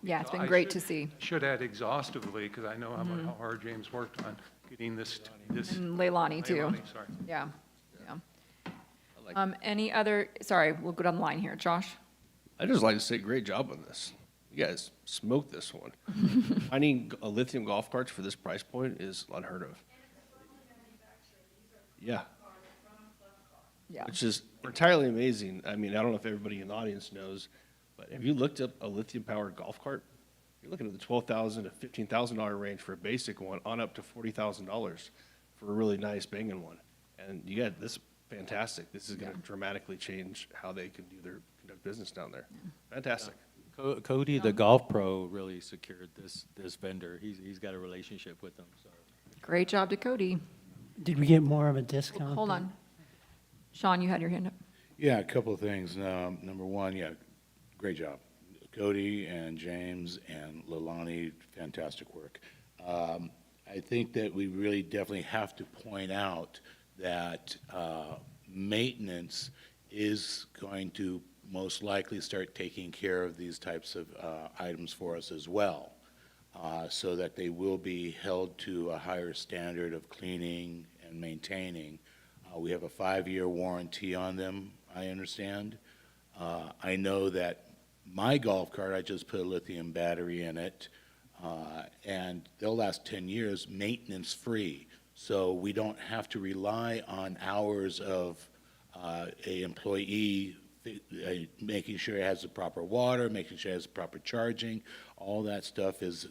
Yeah, it's been I great to see. should add exhaustively because I know how hard James worked on getting this. And Leilani too. Leilani, sorry. Yeah, yeah. Any other, sorry, we'll go down the line here. Josh? I'd just like to say great job on this. You guys smoked this one. Finding a lithium golf carts for this price point is unheard of. Yeah. Yeah. Which is entirely amazing. I mean, I don't know if everybody in the audience knows, but have you looked up a lithium-powered golf cart? You're looking at the $12,000 to $15,000 range for a basic one, on up to $40,000 for a really nice banging one. And you got this fantastic. This is going to dramatically change how they can conduct business down there. Fantastic. Cody, the golf pro, really secured this vendor. He's got a relationship with them. So. Great job to Cody. Did we get more of a discount? Hold on. Sean, you had your hand up. Yeah, a couple of things. Number one, yeah, great job. Cody and James and Leilani, fantastic work. I think that we really definitely have to point out that maintenance is going to most likely start taking care of these types of items for us as well, so that they will be held to a higher standard of cleaning and maintaining. We have a 5-year warranty on them, I understand. I know that my golf cart, I just put a lithium battery in it, and they'll last 10 years maintenance-free. So we don't have to rely on hours of a employee making sure it has the proper water, making sure it has the proper charging. All that stuff is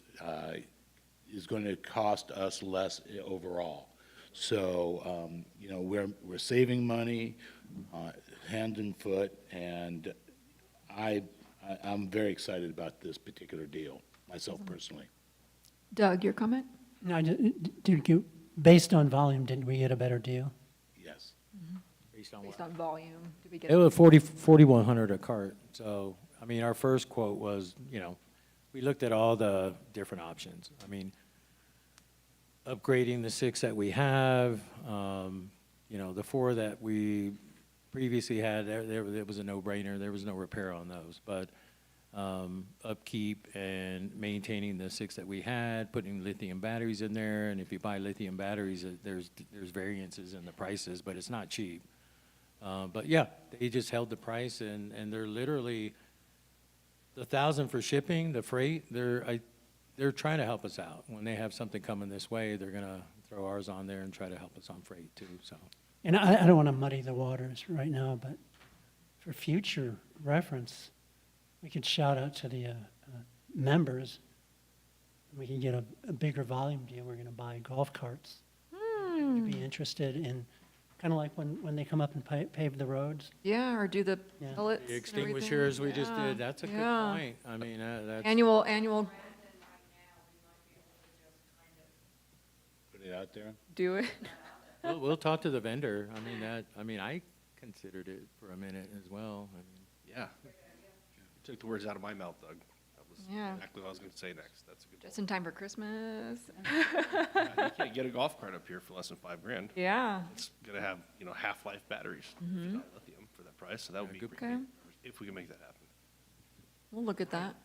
going to cost us less overall. So, you know, we're saving money, hand and foot, and I'm very excited about this particular deal, myself personally. Doug, your comment? No, based on volume, didn't we get a better deal? Yes. Based on Based on volume, did we get? It was 4,100 a cart. So, I mean, our first quote was, you know, we looked at all the different options. I mean, upgrading the 6 that we have, you know, the 4 that we previously had, there was a no-brainer. There was no repair on those. But upkeep and maintaining the 6 that we had, putting lithium batteries in there, and if you buy lithium batteries, there's variances in the prices, but it's not cheap. But yeah, they just held the price, and they're literally the $1,000 for shipping, the freight. They're trying to help us out. When they have something coming this way, they're gonna throw ours on there and try to help us on freight too. So. And I don't want to muddy the waters right now, but for future reference, we could shout out to the members. we can get a bigger volume deal, we're gonna buy golf carts. Would you be interested in, kind of like when they come up and pave the roads? Yeah, or do the Yeah. pellets The and everything. extinguishers we just Yeah, did, that's a good yeah. point. I mean, that's. Annual, Put it out there. do it. We'll talk to the vendor. I mean, I considered it for a minute as well. I mean, Yeah. You took the words out of my mouth, Doug. That was Yeah. exactly what I was gonna say next. That's a good Just in time for Christmas. Yeah, you can't get a golf cart up here for less than $5,000. Yeah. It's gonna have, half-life batteries, if not lithium, for that price, so that would be good great, Okay. if we can make that happen. We'll look at that.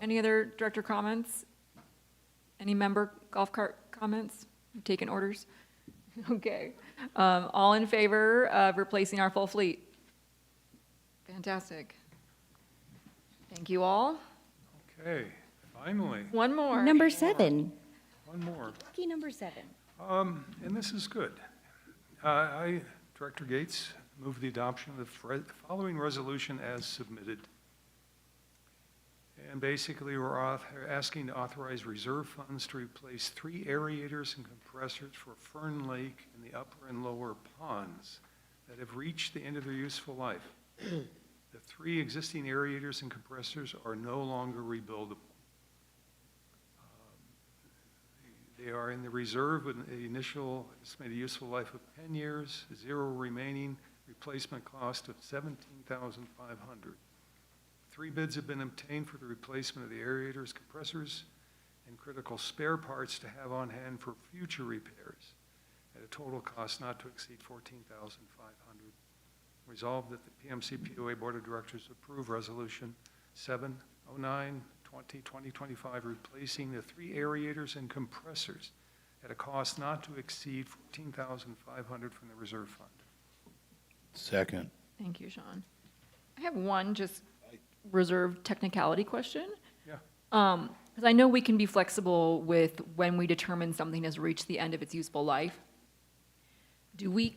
Any other director comments? Any member golf cart comments? You taking orders? Okay. All in favor of replacing our full fleet? Fantastic. Thank you all. Okay, finally, One more. Number 7, one more. lucky number 7. And this is good. I, Director Gates, move the adoption of the following resolution as submitted. And basically, we're asking to authorize reserve funds to replace 3 aerators and compressors for Fern Lake in the upper and lower ponds that have reached the end of their useful life. The 3 existing aerators and compressors are no longer rebuildable. They are in the reserve with an initial estimated useful life of 10 years, 0 remaining, replacement cost of $17,500. 3 bids have been obtained for the replacement of the aerators, compressors, and critical spare parts to have on hand for future repairs at a total cost not to exceed $14,500. Resolved that the PMC POA Board of Directors approve Resolution 709-2025, replacing the 3 aerators and compressors at a cost not to exceed $14,500 from the reserve fund. Second. Thank you, Sean. I have one just reserved technicality question. Yeah. Because I know we can be flexible with when we determine something has reached the end of its useful life. Do we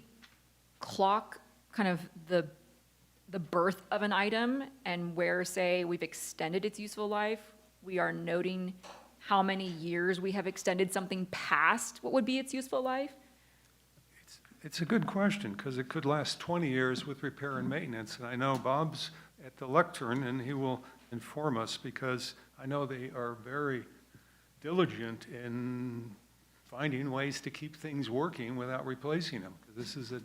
clock kind of the birth of an item and where, say, we've extended its useful life, we are noting how many years we have extended something past what would be its useful life? It's a good question, because it could last 20 years with repair and maintenance. And I know Bob's at the lectern, and he will inform us, because I know they are very diligent in finding ways to keep things working without replacing them. 'Cause this is a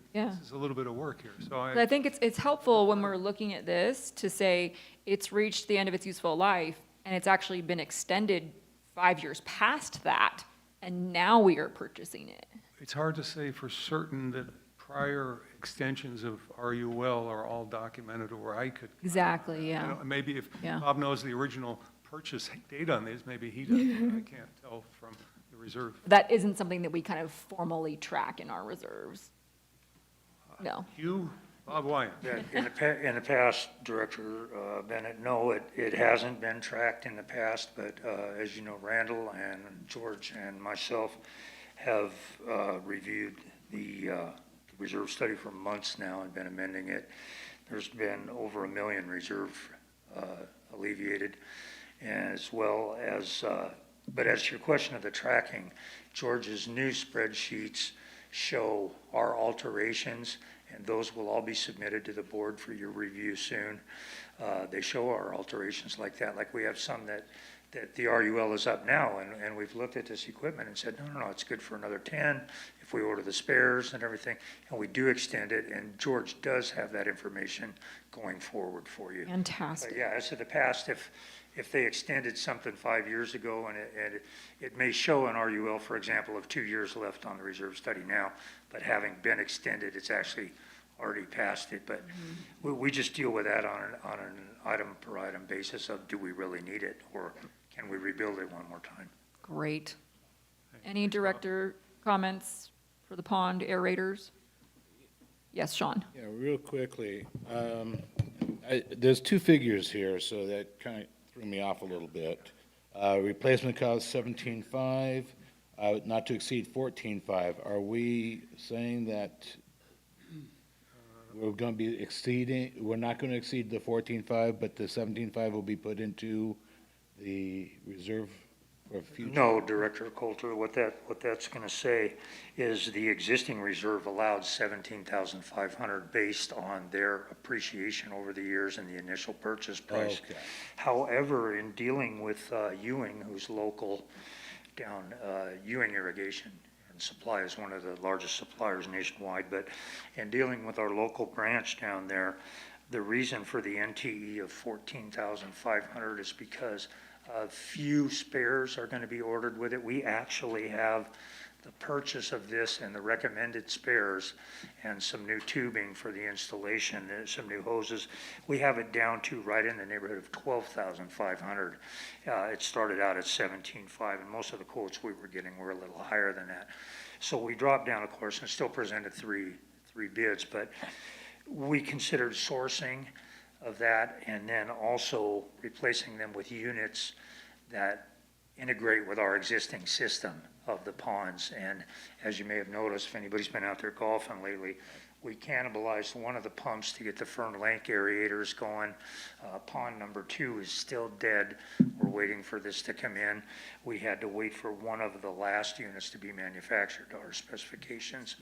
little bit of work here. So But I think it's helpful when we're looking at this to say it's reached the end of its useful life, and it's actually been extended 5 years past that, and now we are purchasing it. it's hard to say for certain that prior extensions of RUL are all documented, or I could. Exactly, yeah. You know, maybe if Yeah. Bob knows the original purchase date on these, maybe he does. I can't tell from the reserve. That isn't something that we kind of formally track in our reserves. No. You, Bob Wyatt. Yeah, in the past, Director Bennett, no, it hasn't been tracked in the past, but as you know, Randall and George and myself have reviewed the reserve study for months now and been amending it. There's been over 1 million reserve alleviated, as well as, but as to your question of the tracking, George's new spreadsheets show our alterations, and those will all be submitted to the board for your review soon. They show our alterations like that, like we have some that the RUL is up now, and we've looked at this equipment and said, no, it's good for another 10 if we order the spares and everything, and we do extend it, and George does have that information going forward for you. Fantastic. But yeah, as to the past, if they extended something 5 years ago, and it may show an RUL, for example, of 2 years left on the reserve study now, but having been extended, it's actually already past it, but we just deal with that on an item per item basis of, do we really need it, or can we rebuild it one more time? Great. Any director comments for the pond aerators? Yes, Sean. Yeah, real quickly, there's 2 figures here, so that kind of threw me off a little bit. Replacement cost 17.5, not to exceed 14.5. Are we saying that we're going to be exceeding, we're not going to exceed the 14.5, but the 17.5 will be put into the reserve for future? No, Director Coulter, what that's gonna say is the existing reserve allowed 17,500 based on their appreciation over the years and the initial purchase price. Okay. However, in dealing with Ewing, who's local down, Ewing Irrigation and Supply is one of the largest suppliers nationwide, but in dealing with our local branch down there, the reason for the NTE of 14,500 is because a few spares are gonna be ordered with it. We actually have the purchase of this and the recommended spares and some new tubing for the installation, some new hoses. We have it down to right in the neighborhood of 12,500. It started out at 17,500, and most of the quotes we were getting were a little higher than that. So we dropped down, of course, and still presented three bids, but we considered sourcing of that and then also replacing them with units that integrate with our existing system of the ponds. And as you may have noticed, if anybody's been out there golfing lately, we cannibalized one of the pumps to get the Fern Lake aerators going. Pond number 2 is still dead. We're waiting for this to come in. We had to wait for one of the last units to be manufactured to our specifications.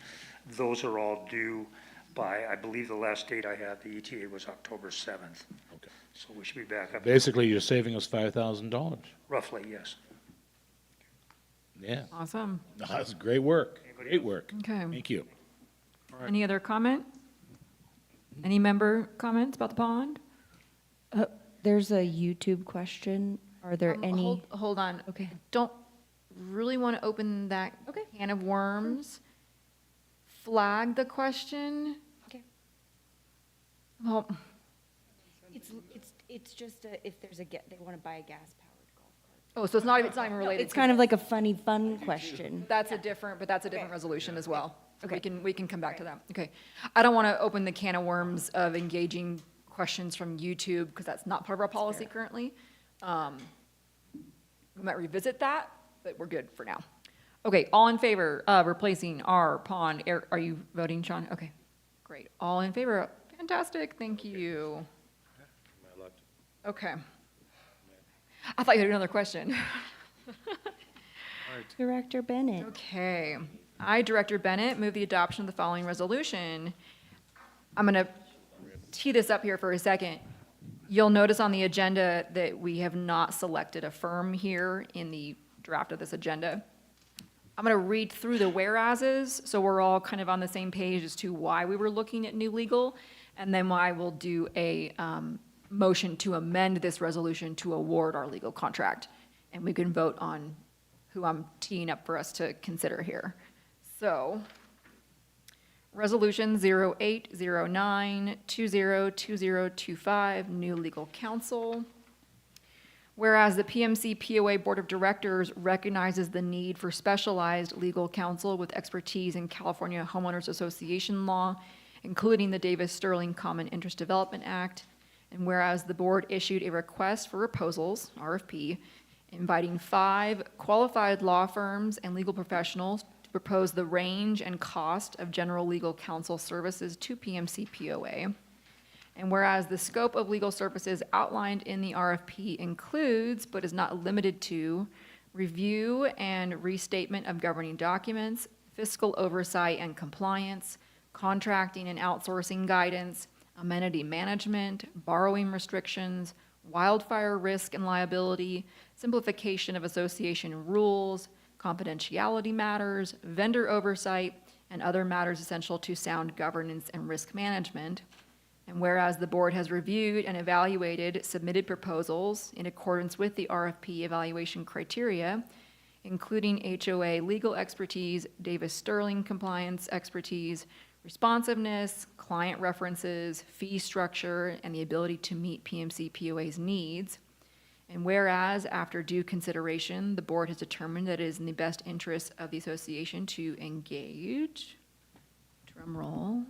Those are all due by, I believe the last date I had, the ETA was October 7th. Okay. So we should be back up. Basically, you're saving us $5,000. Roughly, yes. Yeah. Awesome. No, that's great work. Great work. Okay. Thank you. Any other comment? Any member comments about the pond? There's a YouTube question. Are there any? Hold on. Okay. Don't really want to open that can of worms. Flag the question. Okay. Well, It's just if there's they want to buy a gas-powered golf cart. oh, so it's not even related. It's kind of like a funny, fun question. That's a different resolution as well. Okay. We can come back to that. Okay. I don't want to open the can of worms of engaging questions from YouTube because that's not part of our policy currently. We might revisit that, but we're good for now. Okay, all in favor of replacing our pond, are you voting, Sean? Okay, great. All in favor? Fantastic, thank you. Okay. I thought you had another question. Director Bennett. Okay. I, Director Bennett, move the adoption of the following resolution. I'm going to tee this up here for a second. You'll notice on the agenda that we have not selected a firm here in the draft of this agenda. I'm going to read through the whereases, so we're all kind of on the same page as to why we were looking at new legal, and then I will do a motion to amend this resolution to award our legal contract, and we can vote on who I'm teeing up for us to consider here. So, Resolution 0809202025, new legal counsel. Whereas the PMC POA Board of Directors recognizes the need for specialized legal counsel with expertise in California Homeowners Association law, including the Davis-Sterling Common Interest Development Act, and whereas the board issued a request for proposals, RFP, inviting 5 qualified law firms and legal professionals to propose the range and cost of general legal counsel services to PMC POA. And whereas the scope of legal services outlined in the RFP includes, but is not limited to, review and restatement of governing documents, fiscal oversight and compliance, contracting and outsourcing guidance, amenity management, borrowing restrictions, wildfire risk and liability, simplification of association rules, confidentiality matters, vendor oversight, and other matters essential to sound governance and risk management. And whereas the board has reviewed and evaluated submitted proposals in accordance with the RFP evaluation criteria, including HOA legal expertise, Davis-Sterling compliance expertise, responsiveness, client references, fee structure, and the ability to meet PMC POA's needs. And whereas, after due consideration, the board has determined that it is in the best interest of the association to engage, drum roll,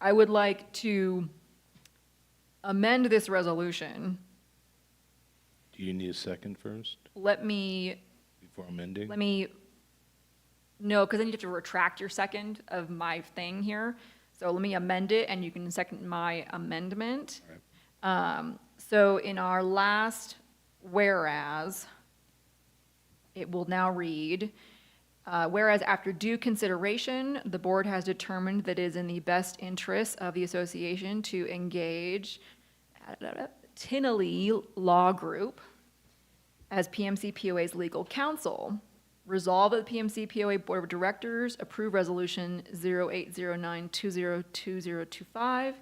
I would like to amend this resolution. Do you need a second first Before amending? No, because then you have to retract your second of my thing here. So let me amend it, and you can second my amendment. So So in our last whereas, it will now read, whereas after due consideration, the board has determined that it is in the best interest of the association to engage Tinley Law Group as PMC POA's legal counsel. Resolve that the PMC POA Board of Directors approve Resolution 0809202025,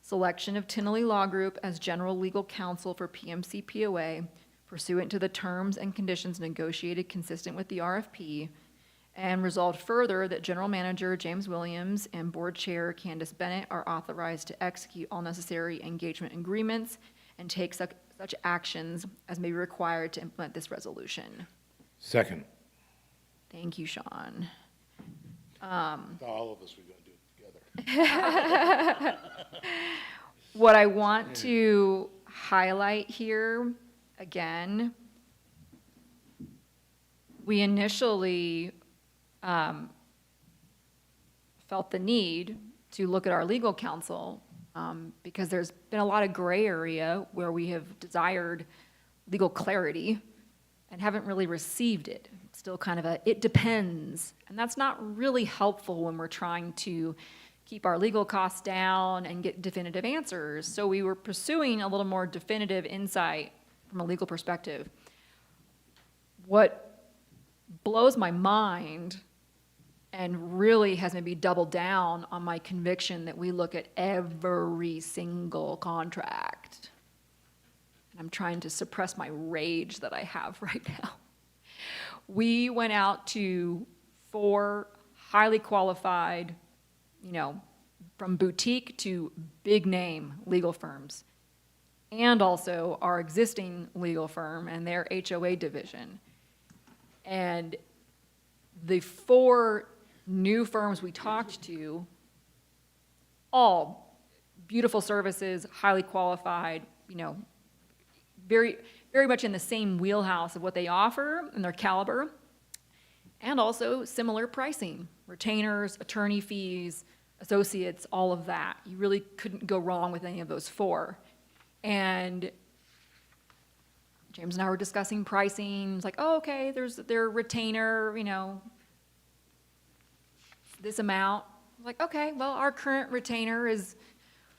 selection of Tinley Law Group as general legal counsel for PMC POA pursuant to the terms and conditions negotiated consistent with the RFP, and resolved further that General Manager James Williams and Board Chair Candace Bennett are authorized to execute all necessary engagement agreements and take such actions as may be required to implement this resolution. Second. Thank you, Sean. All of us were going to do it together. What I want to highlight here, again, we initially felt the need to look at our legal counsel because there's been a lot of gray area where we have desired legal clarity and haven't really received it. It's still kind of a, it depends. And that's not really helpful when we're trying to keep our legal costs down and get definitive answers. So we were pursuing a little more definitive insight from a legal perspective. What blows my mind and really has maybe doubled down on my conviction that we look at every single contract. I'm trying to suppress my rage that I have right now. We went out to 4 highly qualified, from boutique to big name legal firms, and also our existing legal firm and their HOA division. And the 4 new firms we talked to, all beautiful services, highly qualified, very, very much in the same wheelhouse of what they offer and their caliber, and also similar pricing, retainers, attorney fees, associates, all of that. You really couldn't go wrong with any of those 4. And James and I were discussing pricing. It's like, oh, okay, there's their retainer, this amount. I'm like, okay, well, our current retainer is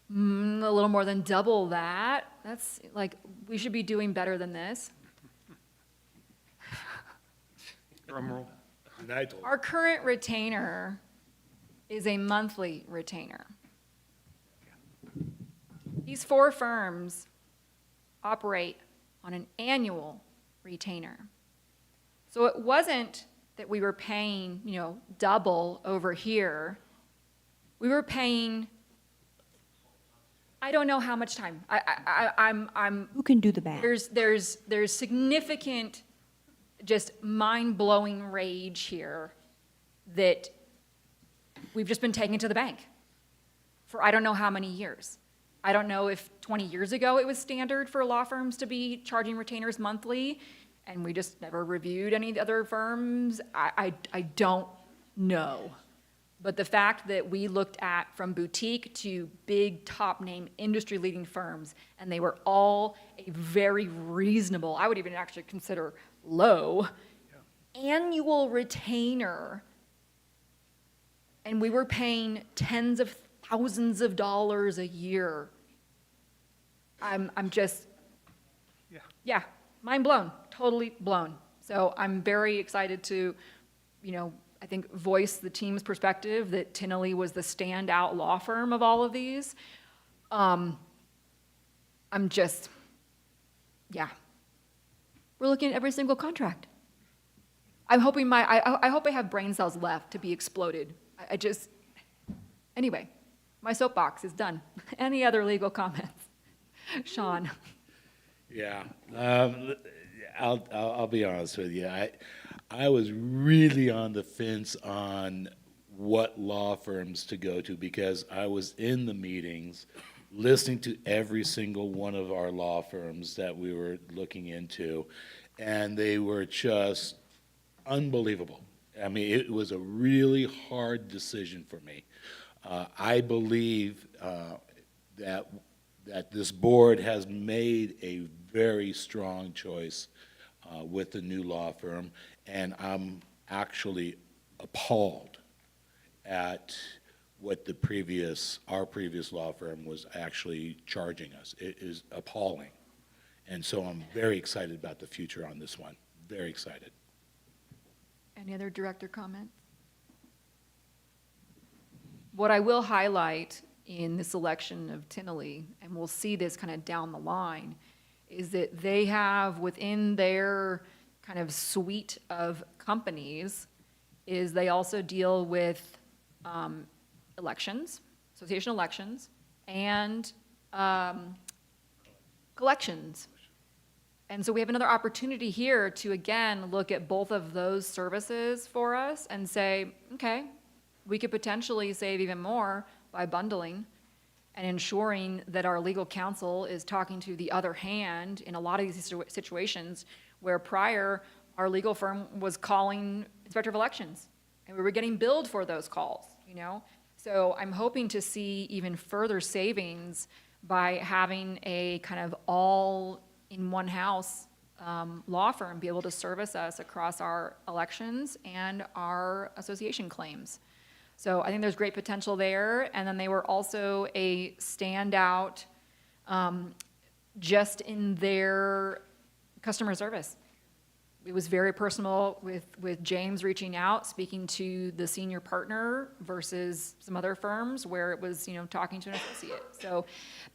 a little more than double that. That's like, we should be doing better than this. Drum roll. Our current retainer is a monthly retainer. These 4 firms operate on an annual retainer. So it wasn't that we were paying, double over here. We were paying, I don't know how much time. I'm. Who can do the math? There's significant, just mind-blowing rage here that we've just been taking to the bank for I don't know how many years. I don't know if 20 years ago it was standard for law firms to be charging retainers monthly, and we just never reviewed any of the other firms. I don't know. But the fact that we looked at from boutique to big top-name industry-leading firms, and they were all a very reasonable, I would even actually consider low, annual retainer, and we were paying tens of thousands of dollars a year. I'm just, yeah, mind blown, totally blown. So I'm very excited to, I think voice the team's perspective that Tinley was the standout law firm of all of these. I'm just, yeah. We're looking at every single contract. I'm hoping I hope I have brain cells left to be exploded. Anyway, my soapbox is done. Any other legal comments? Sean. Yeah, I'll be honest with you. I was really on the fence on what law firms to go to because I was in the meetings listening to every single one of our law firms that we were looking into, and they were just unbelievable. I mean, it was a really hard decision for me. I believe that that this board has made a very strong choice with the new law firm, and I'm actually appalled at what our previous law firm was actually charging us. It is appalling. And so I'm very excited about the future on this one, very excited. Any other director comments? What I will highlight in the selection of Tinley, and we'll see this kind of down the line, is that they have within their kind of suite of companies, is they also deal with elections, association elections, and collections. And so we have another opportunity here to, again, look at both of those services for us and say, okay, we could potentially save even more by bundling and ensuring that our legal counsel is talking to the other hand in a lot of these situations where prior our legal firm was calling inspector of elections and we were getting billed for those calls, you know? So I'm hoping to see even further savings by having a kind of all in one house law firm be able to service us across our elections and our association claims. So I think there's great potential there. And then they were also a standout just in their customer service. It was very personal with James reaching out, speaking to the senior partner versus some other firms where it was, you know, talking to an associate. So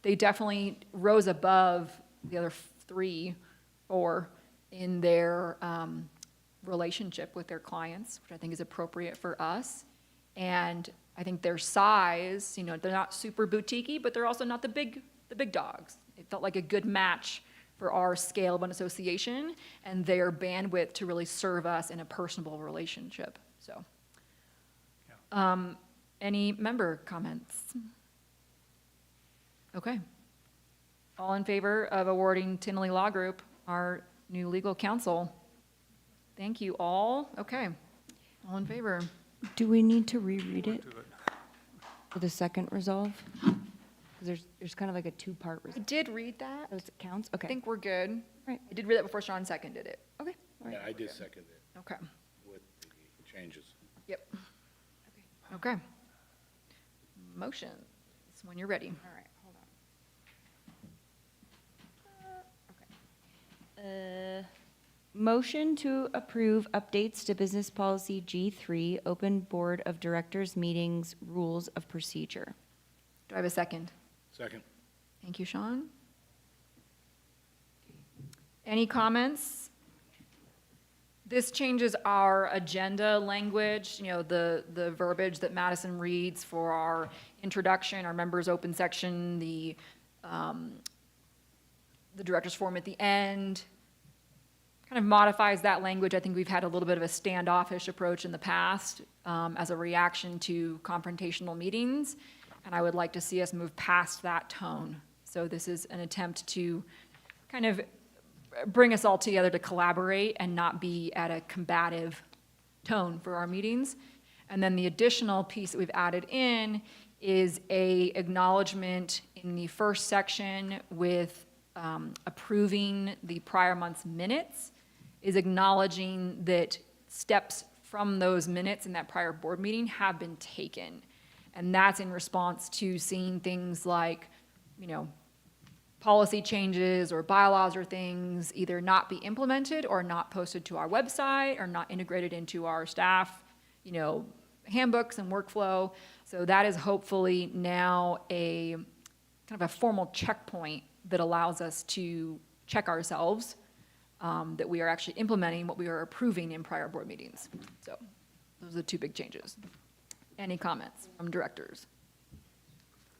they definitely rose above the other 3 or 4 in their relationship with their clients, which I think is appropriate for us. And I think their size, you know, they're not super boutique-y, but they're also not the big dogs. It felt like a good match for our scale of an association and their bandwidth to really serve us in a personable relationship. So, any member comments? Okay. All in favor of awarding Tinley Law Group our new legal counsel? Thank you all. Okay. All in favor? Do we need to reread it for the second resolve? Because there's kind of like a 2-part I resolve. did read that. Does it count? I Okay. think we're good. Right. I did read that before Sean seconded it. Okay. All Yeah, right. I did second it Okay. with the changes. Yep. Okay. Motions, when you're ready. All right, hold on. Okay. Motion to approve updates to Business Policy G3, Open Board of Directors Meetings Rules of Procedure. Do I have a second? Second. Thank you, Sean. Any comments? This changes our agenda language, you know, the verbiage that Madison reads for our introduction, our members' open section, the director's forum at the end. Kind of modifies that language. I think we've had a little bit of a standoffish approach in the past as a reaction to confrontational meetings, and I would like to see us move past that tone. So this is an attempt to kind of bring us all together to collaborate and not be at a combative tone for our meetings. And then the additional piece that we've added in is a acknowledgement in the first section with approving the prior month's minutes, is acknowledging that steps from those minutes in that prior board meeting have been taken. And that's in response to seeing things like, you know, policy changes or bylaws or things either not be implemented or not posted to our website or not integrated into our staff, you know, handbooks and workflow. So that is hopefully now a kind of a formal checkpoint that allows us to check ourselves that we are actually implementing what we are approving in prior board meetings. So those are the 2 big changes. Any comments from directors?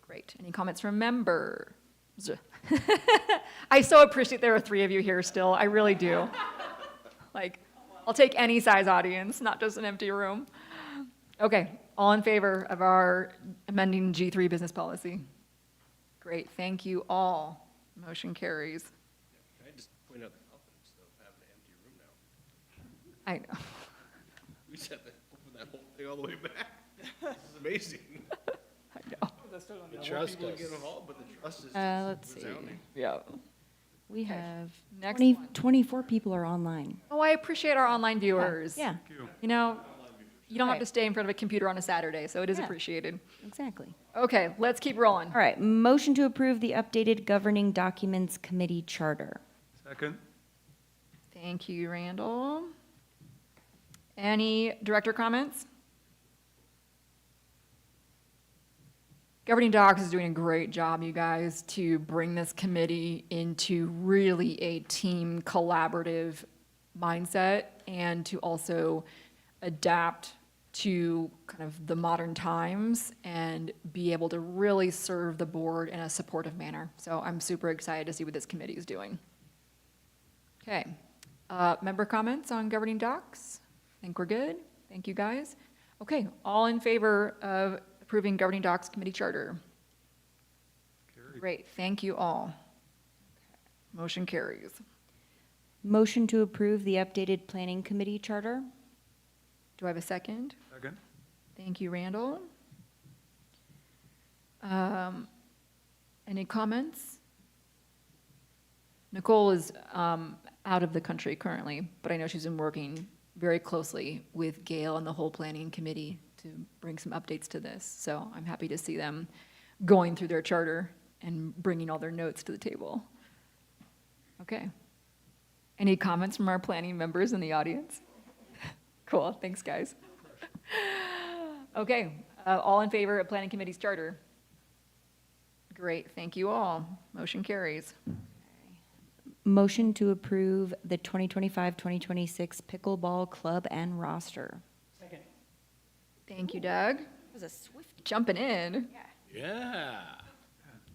Great. Any comments from members? I so appreciate there are 3 of you here still. I really do. Like, I'll take any size audience, not just an empty room. Okay, all in favor of our amending G3 business policy? Great, thank you all. Motion carries. Can I just point out the confidence of having an empty room now? I know. We set that whole thing all the way back. This is amazing. I know. The still on The the. trust us. Get involved, but the trust is Let's see. resounding. Yeah. We Okay. have Next 20 one. 24 people are online. Oh, I appreciate our online viewers. Yeah, You know, you don't have Right. to stay in front of a computer on a Saturday, so it is Yeah. appreciated. exactly. Okay, let's keep rolling. All right, motion to approve the updated governing documents committee charter. Second? Thank you, Randall. Any director comments? Governing Docs is doing a great job, you guys, to bring this committee into really a team collaborative mindset and to also adapt to kind of the modern times and be able to really serve the board in a supportive manner. So I'm super excited to see what this committee is doing. Okay, member comments on governing docs? I think we're good. Thank you, guys. Okay, all in favor of approving governing docs committee charter? Carried. Great, thank you all. Motion carries. Motion to approve the updated planning committee charter. Do I have a second? Second? Thank you, Randall. Any comments? Nicole is out of the country currently, but I know she's been working very closely with Gail and the whole planning committee to bring some updates to this. So I'm happy to see them going through their charter and bringing all their notes to the table. Okay. Any comments from our planning members in the audience? Cool, thanks, guys. Okay, all in favor of planning committee's charter? Great, thank you all. Motion carries. Motion to approve the 2025-2026 pickleball club and roster. Second. Thank you, Doug. That was a swift. Jumping in. Yeah.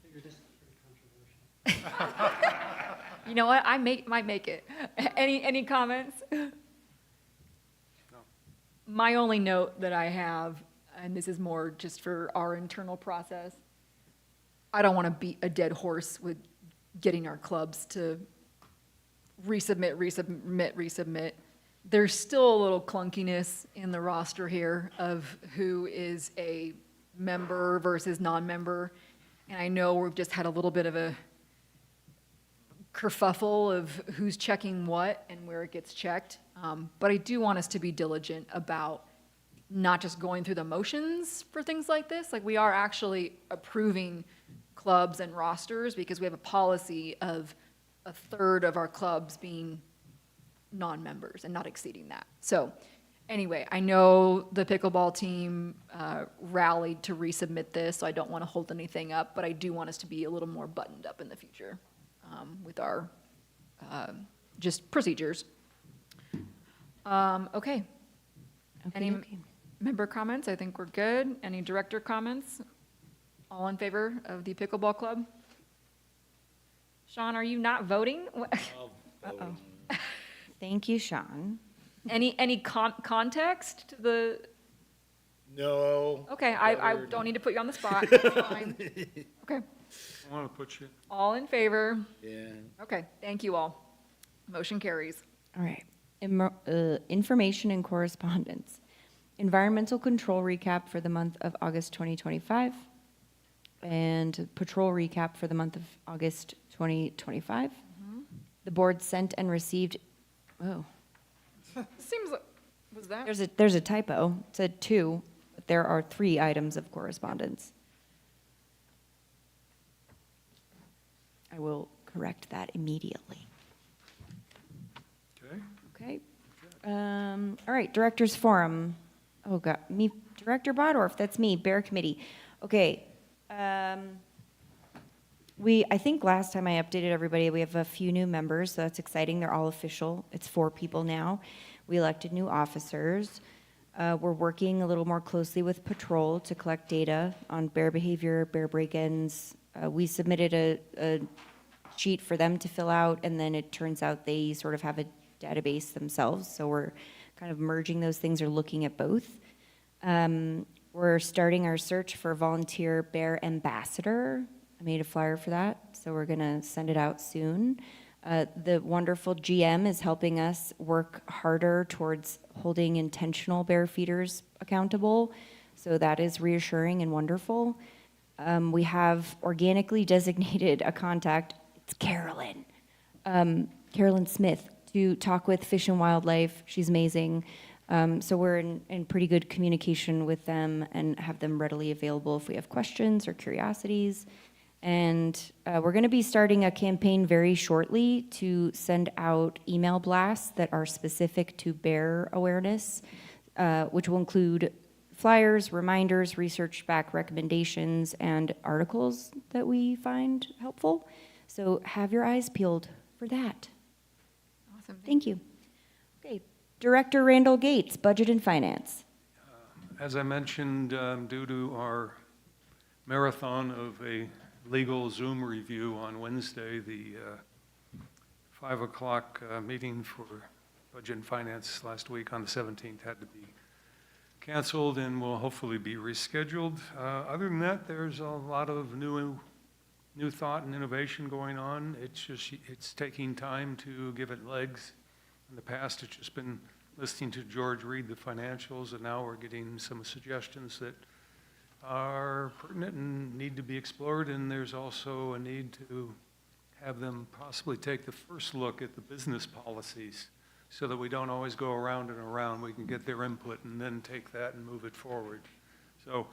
Figured this was pretty controversial. You know what, might make it. Any comments? My only note that I have, and this is more just for our internal process, I don't want to beat a dead horse with getting our clubs to resubmit. There's still a little clunkiness in the roster here of who is a member versus non-member. And I know we've just had a little bit of a kerfuffle of who's checking what and where it gets checked. But I do want us to be diligent about not just going through the motions for things like this. Like, we are actually approving clubs and rosters because we have a policy of a third of our clubs being non-members and not exceeding that. So anyway, I know the pickleball team rallied to resubmit this, so I don't want to hold anything up, but I do want us to be a little more buttoned up in the future with our just procedures. Okay. Any Okay. member comments? I think we're good. Any director comments? All in favor of the pickleball club? Sean, are you not voting? Uh-oh. Thank you, Sean. Any context to the, No. okay, I don't need to put you on the spot. That's fine. Okay, I want to put you, all in favor? Yeah. Okay, thank you all. Motion carries. All right. Information and correspondence. Environmental control recap for the month of August 2025. And patrol recap for the month of August 2025. The board sent and received, oh, Seems like, was that? there's a typo. It said 2, but there are 3 items of correspondence. I will correct that immediately. okay? Okay. All right, Directors Forum. Oh, God, me, Director Bodorf, that's me, Bear Committee. Okay. I think last time I updated everybody, we have a few new members, so that's exciting. They're all official. It's 4 people now. We elected new officers. We're working a little more closely with Patrol to collect data on bear behavior, bear break-ins. We submitted a sheet for them to fill out, and then it turns out they sort of have a database themselves, so we're kind of merging those things or looking at both. We're starting our search for a volunteer bear ambassador. I made a flyer for that, so we're gonna send it out soon. The wonderful GM is helping us work harder towards holding intentional bear feeders accountable, so that is reassuring and wonderful. We have organically designated a contact, it's Carolyn, Carolyn Smith, to talk with Fish and Wildlife. She's amazing. So we're in pretty good communication with them and have them readily available if we have questions or curiosities. And we're going to be starting a campaign very shortly to send out email blasts that are specific to bear awareness, which will include flyers, reminders, research-backed recommendations, and articles that we find helpful. So have your eyes peeled for that. Awesome. Thank you. Okay, Director Randall Gates, Budget and Finance. As I mentioned, due to our marathon of a legal Zoom review on Wednesday, the 5 o'clock meeting for Budget and Finance last week on the 17th had to be canceled and will hopefully be rescheduled. Other than that, there's a lot of new thought and innovation going on. It's taking time to give it legs. In the past, it's just been listening to George read the financials, and now we're getting some suggestions that are pertinent and need to be explored, and there's also a need to have them possibly take the first look at the business policies so that we don't always go around and around. We can get their input and then take that and move it forward. So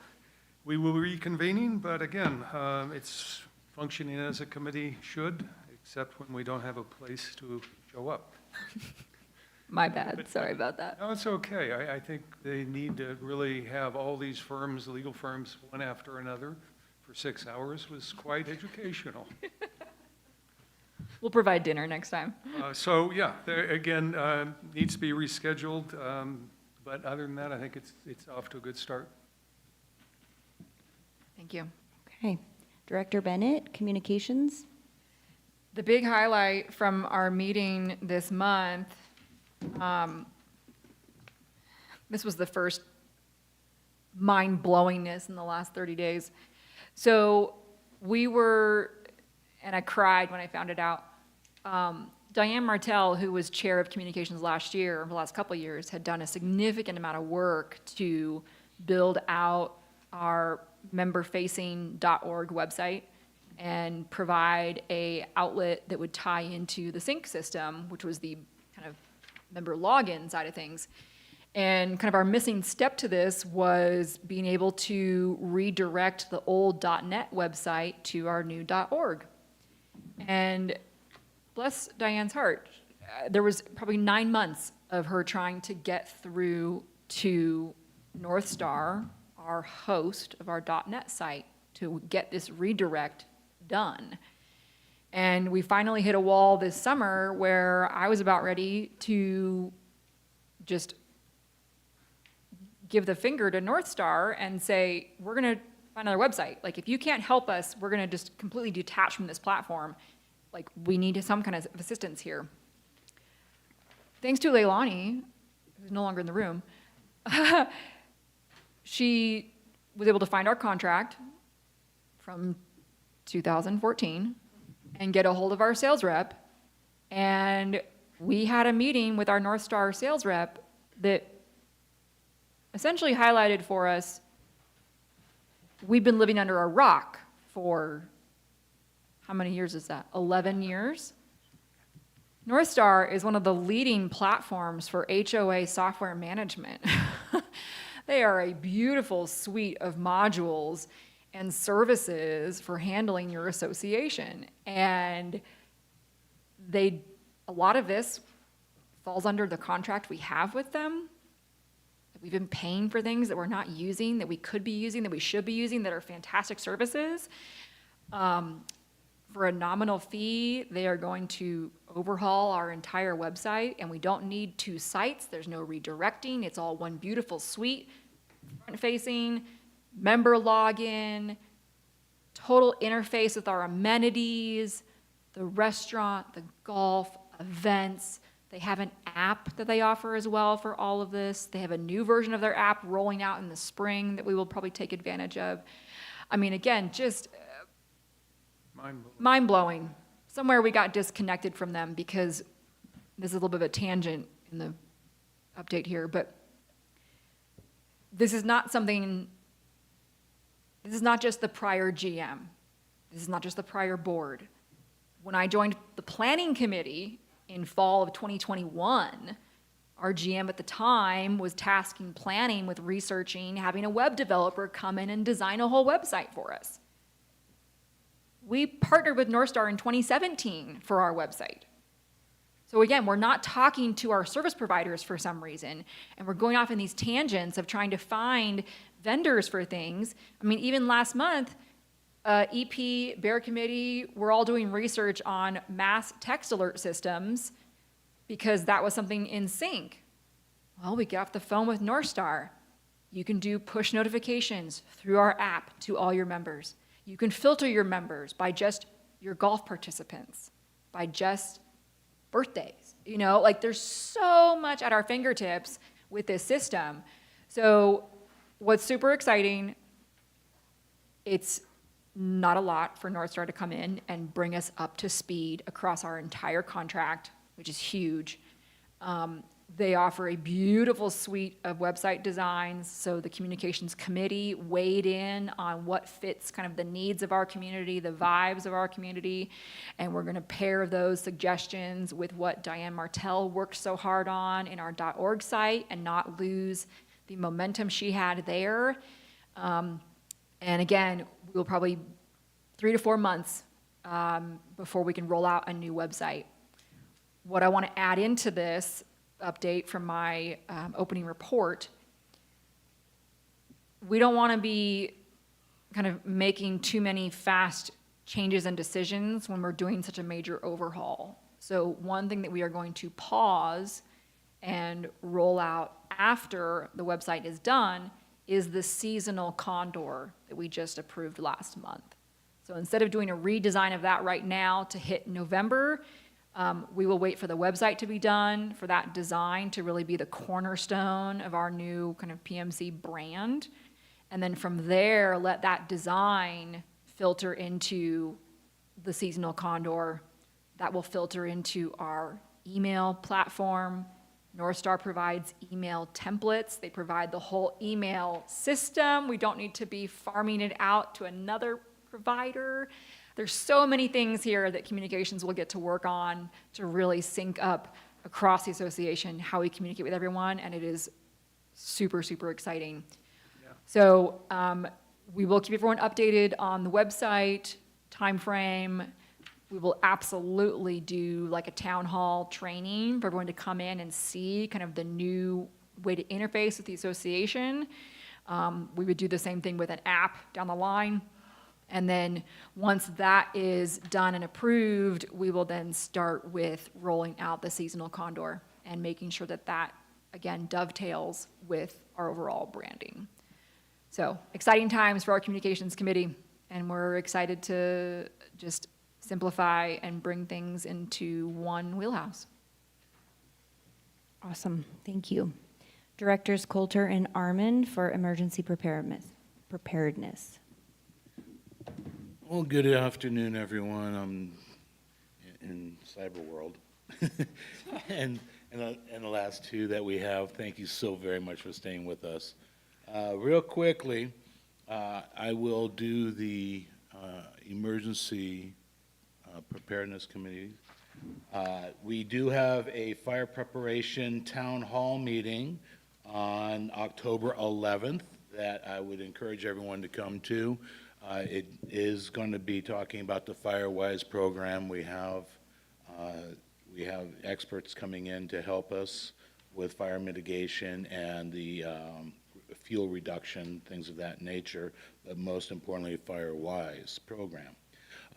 we will be reconvening, but again, it's functioning as a committee should, except when we don't have a place to show up. My bad, sorry about that. No, it's okay. I think they need to really have all these firms, legal firms, one after another for 6 hours was quite educational. We'll provide dinner next time. So, yeah, there, again, needs to be rescheduled, but other than that, I think it's off to a good start. Thank you. Okay, Director Bennett, Communications. The big highlight from our meeting this month, this was the first mind-blowingness in the last 30 days. So we were, and I cried when I found it out, Diane Martell, who was chair of communications last year, the last couple of years, had done a significant amount of work to build out our member-facing.org website and provide a outlet that would tie into the sync system, which was the kind of member login side of things. And kind of our missing step to this was being able to redirect the old .net website to our new .org. And bless Diane's heart, there was probably 9 months of her trying to get through to North Star, our host of our .net site, to get this redirect done. And we finally hit a wall this summer where I was about ready to just give the finger to North Star and say, we're going to find another website. Like, if you can't help us, we're going to just completely detach from this platform. Like, we need some kind of assistance here. Thanks to Leilani, who's no longer in the room, she was able to find our contract from 2014 and get a hold of our sales rep. And we had a meeting with our North Star sales rep that essentially highlighted for us, we've been living under a rock for, how many years is that? 11 years? North Star is one of the leading platforms for HOA software management. They are a beautiful suite of modules and services for handling your association. And a lot of this falls under the contract we have with them. We've been paying for things that we're not using, that we could be using, that we should be using, that are fantastic services. For a nominal fee, they are going to overhaul our entire website, and we don't need 2 sites. There's no redirecting. It's all one beautiful suite, front-facing, member login, total interface with our amenities, the restaurant, the golf, events. They have an app that they offer as well for all of this. They have a new version of their app rolling out in the spring that we will probably take advantage of. I mean, again, just mind-blowing. Somewhere we got disconnected from them because this is a little bit of a tangent in the update here, but this is This is not just the prior GM. This is not just the prior board. When I joined the planning committee in fall of 2021, our GM at the time was tasking planning with researching, having a web developer come in and design a whole website for us. We partnered with North Star in 2017 for our website. So again, we're not talking to our service providers for some reason, and we're going off in these tangents of trying to find vendors for things. I mean, even last month, EP, Bear Committee, we're all doing research on mass text alert systems because that was something in sync. Well, we get off the phone with North Star. You can do push notifications through our app to all your members. You can filter your members by just your golf participants, by just birthdays. You know, like there's so much at our fingertips with this system. So what's super exciting, it's not a lot for North Star to come in and bring us up to speed across our entire contract, which is huge. They offer a beautiful suite of website designs. So the communications committee weighed in on what fits kind of the needs of our community, the vibes of our community. And we're going to pair those suggestions with what Diane Martell worked so hard on in our .org site and not lose the momentum she had there. And again, we'll probably 3 to 4 months before we can roll out a new website. What I want to add into this update from my opening report, we don't want to be kind of making too many fast changes and decisions when we're doing such a major overhaul. So one thing that we are going to pause and roll out after the website is done is the seasonal condor that we just approved last month. So instead of doing a redesign of that right now to hit November, we will wait for the website to be done, for that design to really be the cornerstone of our new kind of PMC brand. And then from there, let that design filter into the seasonal condor. That will filter into our email platform. North Star provides email templates. They provide the whole email system. We don't need to be farming it out to another provider. There's so many things here that communications will get to work on to really sync up across the association how we communicate with everyone, and it is super, super exciting. Yeah. So we will keep everyone updated on the website, timeframe. We will absolutely do like a town hall training for everyone to come in and see kind of the new way to interface with the association. We would do the same thing with an app down the line. And then once that is done and approved, we will then start with rolling out the seasonal condor and making sure that that, again, dovetails with our overall branding. So exciting times for our communications committee, and we're excited to just simplify and bring things into one wheelhouse. Awesome, thank you. Directors Coulter and Armand for emergency preparedness. Well, good afternoon, everyone. I'm in cyber world. and the last two that we have, thank you so very much for staying with us. Real quickly, I will do the emergency preparedness committee. We do have a fire preparation town hall meeting on October 11th that I would encourage everyone to come to. It is going to be talking about the FireWise program. We have experts coming in to help us with fire mitigation and the fuel reduction, things of that nature, but most importantly, FireWise program.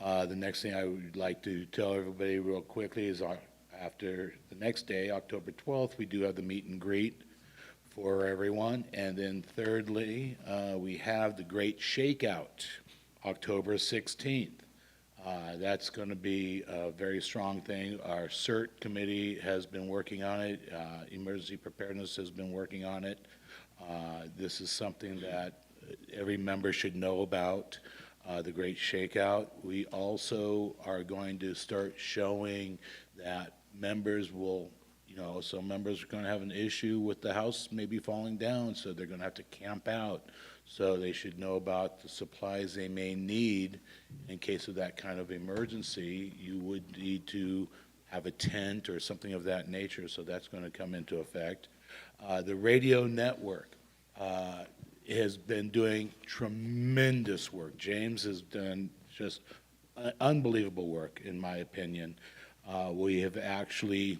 The next thing I would like to tell everybody real quickly is after the next day, October 12th, we do have the meet and greet for everyone. And then thirdly, we have the Great Shakeout, October 16th. That's going to be a very strong thing. Our CERT committee has been working on it. Emergency Preparedness has been working on it. This is something that every member should know about, the Great Shakeout. We also are going to start showing that members will, so members are going to have an issue with the house maybe falling down, so they're going to have to camp out. So they should know about the supplies they may need in case of that kind of emergency. You would need to have a tent or something of that nature, so that's going to come into effect. The radio network has been doing tremendous work. James has done just unbelievable work, in my opinion. We have actually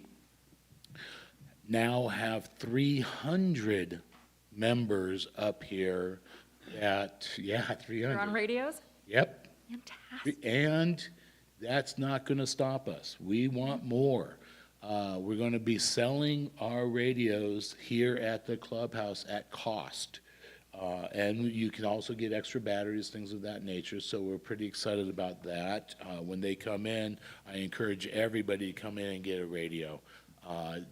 now have 300 members up here that, 300. You're on radios? Yep. Fantastic. And that's not going to stop us. We want more. We're going to be selling our radios here at the clubhouse at cost. And you can also get extra batteries, things of that nature, so we're pretty excited about that. When they come in, I encourage everybody to come in and get a radio,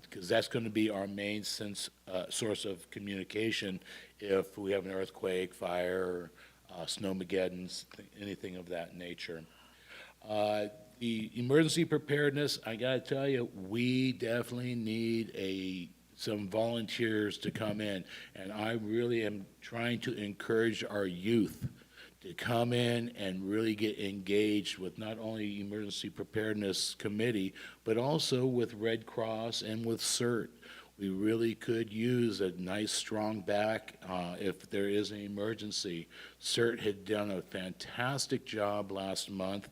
because that's going to be our main source of communication if we have an earthquake, fire, snowmageddon, anything of that nature. The emergency preparedness, I got to tell you, we definitely need some volunteers to come in, and I really am trying to encourage our youth to come in and really get engaged with not only Emergency Preparedness Committee, but also with Red Cross and with CERT. We really could use a nice, strong back if there is an emergency. CERT had done a fantastic job last month.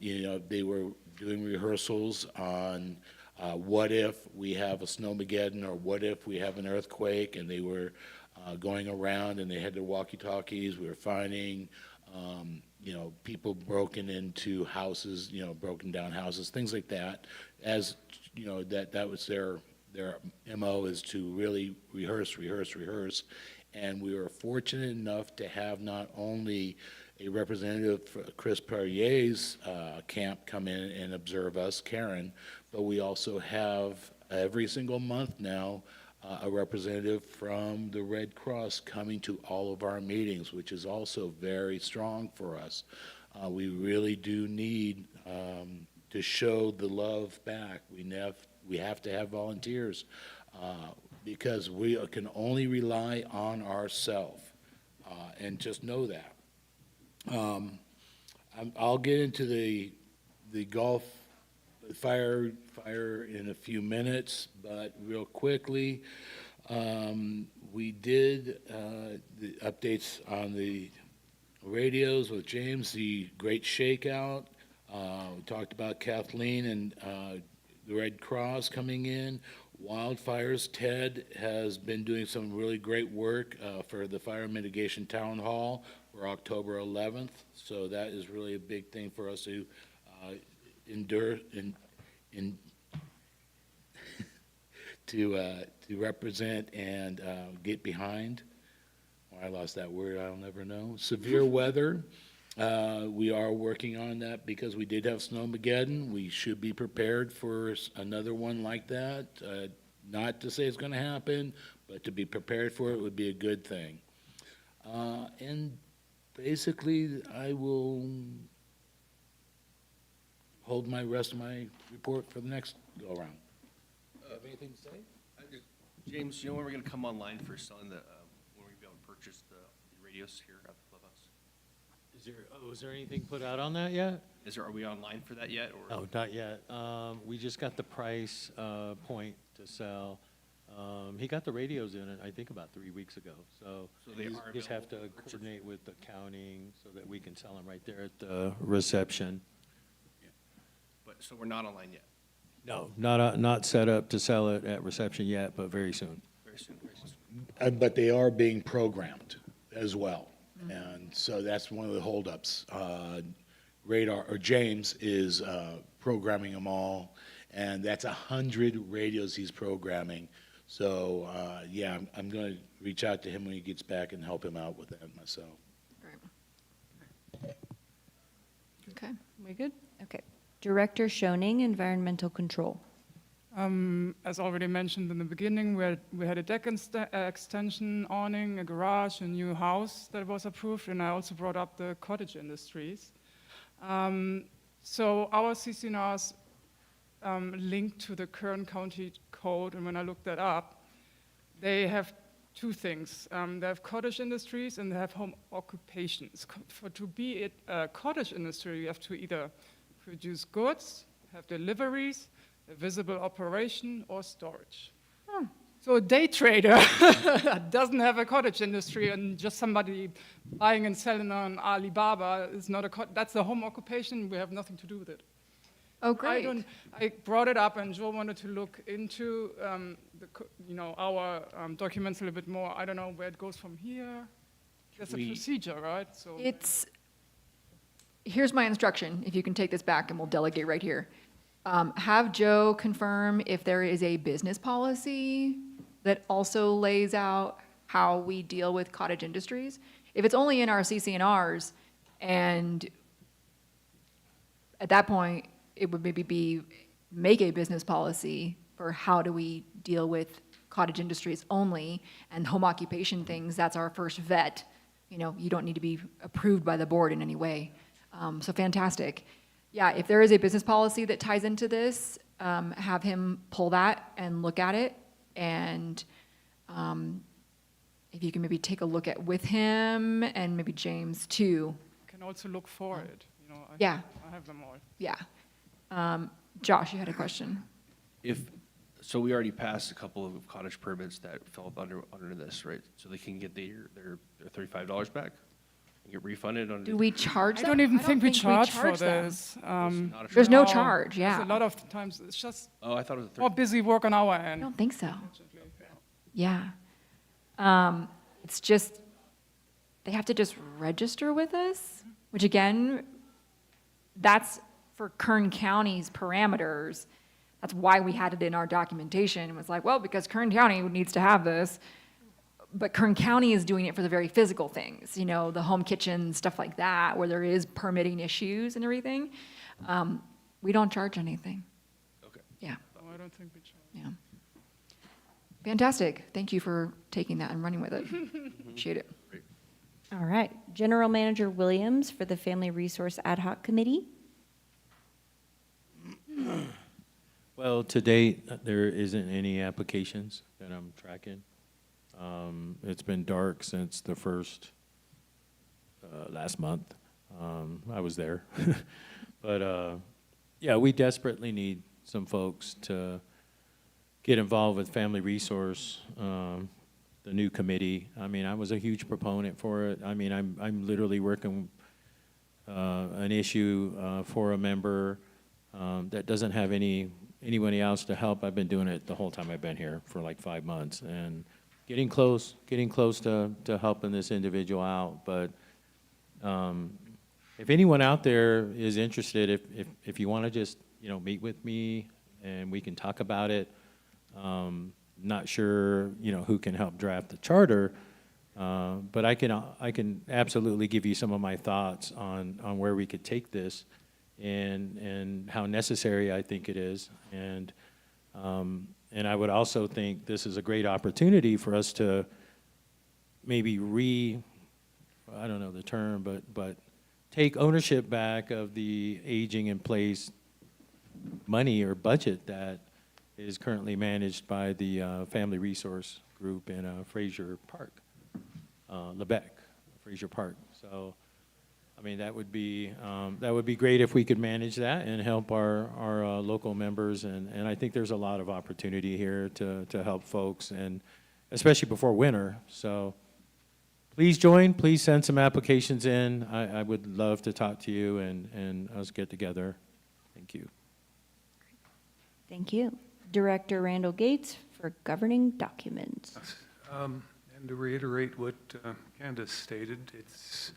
They were doing rehearsals on what if we have a snowmageddon or what if we have an earthquake, and they were going around and they had their walkie-talkies. We were finding, people broken into houses, broken down houses, things like that. As, that was their MO, is to really rehearse. And we were fortunate enough to have not only a representative for Chris Perrier's camp come in and observe us, Karen, but we also have every single month now a representative from the Red Cross coming to all of our meetings, which is also very strong for us. We really do need to show the love back. We have to have volunteers because we can only rely on ourselves, and just know that. I'll get into the Gulf fire in a few minutes, but real quickly, we did the updates on the radios with James, the Great Shakeout. We talked about Kathleen and the Red Cross coming in. Wildfires, Ted has been doing some really great work for the Fire Mitigation Town Hall for October 11th. So that is really a big thing for us to endure and to represent and get behind. I lost that word, I'll never know. Severe weather. We are working on that because we did have Snowmageddon. We should be prepared for another one like that. Not to say it's going to happen, but to be prepared for it would be a good thing. And basically, I will hold my rest of my report for the next go-around. Anything to say? James, when we're going to come online for selling when we're going to be able to purchase the radios here at the clubhouse? Was there anything put out on that yet? Are we online for that yet? Or? No, not yet. We just got the price point to sell. He got the radios in, I think, about 3 weeks ago. So they we are just have to available for purchase? coordinate with the counting so that we can sell them right there at the reception. So we're not online yet? No, not set up to sell it at reception yet, but very soon. Very soon, very soon. But they are being programmed as well. And so that's one of the holdups. James is programming them all, and that's 100 radios he's programming. So, I'm going to reach out to him when he gets back and help him out with that myself. Great. Okay, we good? Okay. Director Schoening, Environmental Control. As already mentioned in the beginning, we had a deck extension, awning, a garage, a new house that was approved, and I also brought up the cottage industries. So our CCNRs linked to the current county code, and when I looked that up, they have two things. They have cottage industries and they have home occupations. To be a cottage industry, you have to either produce goods, have deliveries, a visible operation, or storage. So a day trader doesn't have a cottage industry, and just somebody buying and selling on Alibaba is not that's a home occupation. We have nothing to do with it. Oh, great. I brought it up, and Joe wanted to look into our documents a little bit more. I don't know where it goes from here. There's a procedure, right? So Here's my instruction, if you can take this back, and we'll delegate right here. Have Joe confirm if there is a business policy that also lays out how we deal with cottage industries. If it's only in our CC&Rs, and at that point, it would maybe make a business policy for how do we deal with cottage industries only, and home occupation things, that's our first vet. You don't need to be approved by the board in any way. So fantastic. Yeah, if there is a business policy that ties into this, have him pull that and look at it. And if you can maybe take a look at with him and maybe James too. you can also look for it. Yeah. I have them all. Yeah. Josh, you had a question. So we already passed a couple of cottage permits that fell up under this, right? So they can get their $35 back? Get refunded on. Do we charge I them? don't even think we charge for them. this. There's no charge, yeah. A lot of the times it's just Oh, I thought it was more busy work on our I end. don't think so. Yeah. It's just, they have to just register with us, which again, that's for Kern County's parameters. That's why we had it in our documentation. It was like, well, because Kern County needs to have this. But Kern County is doing it for the very physical things, the home kitchen, stuff like that, where there is permitting issues and everything. We don't charge anything. Okay. Yeah. No, I don't think we charge. Yeah. Fantastic. Thank you for taking that and running with it. Appreciate it. Great. All right. General Manager Williams for the Family Resource Ad Hoc Committee. Well, to date, there isn't any applications that I'm tracking. It's been dark since the first, last month. I was there. But, yeah, we desperately need some folks to get involved with Family Resource, the new committee. I mean, I was a huge proponent for it. I mean, I'm literally working an issue for a member that doesn't have anybody else to help. I've been doing it the whole time I've been here for like 5 months, and getting close to helping this individual out. But if anyone out there is interested, if you want to just meet with me and we can talk about it. Not sure who can help draft the charter, but I can absolutely give you some of my thoughts on where we could take this and how necessary I think it is. And I would also think this is a great opportunity for us to maybe I don't know the term, but take ownership back of the aging in place money or budget that is currently managed by the Family Resource Group in Fraser Park, Lebec, Fraser Park. So, I mean, that would be great if we could manage that and help our local members. And I think there's a lot of opportunity here to help folks, and especially before winter. So please join. Please send some applications in. I would love to talk to you and us get together. Thank you. Thank you. Director Randall Gates for governing documents. And to reiterate what Candace stated, it's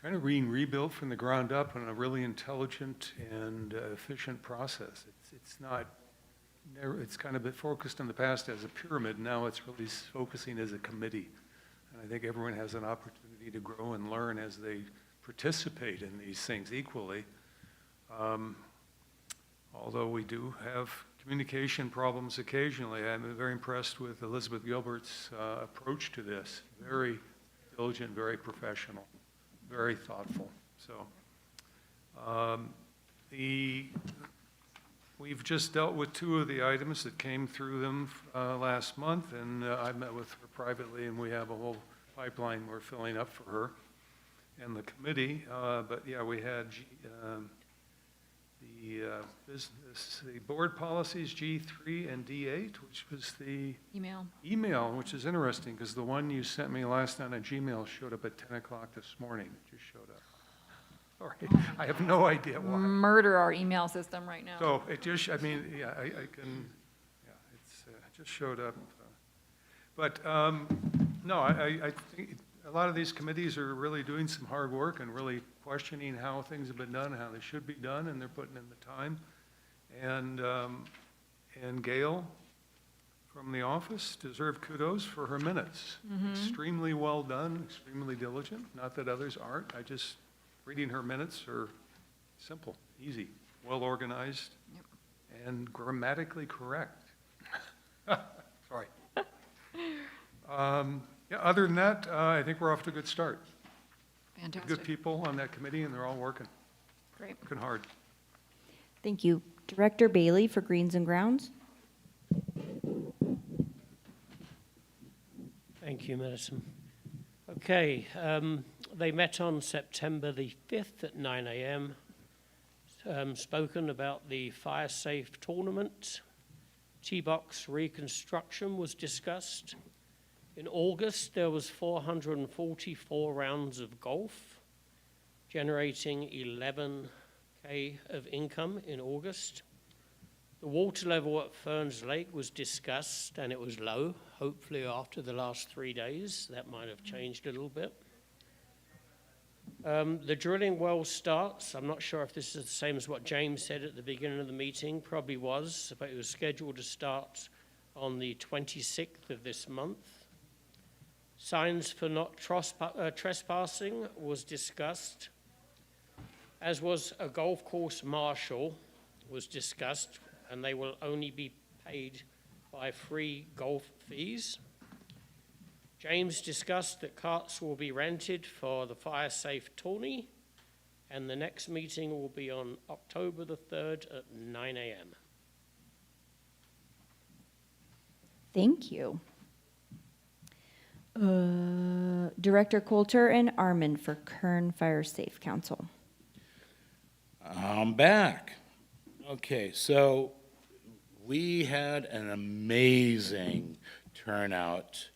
kind of being rebuilt from the ground up in a really intelligent and efficient process. It's kind of been focused in the past as a pyramid. Now it's really focusing as a committee. And I think everyone has an opportunity to grow and learn as they participate in these things equally. Although we do have communication problems occasionally, I'm very impressed with Elizabeth Gilbert's approach to this. Very diligent, very professional, very thoughtful. So we've just dealt with two of the items that came through them last month, and I met with her privately, and we have a whole pipeline we're filling up for her and the committee. But yeah, we had the board policies, G3 and D8, which was the email, which is interesting, because the one you sent me last night on Gmail showed up at 10 o'clock this morning. It just showed up. Sorry, I have no idea why. Murder our email system right now. So it just, I mean, yeah, I can, yeah, it's just showed up. But no, I think a lot of these committees are really doing some hard work and really questioning how things have been done, how they should be done, and they're putting in the time. And Gail from the office deserved kudos for her minutes. Extremely well done, extremely diligent. Not that others aren't. I just, reading her minutes are simple, easy, well organized, and grammatically correct. Sorry. Yeah, other than that, I think we're off to a good start. Fantastic. Good people on that committee, and they're all working. Great. Working hard. Thank you. Director Bailey for Greens and Grounds. Thank you, Madison. Okay, they met on September the 5th at 9 a.m., spoken about the fire safe tournament. T-box reconstruction was discussed. In August, there was 444 rounds of golf, generating 11K of income in August. The water level at Ferns Lake was discussed, and it was low. Hopefully after the last 3 days, that might have changed a little bit. The drilling well starts. I'm not sure if this is the same as what James said at the beginning of the meeting. Probably was, but it was scheduled to start on the 26th of this month. Signs for not trespassing was discussed, as was a golf course marshal was discussed, and they will only be paid by free golf fees. James discussed that carts will be rented for the fire safe tourney, and the next meeting will be on October the 3rd at 9 a.m. Thank you. Director Coulter and Armand for Kern Fire Safe Council. I'm back. Okay, so we had an amazing turnout.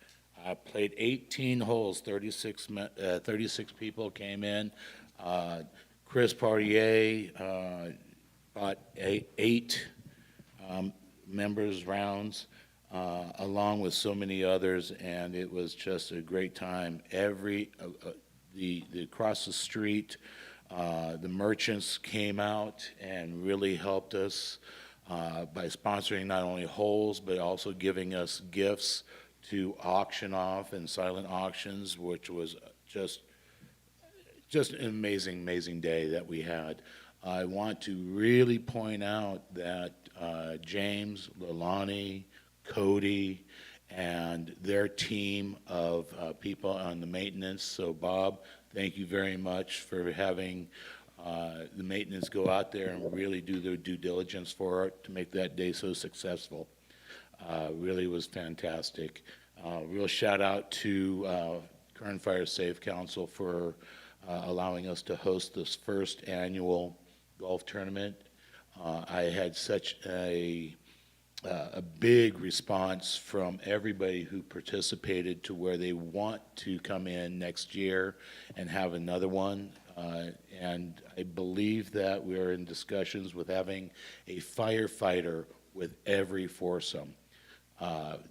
I played 18 holes, 36 people came in. Chris Partier bought eight members rounds, along with so many others, and it was just a great time. The across the street, the merchants came out and really helped us by sponsoring not only holes, but also giving us gifts to auction off in silent auctions, which was just an amazing day that we had. I want to really point out that James, Lalani, Cody, and their team of people on the maintenance. So Bob, thank you very much for having the maintenance go out there and really do their due diligence for it to make that day so successful. Really was fantastic. Real shout out to Kern Fire Safe Council for allowing us to host this first annual golf tournament. I had such a big response from everybody who participated to where they want to come in next year and have another one. And I believe that we're in discussions with having a firefighter with every foursome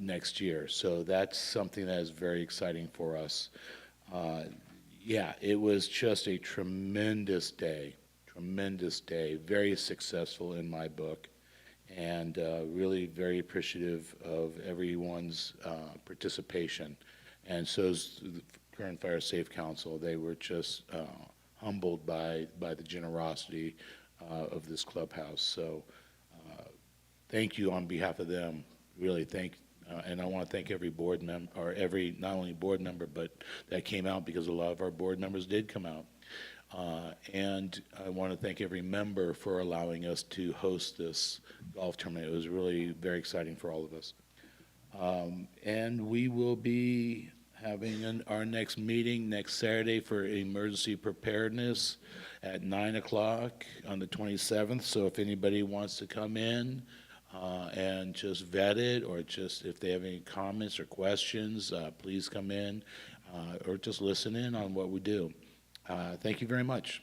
next year. So that's something that is very exciting for us. Yeah, it was just a tremendous day, very successful in my book, and really very appreciative of everyone's participation. And so is the Kern Fire Safe Council. They were just humbled by the generosity of this clubhouse. So thank you on behalf of them. Really and I want to thank every board member, or every, not only board member, but that came out, because a lot of our board members did come out. And I want to thank every member for allowing us to host this golf tournament. It was really very exciting for all of us. And we will be having our next meeting next Saturday for emergency preparedness at 9 o'clock on the 27th. So if anybody wants to come in and just vet it, or just if they have any comments or questions, please come in or just listen in on what we do. Thank you very much.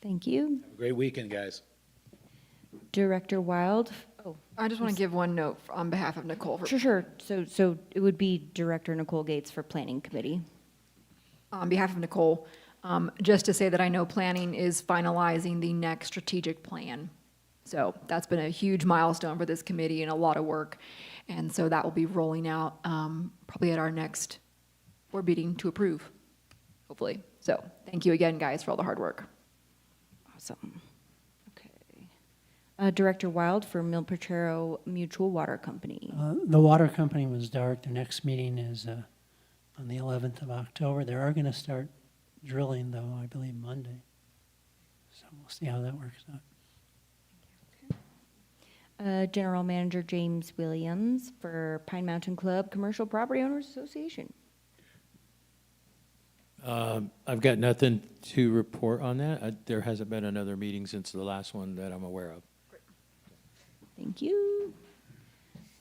Thank you. Have a great weekend, guys. Director Wild. Oh, I just want to give one note on behalf of Nicole. sure. So it would be Director Nicole Gates for Planning Committee. On behalf of Nicole, just to say that I know planning is finalizing the next strategic plan. So that's been a huge milestone for this committee and a lot of work. And so that will be rolling out probably at our next board meeting to approve, hopefully. So thank you again, guys, for all the hard work. Awesome. Okay. Director Wild for Mil Potrero Mutual Water Company. The water company was dark. Their next meeting is on the 11th of October. They are going to start drilling, though, I believe Monday. So we'll see how that works out. General Manager James Williams for Pine Mountain Club Commercial Property Owners Association. I've got nothing to report on that. There hasn't been another meeting since the last one that I'm aware of. Thank you.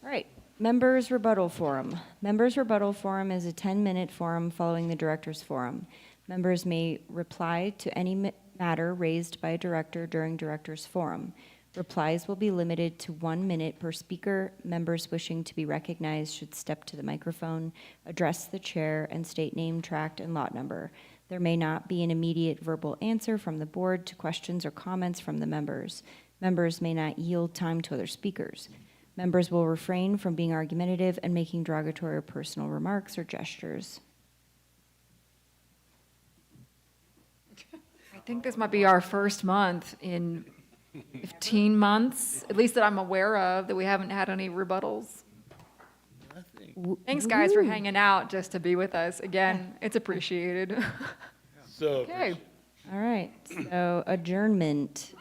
All right, Members Rebuttal Forum. Members Rebuttal Forum is a 10-minute forum following the Directors Forum. Members may reply to any matter raised by a director during Directors Forum. Replies will be limited to 1 minute per speaker. Members wishing to be recognized should step to the microphone, address the chair, and state name, tract, and lot number. There may not be an immediate verbal answer from the board to questions or comments from the members. Members may not yield time to other speakers. Members will refrain from being argumentative and making derogatory or personal remarks or gestures. I think this might be our first month in 15 months, at least that I'm aware of, that we haven't had any rebuttals. Thanks, guys, for hanging out just to be with us. Again, it's appreciated. So, Okay. All right, so adjournment.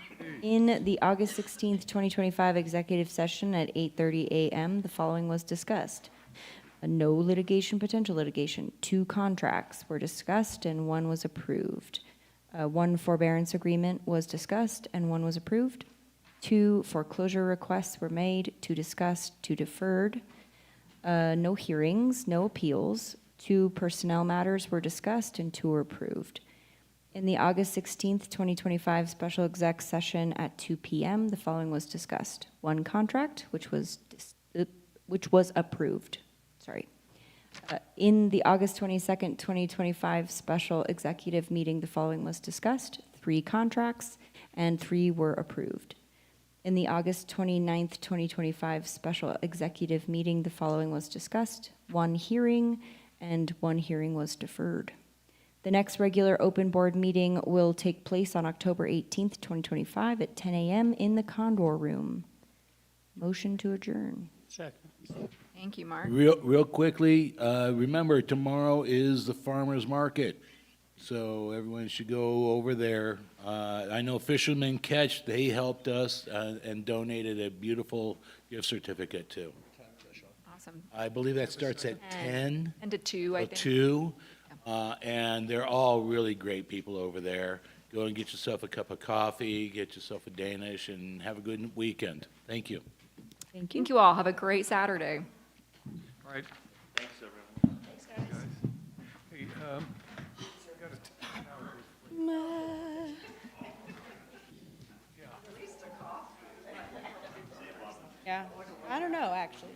In the August 16th, 2025 executive session at 8:30 a.m., the following was discussed. No litigation, potential litigation. 2 contracts were discussed and 1 was approved. 1 forbearance agreement was discussed and 1 was approved. 2 foreclosure requests were made, 2 discussed, 2 deferred. No hearings, no appeals. 2 personnel matters were discussed and 2 were approved. In the August 16th, 2025 special exec session at 2 p.m., the following was discussed. 1 contract, which was approved. In the August 22nd, 2025 special executive meeting, the following was discussed. 3 contracts and 3 were approved. In the August 29th, 2025 special executive meeting, the following was discussed. 1 hearing and 1 hearing was deferred. The next regular open board meeting will take place on October 18th, 2025 at 10 a.m. in the Condor Room. Motion to adjourn. Second. Thank you, Mark. real quickly, remember, tomorrow is the farmer's market, so everyone should go over there. I know Fisherman Catch, they helped us and donated a beautiful gift certificate too. Awesome. I believe that starts at 10. And to 2, I think. 2, and they're all really great people over there. Go and get yourself a cup of coffee, get yourself a Danish, and have a good weekend. Thank you. Thank you. Thank you all. Have a great Saturday. All right. Thanks, everyone. Thanks, guys. Hey, Yeah, I don't know, actually.